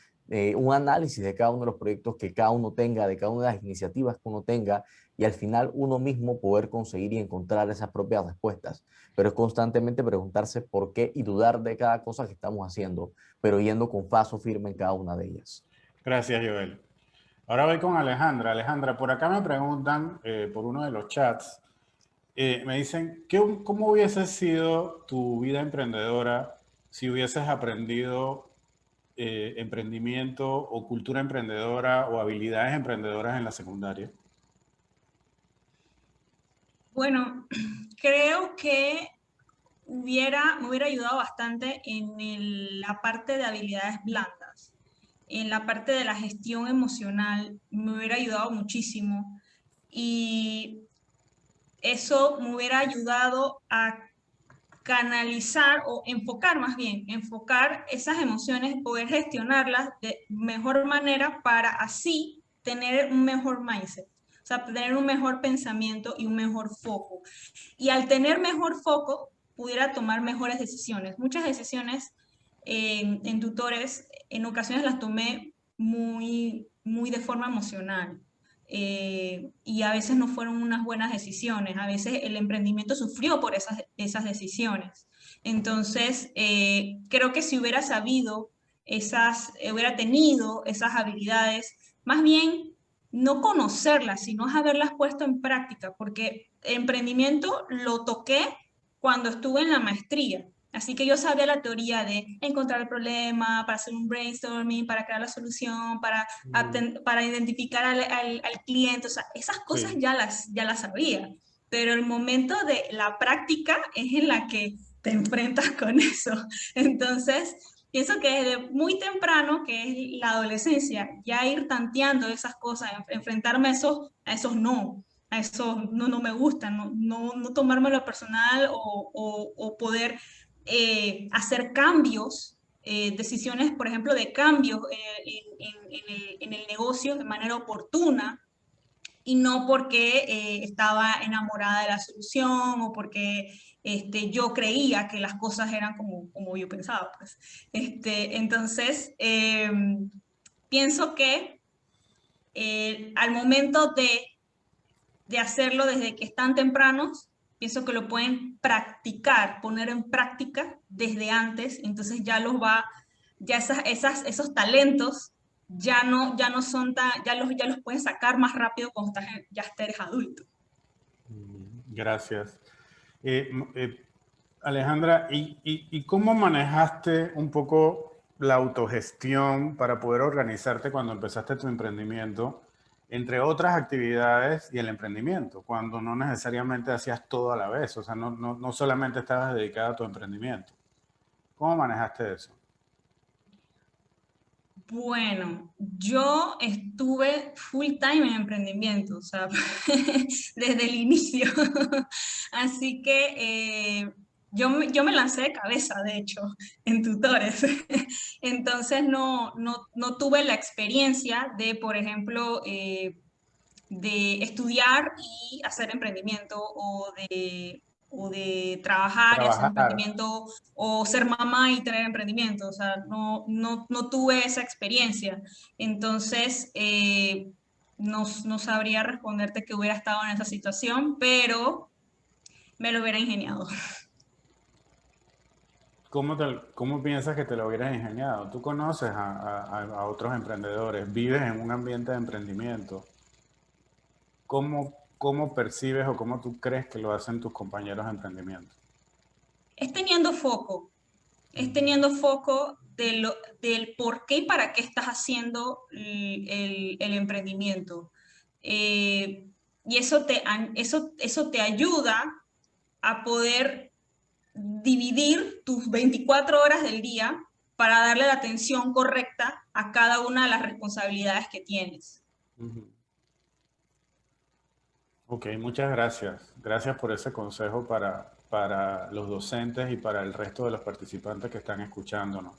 un análisis de cada uno de los proyectos que cada uno tenga, de cada una de las iniciativas que uno tenga, y al final uno mismo poder conseguir y encontrar esas propias respuestas. Pero es constantemente preguntarse por qué y dudar de cada cosa que estamos haciendo, pero yendo con paso firme en cada una de ellas. Gracias, Joel. Ahora voy con Alejandra. Alejandra, por acá me preguntan, por uno de los chats, me dicen, ¿cómo hubiese sido tu vida emprendedora si hubieses aprendido emprendimiento o cultura emprendedora o habilidades emprendedoras en la secundaria? Bueno, creo que me hubiera ayudado bastante en la parte de habilidades blandas, en la parte de la gestión emocional, me hubiera ayudado muchísimo y eso me hubiera ayudado a canalizar o enfocar más bien, enfocar esas emociones, poder gestionarlas de mejor manera para así tener un mejor mindset, o sea, tener un mejor pensamiento y un mejor foco. Y al tener mejor foco, pudiera tomar mejores decisiones. Muchas decisiones en tutores, en ocasiones las tomé muy de forma emocional. Y a veces no fueron unas buenas decisiones, a veces el emprendimiento sufrió por esas decisiones. Entonces, creo que si hubiera sabido hubiera tenido esas habilidades, más bien no conocerlas, sino haberlas puesto en práctica, porque el emprendimiento lo toqué cuando estuve en la maestría, Así que yo sabía la teoría de encontrar el problema, para hacer un brainstorming, para crear la solución, para identificar al cliente. O sea, esas cosas Sí. ya las sabía. Pero el momento de la práctica es en la que te enfrentas con eso. Entonces, pienso que desde muy temprano, que es la adolescencia, ya ir tanteando esas cosas, enfrentarme a esos no. A eso no me gusta, no tomármelo personal o poder hacer cambios, decisiones, por ejemplo, de cambios en el negocio de manera oportuna y no porque estaba enamorada de la solución o porque yo creía que las cosas eran como yo pensaba. Pues. Entonces, pienso que al momento de hacerlo desde que están tempranos, pienso que lo pueden practicar, poner en práctica desde antes, entonces ya esos talentos ya no son tan, ya los pueden sacar más rápido cuando ya eres adulto. Gracias. Alejandra, ¿y cómo manejaste un poco la autogestión para poder organizarte cuando empezaste tu emprendimiento, entre otras actividades y el emprendimiento, cuando no necesariamente hacías todo a la vez? O sea, no solamente estabas dedicada a tu emprendimiento. ¿Cómo manejaste eso? Bueno, yo estuve full time en emprendimiento, o sea, desde el inicio. Así que yo me lancé de cabeza, de hecho, en tutores. Entonces no tuve la experiencia de, por ejemplo, de estudiar y hacer emprendimiento o de trabajar y hacer emprendimiento o ser mamá y tener emprendimiento. O sea, no tuve esa experiencia. Entonces, no sabría responderte que hubiera estado en esa situación, pero me lo hubiera ingeniado. ¿Cómo piensas que te lo hubieras ingeniado? Tú conoces a otros emprendedores, vives en un ambiente de emprendimiento. ¿Cómo percibes o cómo tú crees que lo hacen tus compañeros de emprendimiento? Es teniendo foco. Es teniendo foco del por qué y para qué estás haciendo el emprendimiento. Y eso te ayuda a poder dividir tus 24 horas del día para darle la atención correcta a cada una de las responsabilidades que tienes. Ok, muchas gracias. Gracias por ese consejo para los docentes y para el resto de los participantes que están escuchándonos.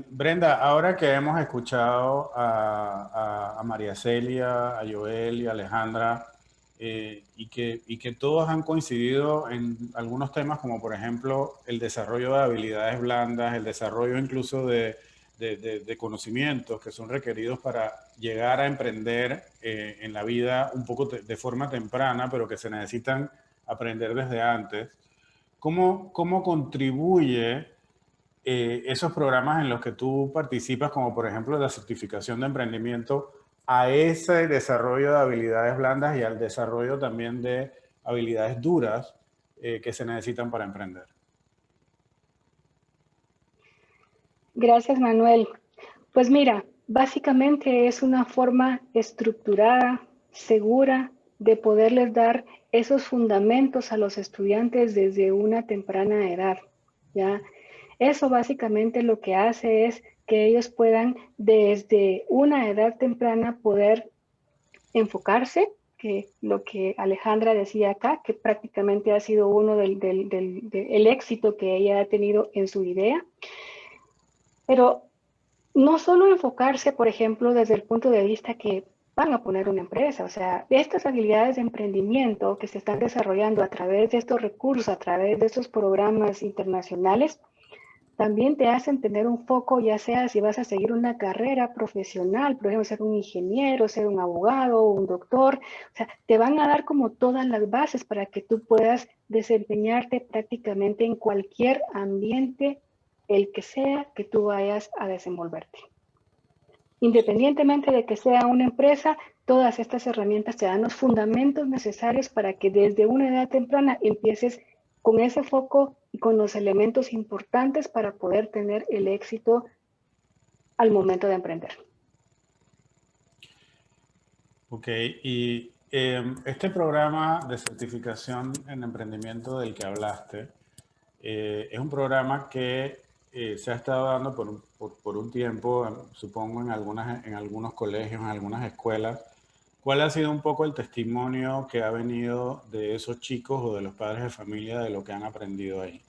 Brenda, ahora que hemos escuchado a María Celia, a Joel y a Alejandra, y que todos han coincidido en algunos temas como por ejemplo el desarrollo de habilidades blandas, el desarrollo incluso de conocimientos que son requeridos para llegar a emprender en la vida un poco de forma temprana, pero que se necesitan aprender desde antes. ¿Cómo contribuye esos programas en los que tú participas, como por ejemplo la certificación de emprendimiento, a ese desarrollo de habilidades blandas y al desarrollo también de habilidades duras que se necesitan para emprender? Gracias, Manuel. Pues mira, básicamente es una forma estructurada, segura, de poderles dar esos fundamentos a los estudiantes desde una temprana edad, ¿ya? Eso básicamente lo que hace es que ellos puedan desde una edad temprana poder enfocarse, que lo que Alejandra decía acá, que prácticamente ha sido uno del éxito que ella ha tenido en su idea. Pero no solo enfocarse, por ejemplo, desde el punto de vista que van a poner una empresa, o sea, estas habilidades de emprendimiento que se están desarrollando a través de estos recursos, a través de estos programas internacionales, también te hacen tener un foco, ya sea si vas a seguir una carrera profesional, por ejemplo, ser un ingeniero, ser un abogado, un doctor, o sea, te van a dar como todas las bases para que tú puedas desempeñarte prácticamente en cualquier ambiente, el que sea que tú vayas a desenvolverte. Independientemente de que sea una empresa, todas estas herramientas te dan los fundamentos necesarios para que desde una edad temprana empieces con ese foco y con los elementos importantes para poder tener el éxito al momento de emprender. Ok, y este programa de certificación en emprendimiento del que hablaste, es un programa que se ha estado dando por un tiempo, supongo en algunos colegios, en algunas escuelas. ¿Cuál ha sido un poco el testimonio que ha venido de esos chicos o de los padres de familia de lo que han aprendido ahí?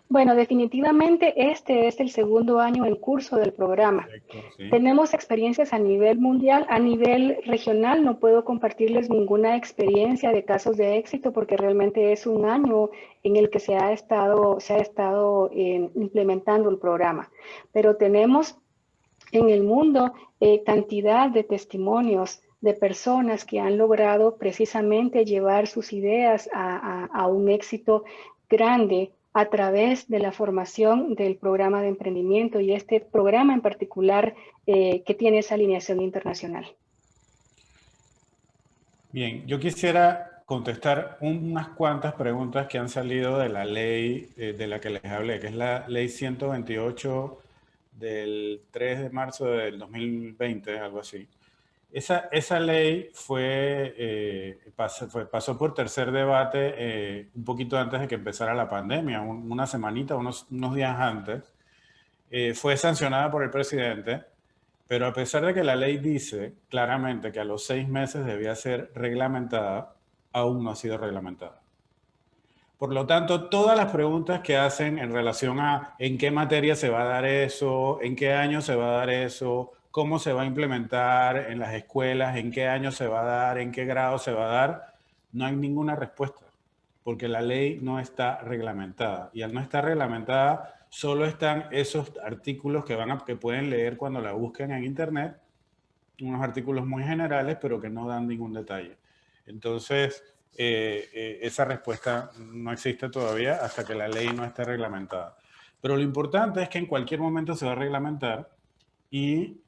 Bueno, definitivamente este es el segundo año en curso del programa. Perfecto, sí. Tenemos experiencias a nivel mundial, a nivel regional. No puedo compartirles ninguna experiencia de casos de éxito porque realmente es un año en el que se ha estado implementando el programa. Pero tenemos en el mundo cantidad de testimonios de personas que han logrado precisamente llevar sus ideas a un éxito grande a través de la formación del programa de emprendimiento y este programa en particular que tiene esa alineación internacional. Bien, yo quisiera contestar unas cuantas preguntas que han salido de la ley de la que les hablé, que es la ley 128 del 3 de marzo del 2020, algo así. Esa ley pasó por tercer debate un poquito antes de que empezara la pandemia, una semanita, unos días antes. Fue sancionada por el presidente, pero a pesar de que la ley dice claramente que a los 6 meses debía ser reglamentada, aún no ha sido reglamentada. Por lo tanto, todas las preguntas que hacen en relación a en qué materia se va a dar eso, en qué año se va a dar eso, cómo se va a implementar en las escuelas, en qué año se va a dar, en qué grado se va a dar, no hay ninguna respuesta, porque la ley no está reglamentada. Y al no estar reglamentada, solo están esos artículos que pueden leer cuando la busquen en internet, unos artículos muy generales, pero que no dan ningún detalle. Entonces, esa respuesta no existe todavía hasta que la ley no esté reglamentada. Pero lo importante es que en cualquier momento se va a reglamentar y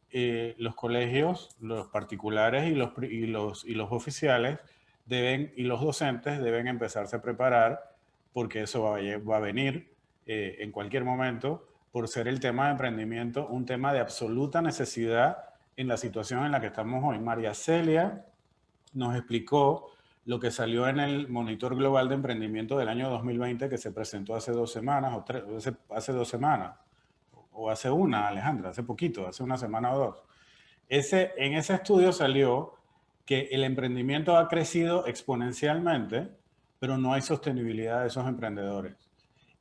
los colegios, los particulares y los oficiales y los docentes deben empezarse a preparar porque eso va a venir en cualquier momento por ser el tema de emprendimiento un tema de absoluta necesidad en la situación en la que estamos hoy. María Celia nos explicó lo que salió en el Monitor Global de Emprendimiento del año 2020 que se presentó hace 2 semanas, hace 2 semanas, o hace una, Alejandra, hace poquito, hace una semana o 2. En ese estudio salió que el emprendimiento ha crecido exponencialmente, pero no hay sostenibilidad de esos emprendedores.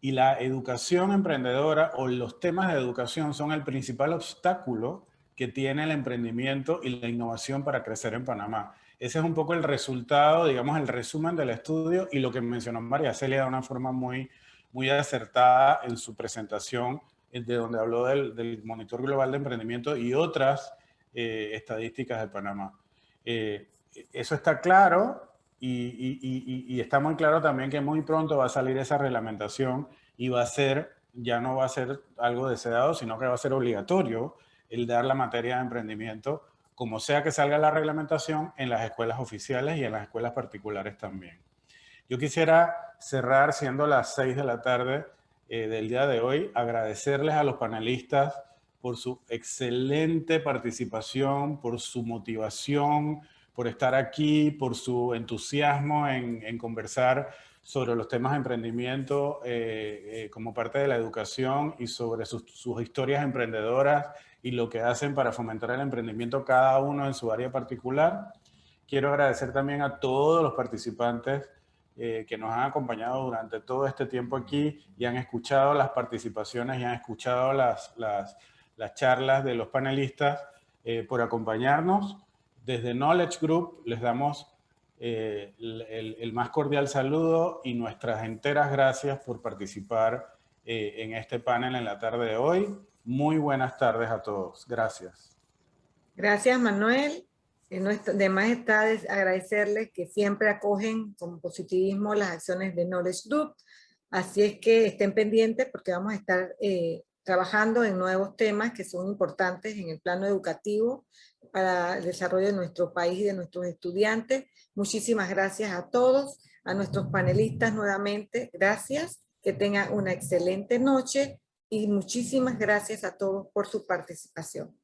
Y la educación emprendedora o los temas de educación son el principal obstáculo que tiene el emprendimiento y la innovación para crecer en Panamá. Ese es un poco el resultado, digamos, el resumen del estudio y lo que mencionó María Celia de una forma muy, muy acertada en su presentación, de donde habló del Monitor Global de Emprendimiento y otras estadísticas de Panamá. Eso está claro y está muy claro también que muy pronto va a salir esa reglamentación y ya no va a ser algo deseado, sino que va a ser obligatorio el dar la materia de emprendimiento, como sea que salga la reglamentación, en las escuelas oficiales y en las escuelas particulares también. Yo quisiera cerrar, siendo las 6 de la tarde del día de hoy, agradecerles a los panelistas por su excelente participación, por su motivación, por estar aquí, por su entusiasmo en conversar sobre los temas de emprendimiento como parte de la educación y sobre sus historias emprendedoras y lo que hacen para fomentar el emprendimiento cada uno en su área particular. Quiero agradecer también a todos los participantes que nos han acompañado durante todo este tiempo aquí y han escuchado las participaciones y han escuchado las charlas de los panelistas por acompañarnos. Desde Knowledge Group les damos el más cordial saludo y nuestras enteras gracias por participar en este panel en la tarde de hoy. Muy buenas tardes a todos. Gracias. Gracias, Manuel. Además está agradecerles que siempre acogen con positivismo las acciones de Knowledge Group. Así es que estén pendientes porque vamos a estar trabajando en nuevos temas que son importantes en el plano educativo para el desarrollo de nuestro país y de nuestros estudiantes. Muchísimas gracias a todos, a nuestros panelistas nuevamente, gracias, que tengan una excelente noche y muchísimas gracias a todos por su participación.